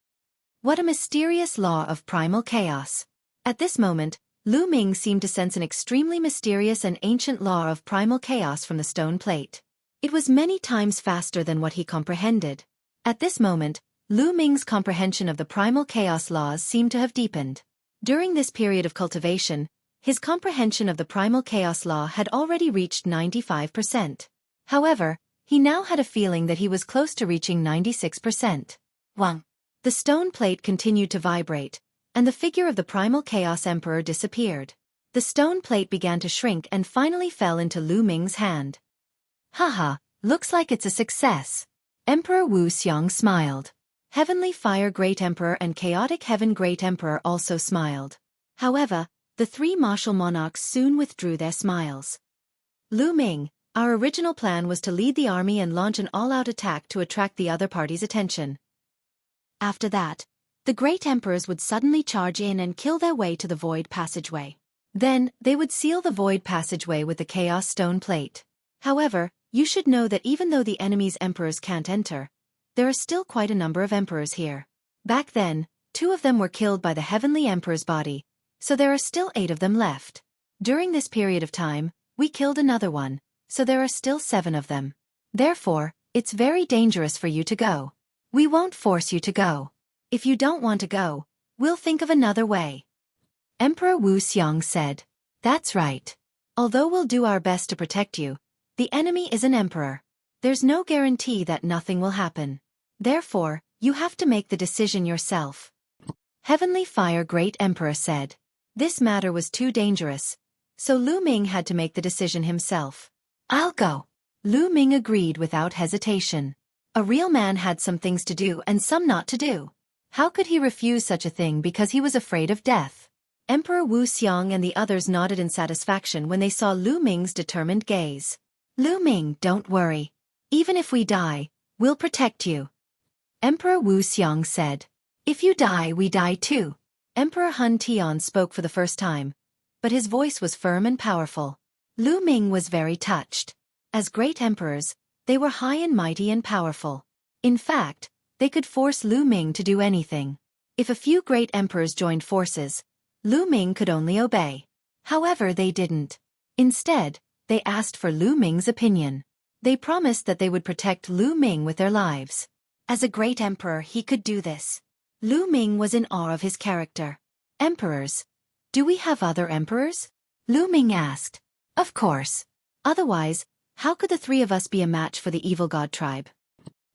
What a mysterious law of primal chaos. At this moment, Lu Ming seemed to sense an extremely mysterious and ancient law of primal chaos from the stone plate. It was many times faster than what he comprehended. At this moment, Lu Ming's comprehension of the primal chaos laws seemed to have deepened. During this period of cultivation, his comprehension of the primal chaos law had already reached 95%. However, he now had a feeling that he was close to reaching 96%. Wang. The stone plate continued to vibrate, and the figure of the primal chaos emperor disappeared. The stone plate began to shrink and finally fell into Lu Ming's hand. Haha, looks like it's a success. Emperor Wu Xiang smiled. Heavenly Fire Great Emperor and Chaotic Heaven Great Emperor also smiled. However, the three martial monarchs soon withdrew their smiles. Lu Ming, our original plan was to lead the army and launch an all-out attack to attract the other party's attention. After that, the great emperors would suddenly charge in and kill their way to the void passageway. Then, they would seal the void passageway with the chaos stone plate. However, you should know that even though the enemy's emperors can't enter, there are still quite a number of emperors here. Back then, 2 of them were killed by the heavenly emperor's body, so there are still 8 of them left. During this period of time, we killed another one, so there are still 7 of them. Therefore, it's very dangerous for you to go. We won't force you to go. If you don't want to go, we'll think of another way. Emperor Wu Xiang said. That's right. Although we'll do our best to protect you, the enemy is an emperor. There's no guarantee that nothing will happen. Therefore, you have to make the decision yourself. Heavenly Fire Great Emperor said. This matter was too dangerous, so Lu Ming had to make the decision himself. I'll go. Lu Ming agreed without hesitation. A real man had some things to do and some not to do. How could he refuse such a thing because he was afraid of death? Emperor Wu Xiang and the others nodded in satisfaction when they saw Lu Ming's determined gaze. Lu Ming, don't worry. Even if we die, we'll protect you. Emperor Wu Xiang said. If you die, we die too. Emperor Hun Tian spoke for the first time, but his voice was firm and powerful. Lu Ming was very touched. As great emperors, they were high and mighty and powerful. In fact, they could force Lu Ming to do anything. If a few great emperors joined forces, Lu Ming could only obey. However, they didn't. Instead, they asked for Lu Ming's opinion. They promised that they would protect Lu Ming with their lives. As a great emperor, he could do this. Lu Ming was in awe of his character. Emperors? Do we have other emperors? Lu Ming asked. Of course. Otherwise, how could the three of us be a match for the evil god tribe?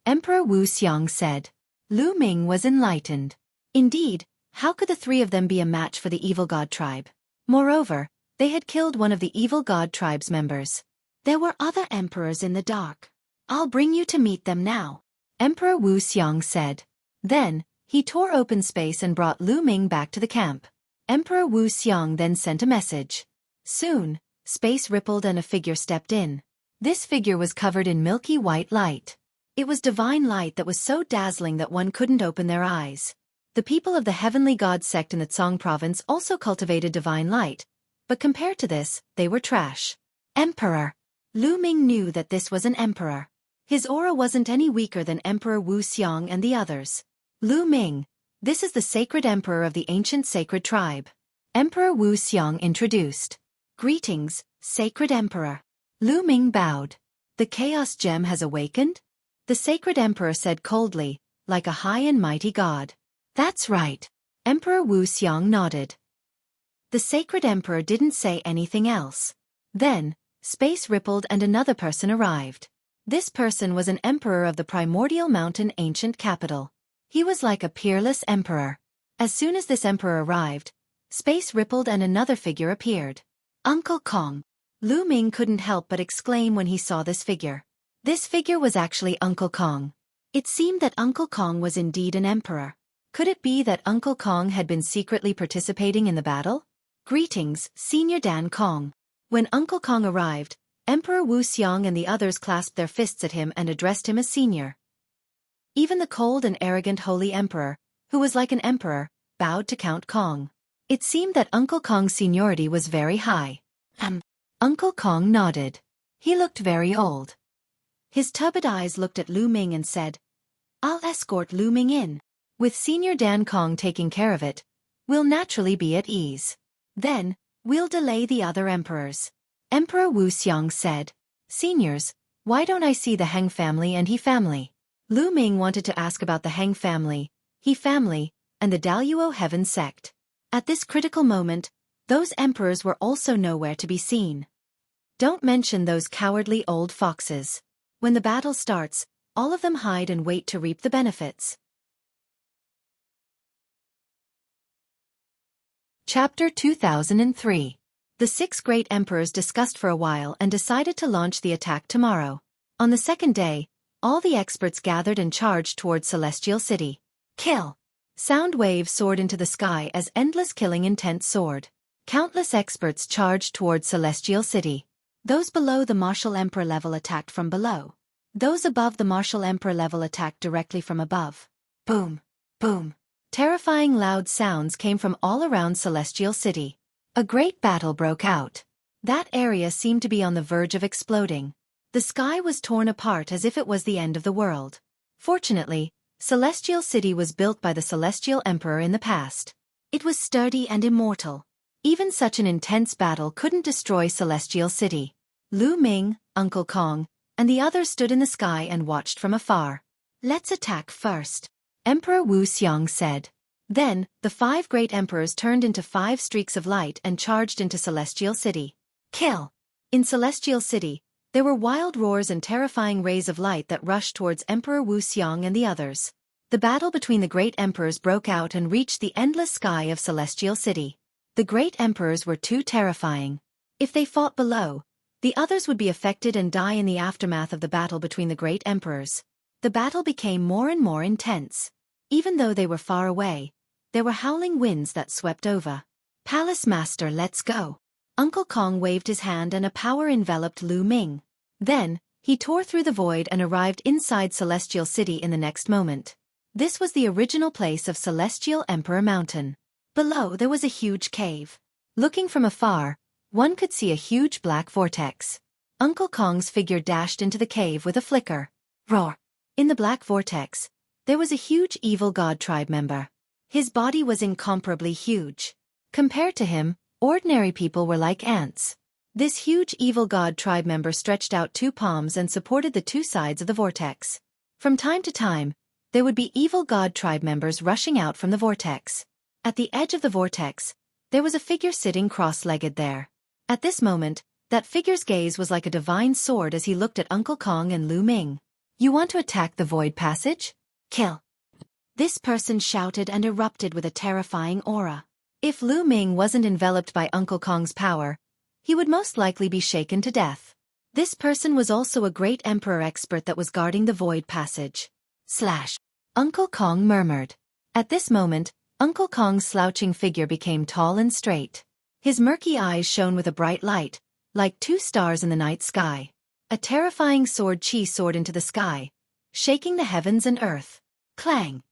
Emperor Wu Xiang said. Lu Ming was enlightened. Indeed, how could the three of them be a match for the evil god tribe? Moreover, they had killed one of the evil god tribe's members. There were other emperors in the dark. I'll bring you to meet them now. Emperor Wu Xiang said. Then, he tore open space and brought Lu Ming back to the camp. Emperor Wu Xiang then sent a message. Soon, space rippled and a figure stepped in. This figure was covered in milky white light. It was divine light that was so dazzling that one couldn't open their eyes. The people of the heavenly god sect in the Tsang province also cultivated divine light, but compared to this, they were trash. Emperor. Lu Ming knew that this was an emperor. His aura wasn't any weaker than Emperor Wu Xiang and the others. Lu Ming, this is the sacred emperor of the ancient sacred tribe. Emperor Wu Xiang introduced. Greetings, sacred emperor. Lu Ming bowed. The chaos gem has awakened? The sacred emperor said coldly, like a high and mighty god. That's right. Emperor Wu Xiang nodded. The sacred emperor didn't say anything else. Then, space rippled and another person arrived. This person was an emperor of the primordial mountain ancient capital. He was like a peerless emperor. As soon as this emperor arrived, space rippled and another figure appeared. Uncle Kong. Lu Ming couldn't help but exclaim when he saw this figure. This figure was actually Uncle Kong. It seemed that Uncle Kong was indeed an emperor. Could it be that Uncle Kong had been secretly participating in the battle? Greetings, Senior Dan Kong. When Uncle Kong arrived, Emperor Wu Xiang and the others clasped their fists at him and addressed him as senior. Even the cold and arrogant holy emperor, who was like an emperor, bowed to Count Kong. It seemed that Uncle Kong's seniority was very high. Uncle Kong nodded. He looked very old. His tubbed eyes looked at Lu Ming and said, I'll escort Lu Ming in. With Senior Dan Kong taking care of it, we'll naturally be at ease. Then, we'll delay the other emperors. Emperor Wu Xiang said, Seniors, why don't I see the Heng family and He family? Lu Ming wanted to ask about the Heng family, He family, and the Daluo Heaven sect. At this critical moment, those emperors were also nowhere to be seen. Don't mention those cowardly old foxes. When the battle starts, all of them hide and wait to reap the benefits. Chapter 2003. The 6 great emperors discussed for a while and decided to launch the attack tomorrow. On the second day, all the experts gathered and charged towards Celestial City. Kill! Sound waves soared into the sky as endless killing intent soared. Countless experts charged towards Celestial City. Those below the Martial Emperor level attacked from below. Those above the Martial Emperor level attacked directly from above. Boom! Boom! Terrifying loud sounds came from all around Celestial City. A great battle broke out. That area seemed to be on the verge of exploding. The sky was torn apart as if it was the end of the world. Fortunately, Celestial City was built by the Celestial Emperor in the past. It was sturdy and immortal. Even such an intense battle couldn't destroy Celestial City. Lu Ming, Uncle Kong, and the others stood in the sky and watched from afar. Let's attack first, Emperor Wu Xiang said. Then, the 5 great emperors turned into 5 streaks of light and charged into Celestial City. Kill! In Celestial City, there were wild roars and terrifying rays of light that rushed towards Emperor Wu Xiang and the others. The battle between the great emperors broke out and reached the endless sky of Celestial City. The great emperors were too terrifying. If they fought below, The others would be affected and die in the aftermath of the battle between the great emperors. The battle became more and more intense. Even though they were far away, there were howling winds that swept over. Palace Master, let's go. Uncle Kong waved his hand and a power enveloped Lu Ming. Then, he tore through the void and arrived inside Celestial City in the next moment. This was the original place of Celestial Emperor Mountain. Below there was a huge cave. Looking from afar, one could see a huge black vortex. Uncle Kong's figure dashed into the cave with a flicker. Roar! In the black vortex, there was a huge evil god tribe member. His body was incomparably huge. Compared to him, ordinary people were like ants. This huge evil god tribe member stretched out two palms and supported the two sides of the vortex. From time to time, there would be evil god tribe members rushing out from the vortex. At the edge of the vortex, there was a figure sitting cross-legged there. At this moment, that figure's gaze was like a divine sword as he looked at Uncle Kong and Lu Ming. You want to attack the void passage? Kill! This person shouted and erupted with a terrifying aura. If Lu Ming wasn't enveloped by Uncle Kong's power, he would most likely be shaken to death. This person was also a great emperor expert that was guarding the void passage. Slash! Uncle Kong murmured. At this moment, Uncle Kong's slouching figure became tall and straight. His murky eyes shone with a bright light, like two stars in the night sky. A terrifying sword soared into the sky, shaking the heavens and earth. Clang!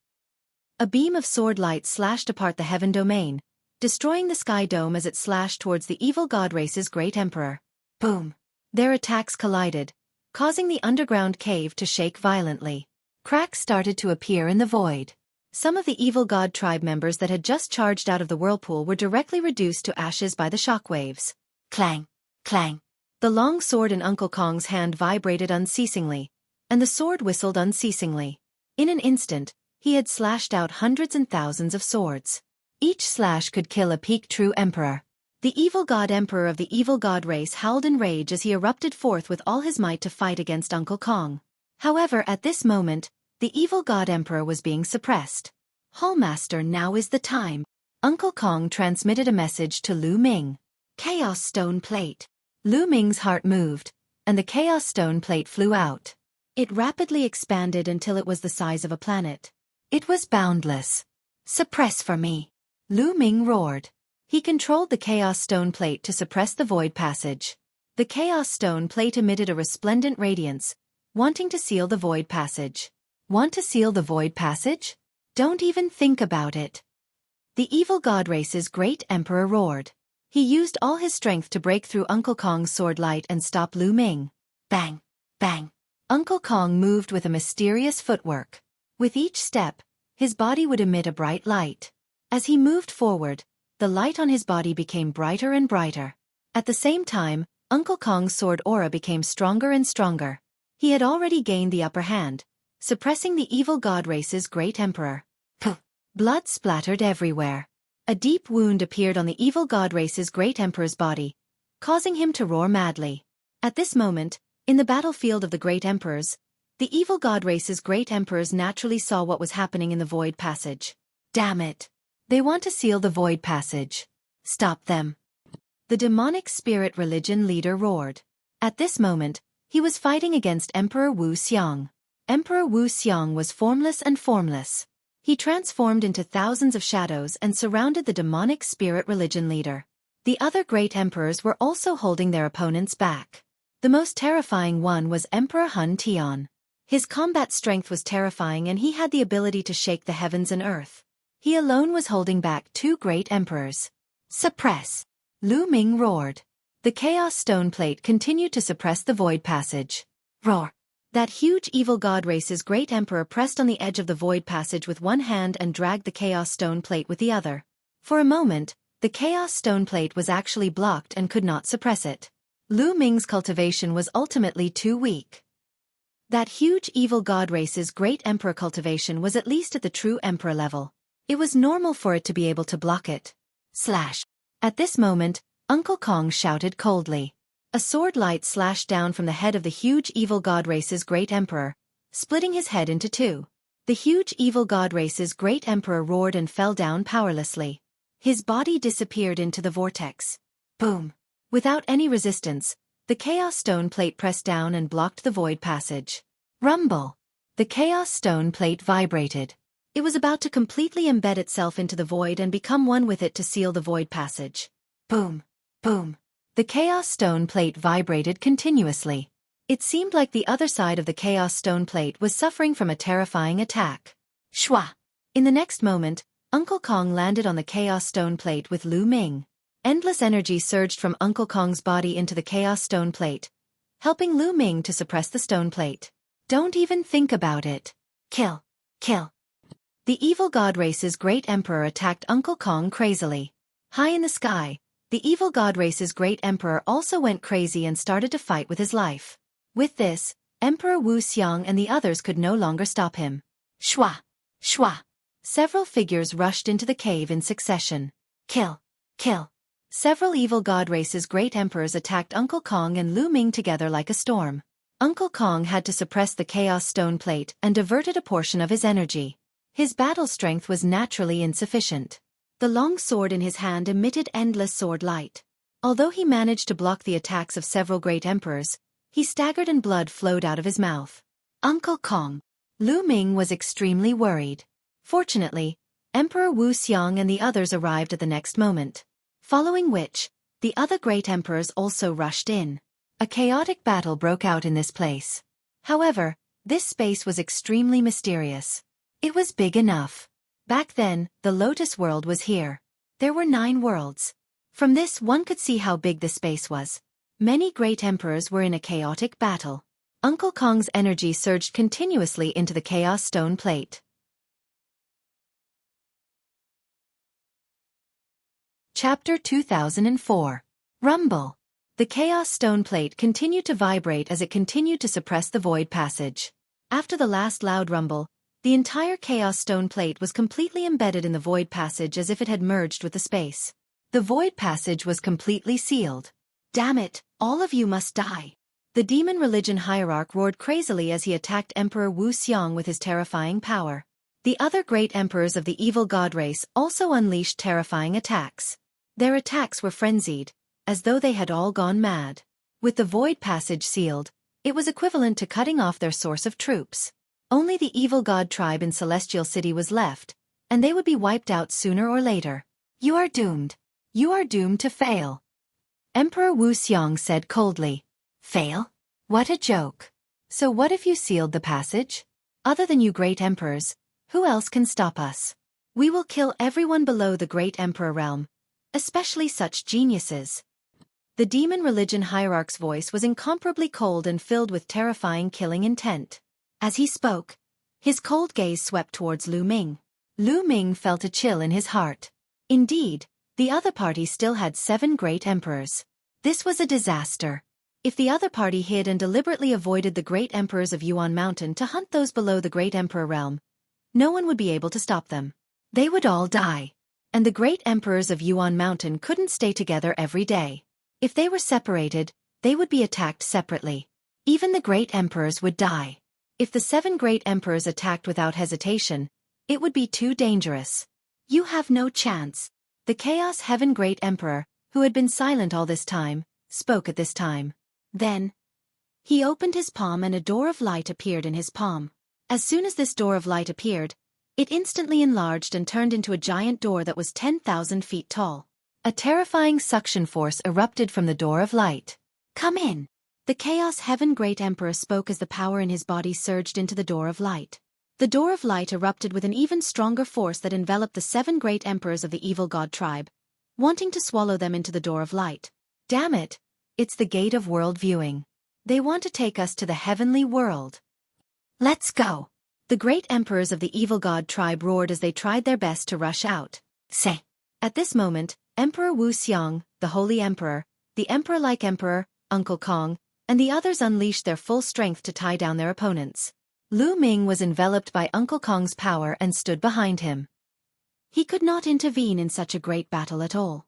A beam of sword light slashed apart the heaven domain, destroying the sky dome as it slashed towards the evil god race's great emperor. Boom! Their attacks collided, causing the underground cave to shake violently. Cracks started to appear in the void. Some of the evil god tribe members that had just charged out of the whirlpool were directly reduced to ashes by the shockwaves. Clang! Clang! The long sword in Uncle Kong's hand vibrated unceasingly, and the sword whistled unceasingly. In an instant, he had slashed out hundreds and thousands of swords. Each slash could kill a peak true emperor. The evil god emperor of the evil god race howled in rage as he erupted forth with all his might to fight against Uncle Kong. However, at this moment, the evil god emperor was being suppressed. Hallmaster, now is the time. Uncle Kong transmitted a message to Lu Ming. Chaos Stone Plate. Lu Ming's heart moved, and the Chaos Stone Plate flew out. It rapidly expanded until it was the size of a planet. It was boundless. Suppress for me. Lu Ming roared. He controlled the Chaos Stone Plate to suppress the void passage. The Chaos Stone Plate emitted a resplendent radiance, wanting to seal the void passage. Want to seal the void passage? Don't even think about it. The evil god race's great emperor roared. He used all his strength to break through Uncle Kong's sword light and stop Lu Ming. Bang! Bang! Uncle Kong moved with a mysterious footwork. With each step, his body would emit a bright light. As he moved forward, the light on his body became brighter and brighter. At the same time, Uncle Kong's sword aura became stronger and stronger. He had already gained the upper hand, suppressing the evil god race's great emperor. Blood splattered everywhere. A deep wound appeared on the evil god race's great emperor's body, causing him to roar madly. At this moment, in the battlefield of the great emperors, the evil god race's great emperors naturally saw what was happening in the void passage. Damn it! They want to seal the void passage. Stop them. The demonic spirit religion leader roared. At this moment, he was fighting against Emperor Wu Xiang. Emperor Wu Xiang was formless and formless. He transformed into thousands of shadows and surrounded the demonic spirit religion leader. The other great emperors were also holding their opponents back. The most terrifying one was Emperor Hun Tian. His combat strength was terrifying and he had the ability to shake the heavens and earth. He alone was holding back two great emperors. Suppress! Lu Ming roared. The Chaos Stone Plate continued to suppress the void passage. Roar! That huge evil god race's great emperor pressed on the edge of the void passage with one hand and dragged the Chaos Stone Plate with the other. For a moment, the Chaos Stone Plate was actually blocked and could not suppress it. Lu Ming's cultivation was ultimately too weak. That huge evil god race's great emperor cultivation was at least at the true emperor level. It was normal for it to be able to block it. Slash! At this moment, Uncle Kong shouted coldly. A sword light slashed down from the head of the huge evil god race's great emperor, splitting his head into two. The huge evil god race's great emperor roared and fell down powerlessly. His body disappeared into the vortex. Boom! Without any resistance, The Chaos Stone Plate pressed down and blocked the void passage. Rumble. The Chaos Stone Plate vibrated. It was about to completely embed itself into the void and become one with it to seal the void passage. Boom. Boom. The Chaos Stone Plate vibrated continuously. It seemed like the other side of the Chaos Stone Plate was suffering from a terrifying attack. Shwa! In the next moment, Uncle Kong landed on the Chaos Stone Plate with Lu Ming. Endless energy surged from Uncle Kong's body into the Chaos Stone Plate, helping Lu Ming to suppress the stone plate. Don't even think about it. Kill. Kill. The evil god race's great emperor attacked Uncle Kong crazily. High in the sky, the evil god race's great emperor also went crazy and started to fight with his life. With this, Emperor Wu Xiang and the others could no longer stop him. Shwa! Shwa! Several figures rushed into the cave in succession. Kill. Kill. Several evil god race's great emperors attacked Uncle Kong and Lu Ming together like a storm. Uncle Kong had to suppress the Chaos Stone Plate and diverted a portion of his energy. His battle strength was naturally insufficient. The long sword in his hand emitted endless sword light. Although he managed to block the attacks of several great emperors, he staggered and blood flowed out of his mouth. Uncle Kong. Lu Ming was extremely worried. Fortunately, Emperor Wu Xiang and the others arrived at the next moment. Following which, the other great emperors also rushed in. A chaotic battle broke out in this place. However, this space was extremely mysterious. It was big enough. Back then, the Lotus World was here. There were 9 worlds. From this one could see how big the space was. Many great emperors were in a chaotic battle. Uncle Kong's energy surged continuously into the Chaos Stone Plate. Chapter 2004. Rumble. The Chaos Stone Plate continued to vibrate as it continued to suppress the void passage. After the last loud rumble, the entire Chaos Stone Plate was completely embedded in the void passage as if it had merged with the space. The void passage was completely sealed. Damn it, all of you must die. The demon religion hierarch roared crazily as he attacked Emperor Wu Xiang with his terrifying power. The other great emperors of the evil god race also unleashed terrifying attacks. Their attacks were frenzied, as though they had all gone mad. With the void passage sealed, it was equivalent to cutting off their source of troops. Only the evil god tribe in Celestial City was left, and they would be wiped out sooner or later. You are doomed. You are doomed to fail. Emperor Wu Xiang said coldly. Fail? What a joke. So what if you sealed the passage? Other than you great emperors, who else can stop us? We will kill everyone below the great emperor realm, especially such geniuses. The demon religion hierarch's voice was incomparably cold and filled with terrifying killing intent. As he spoke, his cold gaze swept towards Lu Ming. Lu Ming felt a chill in his heart. Indeed, the other party still had 7 great emperors. This was a disaster. If the other party hid and deliberately avoided the great emperors of Yuan Mountain to hunt those below the great emperor realm, no one would be able to stop them. They would all die. And the great emperors of Yuan Mountain couldn't stay together every day. If they were separated, they would be attacked separately. Even the great emperors would die. If the 7 great emperors attacked without hesitation, it would be too dangerous. You have no chance. The Chaos Heaven Great Emperor, who had been silent all this time, spoke at this time. Then, he opened his palm and a door of light appeared in his palm. As soon as this door of light appeared, it instantly enlarged and turned into a giant door that was 10,000 feet tall. A terrifying suction force erupted from the door of light. Come in. The Chaos Heaven Great Emperor spoke as the power in his body surged into the door of light. The door of light erupted with an even stronger force that enveloped the 7 great emperors of the evil god tribe, wanting to swallow them into the door of light. Damn it, it's the gate of world viewing. They want to take us to the heavenly world. Let's go. The great emperors of the evil god tribe roared as they tried their best to rush out. Say. At this moment, Emperor Wu Xiang, the Holy Emperor, the Emperor-like Emperor, Uncle Kong, and the others unleashed their full strength to tie down their opponents. Lu Ming was enveloped by Uncle Kong's power and stood behind him. He could not intervene in such a great battle at all.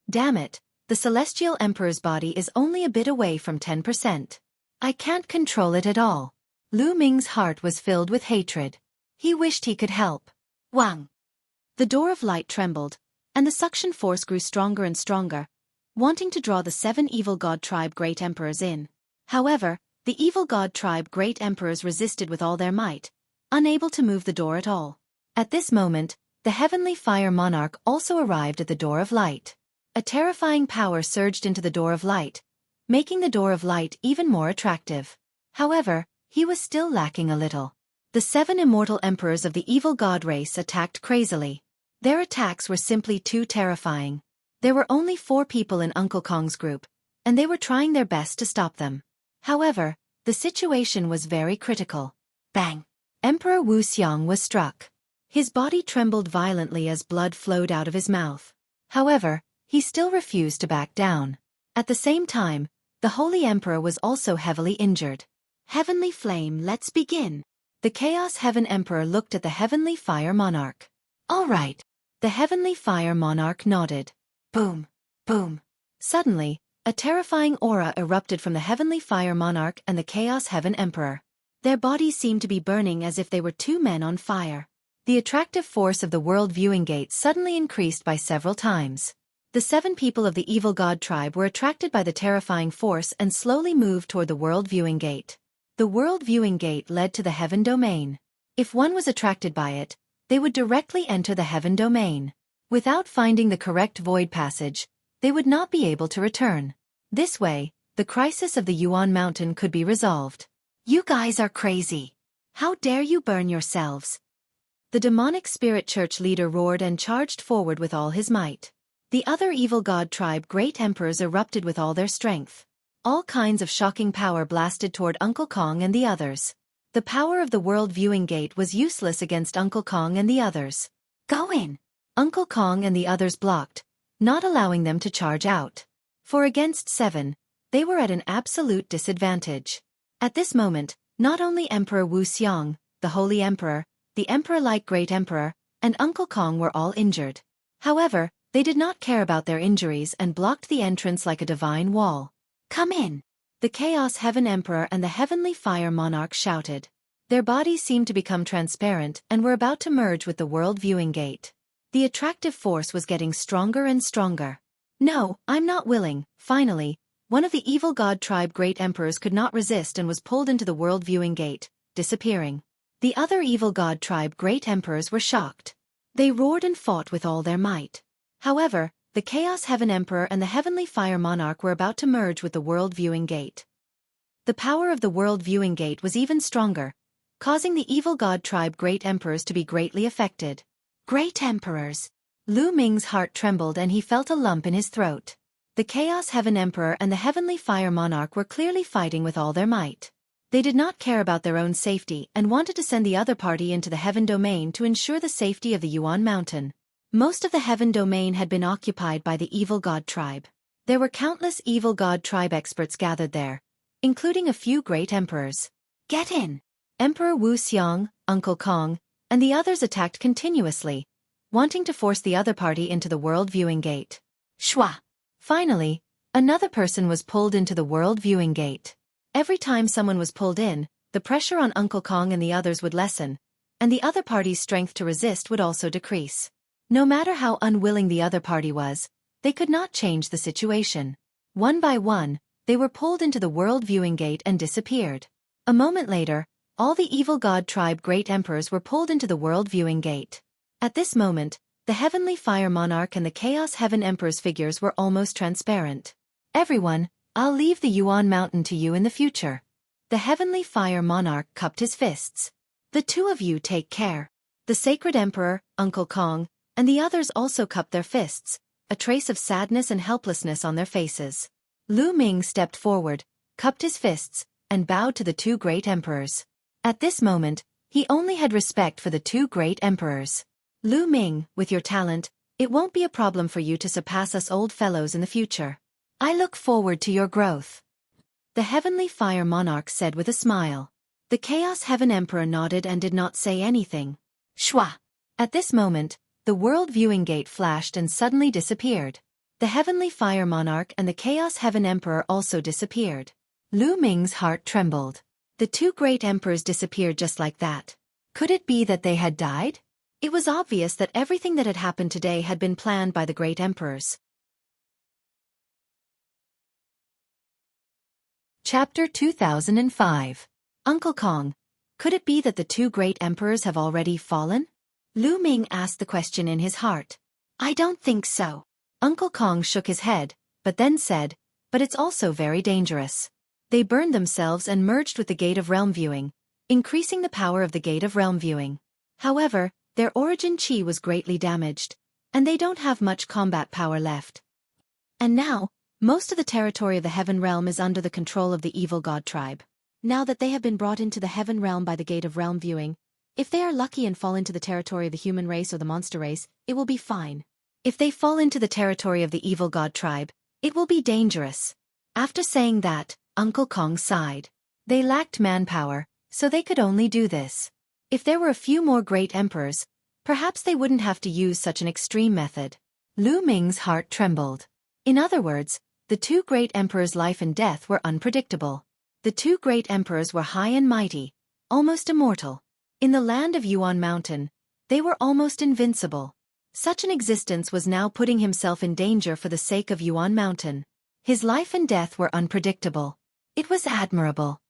Damn it, the Celestial Emperor's body is only a bit away from 10%. I can't control it at all. Lu Ming's heart was filled with hatred. He wished he could help. Wang! The door of light trembled, and the suction force grew stronger and stronger, wanting to draw the 7 evil god tribe great emperors in. However, the evil god tribe great emperors resisted with all their might, unable to move the door at all. At this moment, the heavenly fire monarch also arrived at the door of light. A terrifying power surged into the door of light, making the door of light even more attractive. However, he was still lacking a little. The 7 immortal emperors of the evil god race attacked crazily. Their attacks were simply too terrifying. There were only 4 people in Uncle Kong's group, and they were trying their best to stop them. However, the situation was very critical. Bang! Emperor Wu Xiang was struck. His body trembled violently as blood flowed out of his mouth. However, he still refused to back down. At the same time, the Holy Emperor was also heavily injured. Heavenly Flame, let's begin. The Chaos Heaven Emperor looked at the Heavenly Fire Monarch. All right. The Heavenly Fire Monarch nodded. Boom! Boom! Suddenly, a terrifying aura erupted from the Heavenly Fire Monarch and the Chaos Heaven Emperor. Their bodies seemed to be burning as if they were 2 men on fire. The attractive force of the World Viewing Gate suddenly increased by several times. The 7 people of the Evil God tribe were attracted by the terrifying force and slowly moved toward the World Viewing Gate. The World Viewing Gate led to the Heaven Domain. If one was attracted by it, they would directly enter the Heaven Domain. Without finding the correct void passage, they would not be able to return. This way, the crisis of the Yuan Mountain could be resolved. You guys are crazy. How dare you burn yourselves? The demonic spirit church leader roared and charged forward with all his might. The other evil god tribe great emperors erupted with all their strength. All kinds of shocking power blasted toward Uncle Kong and the others. The power of the World Viewing Gate was useless against Uncle Kong and the others. Go in! Uncle Kong and the others blocked, not allowing them to charge out. For against 7, they were at an absolute disadvantage. At this moment, not only Emperor Wu Xiang, the Holy Emperor, the Emperor-like Great Emperor, and Uncle Kong were all injured. However, they did not care about their injuries and blocked the entrance like a divine wall. Come in! The Chaos Heaven Emperor and the Heavenly Fire Monarch shouted. Their bodies seemed to become transparent and were about to merge with the World Viewing Gate. The attractive force was getting stronger and stronger. No, I'm not willing. Finally, one of the evil god tribe great emperors could not resist and was pulled into the World Viewing Gate, disappearing. The other evil god tribe great emperors were shocked. They roared and fought with all their might. However, the Chaos Heaven Emperor and the Heavenly Fire Monarch were about to merge with the World Viewing Gate. The power of the World Viewing Gate was even stronger, causing the evil god tribe great emperors to be greatly affected. Great emperors! Lu Ming's heart trembled and he felt a lump in his throat. The Chaos Heaven Emperor and the Heavenly Fire Monarch were clearly fighting with all their might. They did not care about their own safety and wanted to send the other party into the Heaven Domain to ensure the safety of the Yuan Mountain. Most of the Heaven Domain had been occupied by the Evil God tribe. There were countless Evil God tribe experts gathered there, including a few great emperors. Get in! Emperor Wu Xiang, Uncle Kong, and the others attacked continuously, wanting to force the other party into the World Viewing Gate. Shwa! Finally, another person was pulled into the World Viewing Gate. Every time someone was pulled in, the pressure on Uncle Kong and the others would lessen, and the other party's strength to resist would also decrease. No matter how unwilling the other party was, they could not change the situation. One by one, they were pulled into the World Viewing Gate and disappeared. A moment later, all the Evil God tribe great emperors were pulled into the World Viewing Gate. At this moment, the Heavenly Fire Monarch and the Chaos Heaven Emperor's figures were almost transparent. Everyone, I'll leave the Yuan Mountain to you in the future. The Heavenly Fire Monarch cupped his fists. The 2 of you take care. The Sacred Emperor, Uncle Kong, and the others also cupped their fists, a trace of sadness and helplessness on their faces. Lu Ming stepped forward, cupped his fists, and bowed to the 2 great emperors. At this moment, he only had respect for the 2 great emperors. Lu Ming, with your talent, it won't be a problem for you to surpass us old fellows in the future. I look forward to your growth. The Heavenly Fire Monarch said with a smile. The Chaos Heaven Emperor nodded and did not say anything. Shwa! At this moment, the World Viewing Gate flashed and suddenly disappeared. The Heavenly Fire Monarch and the Chaos Heaven Emperor also disappeared. Lu Ming's heart trembled. The 2 great emperors disappeared just like that. Could it be that they had died? It was obvious that everything that had happened today had been planned by the great emperors. Chapter 2005. Uncle Kong, could it be that the two great emperors have already fallen? Lu Ming asked the question in his heart. I don't think so. Uncle Kong shook his head, but then said, but it's also very dangerous. They burned themselves and merged with the Gate of Realm Viewing, increasing the power of the Gate of Realm Viewing. However, their origin chi was greatly damaged, and they don't have much combat power left. And now, most of the territory of the Heaven Realm is under the control of the Evil God tribe. Now that they have been brought into the Heaven Realm by the Gate of Realm Viewing, if they are lucky and fall into the territory of the human race or the monster race, it will be fine. If they fall into the territory of the Evil God tribe, it will be dangerous. After saying that, Uncle Kong sighed. They lacked manpower, so they could only do this. If there were a few more great emperors, perhaps they wouldn't have to use such an extreme method. Lu Ming's heart trembled. In other words, the two great emperors' life and death were unpredictable. The two great emperors were high and mighty, almost immortal. In the land of Yuan Mountain, they were almost invincible. Such an existence was now putting himself in danger for the sake of Yuan Mountain. His life and death were unpredictable. It was admirable.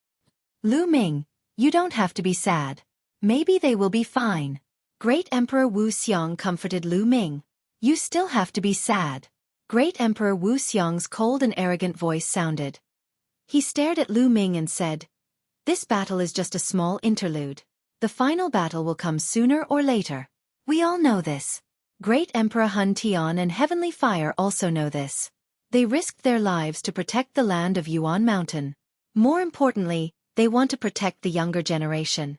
Lu Ming, you don't have to be sad. Maybe they will be fine. Great Emperor Wu Xiong comforted Lu Ming. You still have to be sad. Great Emperor Wu Xiong's cold and arrogant voice sounded. He stared at Lu Ming and said, this battle is just a small interlude. The final battle will come sooner or later. We all know this. Great Emperor Hun Tian and Heavenly Fire also know this. They risked their lives to protect the land of Yuan Mountain. More importantly, they want to protect the younger generation.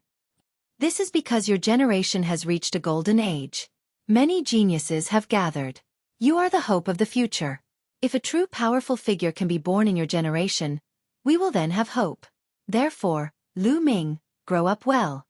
This is because your generation has reached a golden age. Many geniuses have gathered. You are the hope of the future. If a true powerful figure can be born in your generation, we will then have hope. Therefore, Lu Ming, grow up well.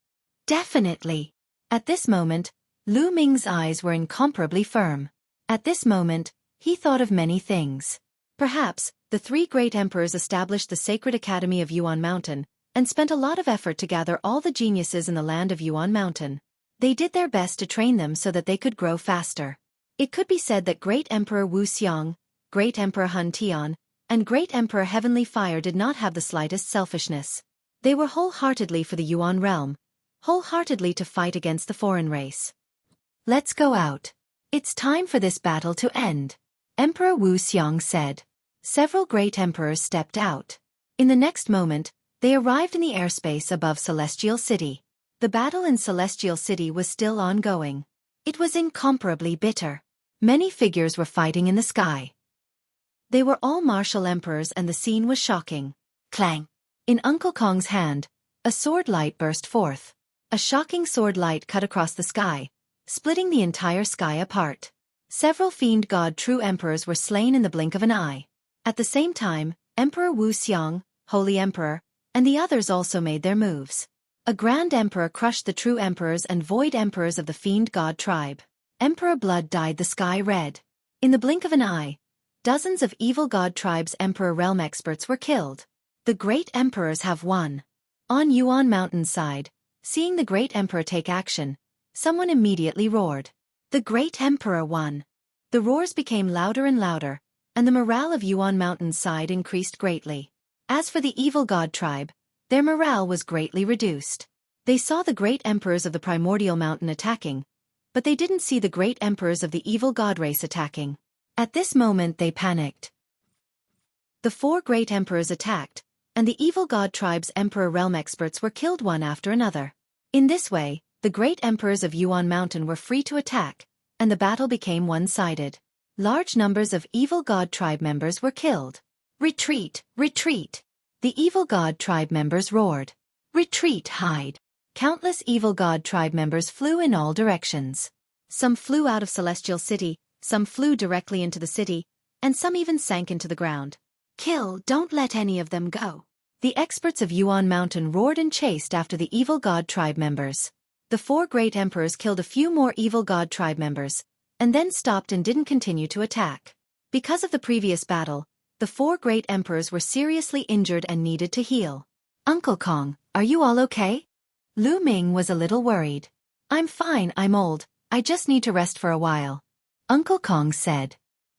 Definitely. At this moment, Lu Ming's eyes were incomparably firm. At this moment, he thought of many things. Perhaps, the three great emperors established the Sacred Academy of Yuan Mountain, and spent a lot of effort to gather all the geniuses in the land of Yuan Mountain. They did their best to train them so that they could grow faster. It could be said that Great Emperor Wu Xiong, Great Emperor Hun Tian, and Great Emperor Heavenly Fire did not have the slightest selfishness. They were wholeheartedly for the Yuan realm, wholeheartedly to fight against the foreign race. Let's go out. It's time for this battle to end, Emperor Wu Xiong said. Several great emperors stepped out. In the next moment, they arrived in the airspace above Celestial City. The battle in Celestial City was still ongoing. It was incomparably bitter. Many figures were fighting in the sky. They were all martial emperors and the scene was shocking. Clang! In Uncle Kong's hand, a sword light burst forth. A shocking sword light cut across the sky, splitting the entire sky apart. Several fiend god true emperors were slain in the blink of an eye. At the same time, Emperor Wu Xiong, Holy Emperor, and the others also made their moves. A Grand Emperor crushed the true emperors and void emperors of the fiend god tribe. Emperor Blood dyed the sky red. In the blink of an eye, dozens of evil god tribes' emperor realm experts were killed. The great emperors have won. On Yuan Mountain's side, seeing the great emperor take action, someone immediately roared. The great emperor won. The roars became louder and louder, and the morale of Yuan Mountain's side increased greatly. As for the evil god tribe, their morale was greatly reduced. They saw the great emperors of the primordial mountain attacking, but they didn't see the great emperors of the evil god race attacking. At this moment they panicked. The four great emperors attacked, and the evil god tribe's emperor realm experts were killed one after another. In this way, the great emperors of Yuan Mountain were free to attack, and the battle became one-sided. Large numbers of evil god tribe members were killed. Retreat! Retreat! The evil god tribe members roared. Retreat! Hide! Countless evil god tribe members flew in all directions. Some flew out of Celestial City, some flew directly into the city, and some even sank into the ground. Kill! Don't let any of them go. The experts of Yuan Mountain roared and chased after the evil god tribe members. The four great emperors killed a few more evil god tribe members, and then stopped and didn't continue to attack. Because of the previous battle, the four great emperors were seriously injured and needed to heal. Uncle Kong, are you all okay? Lu Ming was a little worried. I'm fine, I'm old, I just need to rest for a while. Uncle Kong said.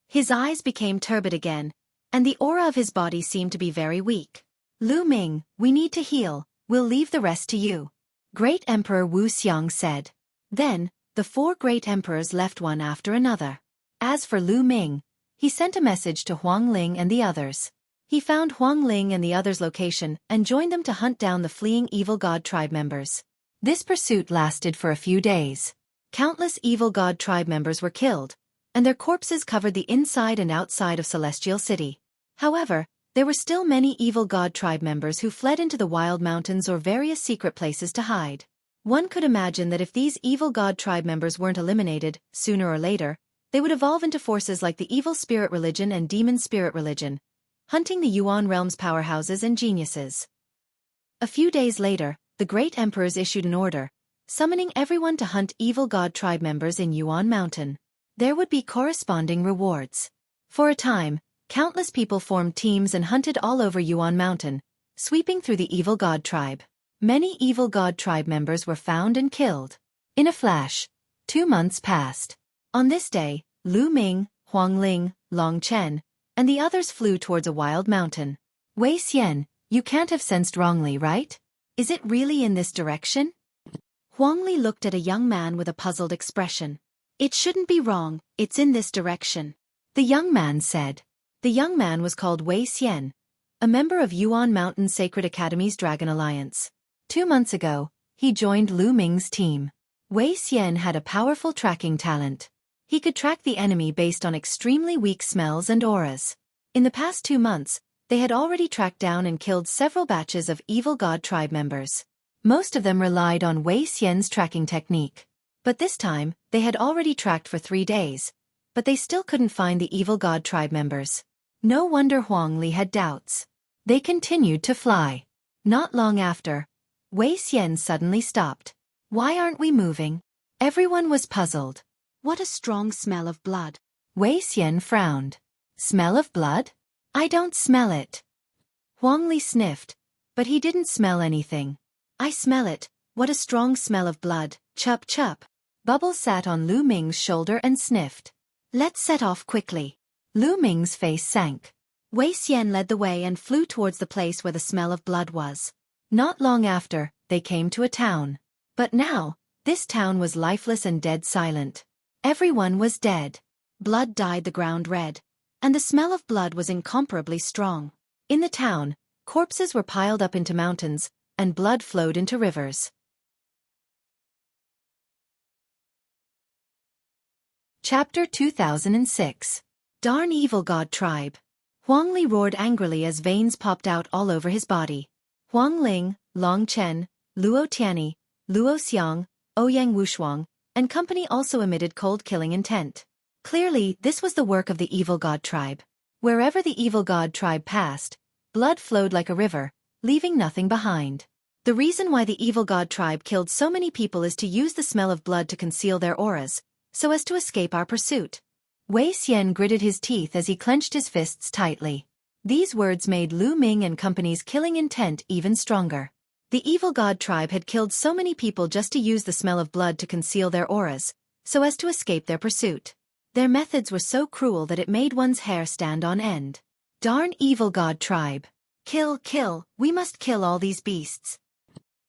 His eyes became turbid again, and the aura of his body seemed to be very weak. Lu Ming, we need to heal, we'll leave the rest to you. Great Emperor Wu Xiang said. Then, the 4 great emperors left one after another. As for Lu Ming, he sent a message to Huang Ling and the others. He found Huang Ling and the others' location and joined them to hunt down the fleeing evil god tribe members. This pursuit lasted for a few days. Countless evil god tribe members were killed, and their corpses covered the inside and outside of Celestial City. However, there were still many evil god tribe members who fled into the wild mountains or various secret places to hide. One could imagine that if these evil god tribe members weren't eliminated, sooner or later, they would evolve into forces like the evil spirit religion and demon spirit religion, hunting the Yuan realm's powerhouses and geniuses. A few days later, the great emperors issued an order, summoning everyone to hunt evil god tribe members in Yuan Mountain. There would be corresponding rewards. For a time, countless people formed teams and hunted all over Yuan Mountain, sweeping through the evil god tribe. Many evil god tribe members were found and killed. In a flash, 2 months passed. On this day, Lu Ming, Huang Ling, Long Chen, and the others flew towards a wild mountain. Wei Xian, you can't have sensed wrongly, right? Is it really in this direction? Huang Li looked at a young man with a puzzled expression. It shouldn't be wrong, it's in this direction. The young man said. The young man was called Wei Xian, a member of Yuan Mountain Sacred Academy's Dragon Alliance. 2 months ago, he joined Lu Ming's team. Wei Xian had a powerful tracking talent. He could track the enemy based on extremely weak smells and auras. In the past 2 months, they had already tracked down and killed several batches of evil god tribe members. Most of them relied on Wei Xian's tracking technique. But this time, they had already tracked for 3 days, but they still couldn't find the evil god tribe members. No wonder Huang Li had doubts. They continued to fly. Not long after, Wei Xian suddenly stopped. Why aren't we moving? Everyone was puzzled. What a strong smell of blood. Wei Xian frowned. Smell of blood? I don't smell it. Huang Li sniffed, but he didn't smell anything. I smell it. What a strong smell of blood. Chup chup. Bubbles sat on Lu Ming's shoulder and sniffed. Let's set off quickly. Lu Ming's face sank. Wei Xian led the way and flew towards the place where the smell of blood was. Not long after, they came to a town. But now, this town was lifeless and dead silent. Everyone was dead. Blood dyed the ground red, and the smell of blood was incomparably strong. In the town, corpses were piled up into mountains, and blood flowed into rivers. Chapter 2006. Darn evil god tribe. Huang Li roared angrily as veins popped out all over his body. Huang Ling, Long Chen, Luo Tianyi, Luo Xiang, Ouyang Wushuang, and company also emitted cold-killing intent. Clearly, this was the work of the evil god tribe. Wherever the evil god tribe passed, blood flowed like a river, leaving nothing behind. The reason why the evil god tribe killed so many people is to use the smell of blood to conceal their auras, so as to escape our pursuit. Wei Xian gritted his teeth as he clenched his fists tightly. These words made Lu Ming and company's killing intent even stronger. The evil god tribe had killed so many people just to use the smell of blood to conceal their auras, so as to escape their pursuit. Their methods were so cruel that it made one's hair stand on end. Darn evil god tribe. Kill, kill, we must kill all these beasts.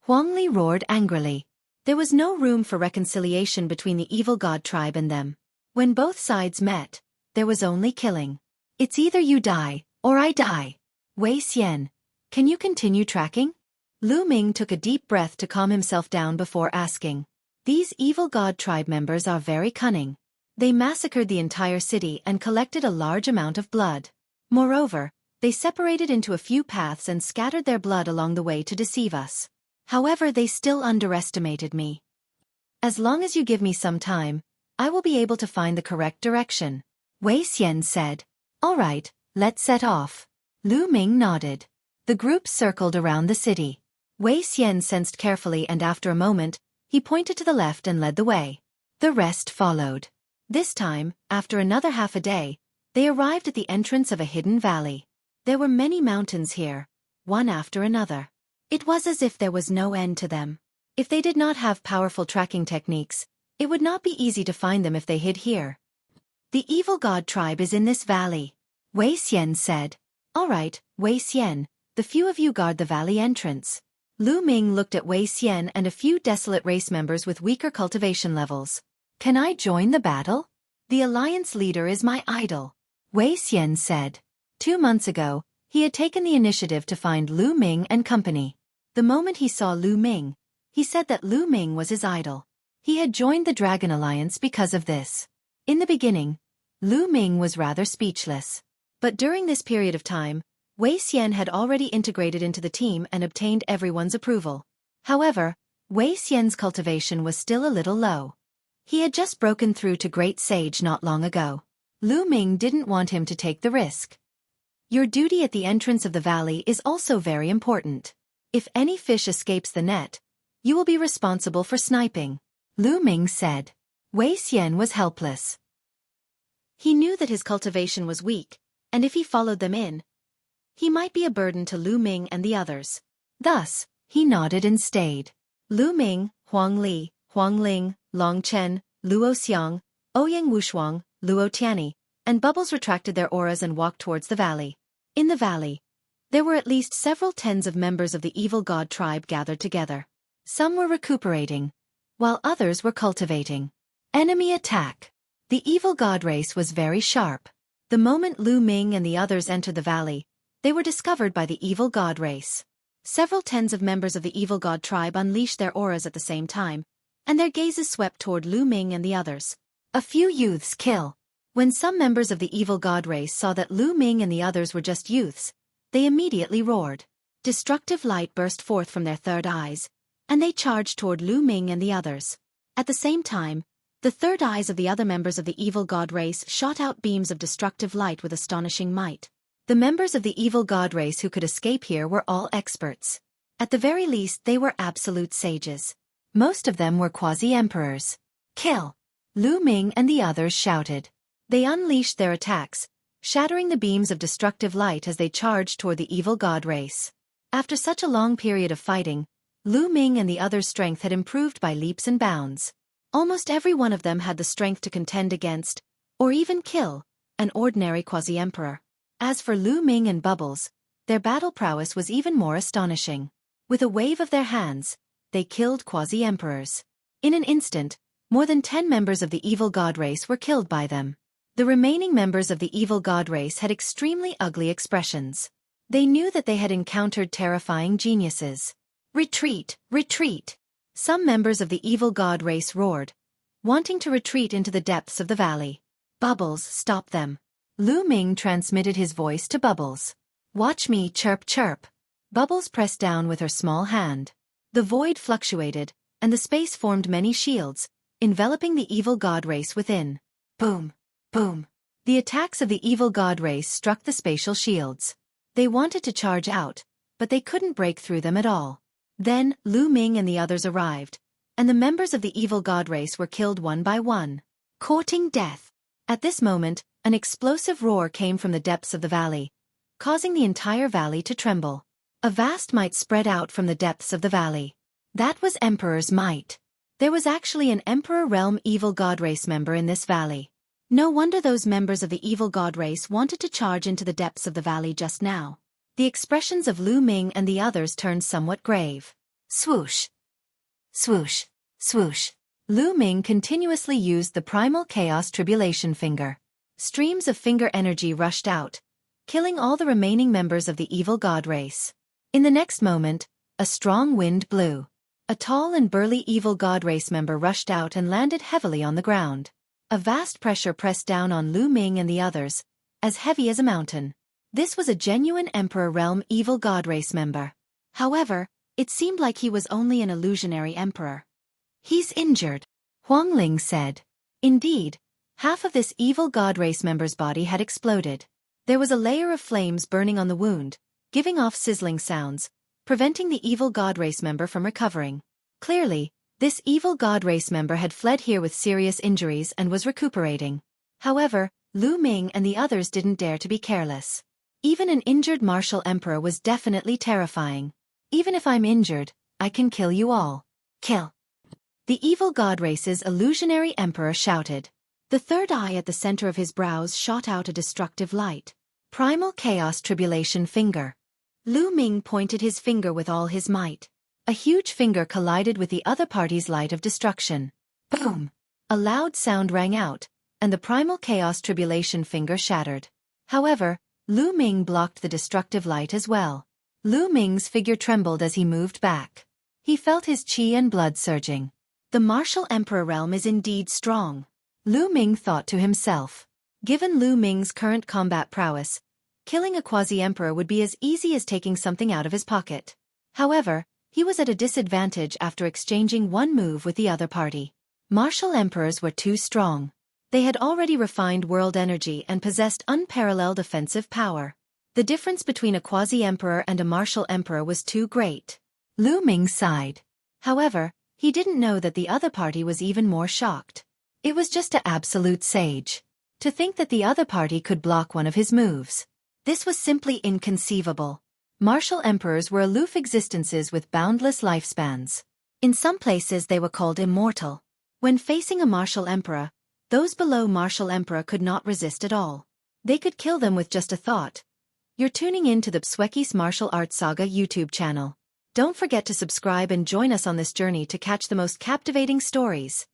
Huang Li roared angrily. There was no room for reconciliation between the evil god tribe and them. When both sides met, there was only killing. It's either you die, or I die. Wei Xian, can you continue tracking? Lu Ming took a deep breath to calm himself down before asking. These evil god tribe members are very cunning. They massacred the entire city and collected a large amount of blood. Moreover, they separated into a few paths and scattered their blood along the way to deceive us. However, they still underestimated me. As long as you give me some time, I will be able to find the correct direction. Wei Xian said. All right, let's set off. Lu Ming nodded. The group circled around the city. Wei Xian sensed carefully and after a moment, he pointed to the left and led the way. The rest followed. This time, after another half a day, they arrived at the entrance of a hidden valley. There were many mountains here, one after another. It was as if there was no end to them. If they did not have powerful tracking techniques, it would not be easy to find them if they hid here. The evil god tribe is in this valley, Wei Xian said. All right, Wei Xian, the The few of you guard the valley entrance. Lu Ming looked at Wei Xian and a few desolate race members with weaker cultivation levels. Can I join the battle? The alliance leader is my idol, Wei Xian said. 2 months ago, he had taken the initiative to find Lu Ming and company. The moment he saw Lu Ming, he said that Lu Ming was his idol. He had joined the Dragon Alliance because of this. In the beginning, Lu Ming was rather speechless. But during this period of time, Wei Xian had already integrated into the team and obtained everyone's approval. However, Wei Xian's cultivation was still a little low. He had just broken through to Great Sage not long ago. Lu Ming didn't want him to take the risk. Your duty at the entrance of the valley is also very important. If any fish escapes the net, you will be responsible for sniping, Lu Ming said. Wei Xian was helpless. He knew that his cultivation was weak, and if he followed them in, he might be a burden to Lu Ming and the others. Thus, he nodded and stayed. Lu Ming, Huang Li, Huang Ling, Long Chen, Luo Xiang, Ouyang Wushuang, Luo Tianyi, and Bubbles retracted their auras and walked towards the valley. In the valley, there were at least several tens of members of the evil god tribe gathered together. Some were recuperating, while others were cultivating. Enemy attack. The evil god race was very sharp. The moment Lu Ming and the others entered the valley, they were discovered by the evil god race. Several tens of members of the evil god tribe unleashed their auras at the same time, and their gazes swept toward Lu Ming and the others. A few youths kill. When some members of the evil god race saw that Lu Ming and the others were just youths, they immediately roared. Destructive light burst forth from their third eyes, and they charged toward Lu Ming and the others. At the same time, the third eyes of the other members of the evil god race shot out beams of destructive light with astonishing might. The members of the evil god race who could escape here were all experts. At the very least, they were absolute sages. Most of them were quasi-emperors. Kill! Lu Ming and the others shouted. They unleashed their attacks, shattering the beams of destructive light as they charged toward the evil god race. After such a long period of fighting, Lu Ming and the others' strength had improved by leaps and bounds. Almost every one of them had the strength to contend against, or even kill, an ordinary quasi-emperor. As for Lu Ming and Bubbles, their battle prowess was even more astonishing. With a wave of their hands, they killed quasi-emperors. In an instant, more than 10 members of the evil god race were killed by them. The remaining members of the evil god race had extremely ugly expressions. They knew that they had encountered terrifying geniuses. Retreat! Retreat! Some members of the evil god race roared, wanting to retreat into the depths of the valley. Bubbles, stop them. Lu Ming transmitted his voice to Bubbles. Watch me, chirp chirp. Bubbles pressed down with her small hand. The void fluctuated, and the space formed many shields, enveloping the evil god race within. Boom! Boom! The attacks of the evil god race struck the spatial shields. They wanted to charge out, but they couldn't break through them at all. Then, Lu Ming and the others arrived, and the members of the evil god race were killed one by one. Courting death. At this moment, an explosive roar came from the depths of the valley, causing the entire valley to tremble. A vast might spread out from the depths of the valley. That was Emperor's might. There was actually an Emperor Realm evil god race member in this valley. No wonder those members of the evil god race wanted to charge into the depths of the valley just now. The expressions of Lu Ming and the others turned somewhat grave. Swoosh! Swoosh! Swoosh! Lu Ming continuously used the primal chaos tribulation finger. Streams of finger energy rushed out, killing all the remaining members of the evil god race. In the next moment, a strong wind blew. A tall and burly evil god race member rushed out and landed heavily on the ground. A vast pressure pressed down on Lu Ming and the others, as heavy as a mountain. This was a genuine Emperor Realm evil god race member. However, it seemed like he was only an illusionary emperor. He's injured, Huang Ling said. Indeed, half of this evil god race member's body had exploded. There was a layer of flames burning on the wound, giving off sizzling sounds, preventing the evil god race member from recovering. Clearly, this evil god race member had fled here with serious injuries and was recuperating. However, Lu Ming and the others didn't dare to be careless. Even an injured martial emperor was definitely terrifying. Even if I'm injured, I can kill you all. Kill! The evil god race's illusionary emperor shouted. The third eye at the center of his brows shot out a destructive light. Primal chaos tribulation finger. Lu Ming pointed his finger with all his might. A huge finger collided with the other party's light of destruction. Boom! A loud sound rang out, and the primal chaos tribulation finger shattered. However, Lu Ming blocked the destructive light as well. Lu Ming's figure trembled as he moved back. He felt his qi and blood surging. The martial emperor realm is indeed strong. Lu Ming thought to himself. Given Lu Ming's current combat prowess, killing a quasi-emperor would be as easy as taking something out of his pocket. However, he was at a disadvantage after exchanging one move with the other party. Martial emperors were too strong. They had already refined world energy and possessed unparalleled offensive power. The difference between a quasi-emperor and a martial emperor was too great. Lu Ming sighed. However, he didn't know that the other party was even more shocked. It was just an absolute sage. To think that the other party could block one of his moves. This was simply inconceivable. Martial emperors were aloof existences with boundless lifespans. In some places they were called immortal. When facing a martial emperor, those below martial emperor could not resist at all. They could kill them with just a thought. You're tuning in to the Xueqi's Martial Arts Saga YouTube channel. Don't forget to subscribe and join us on this journey to catch the most captivating stories.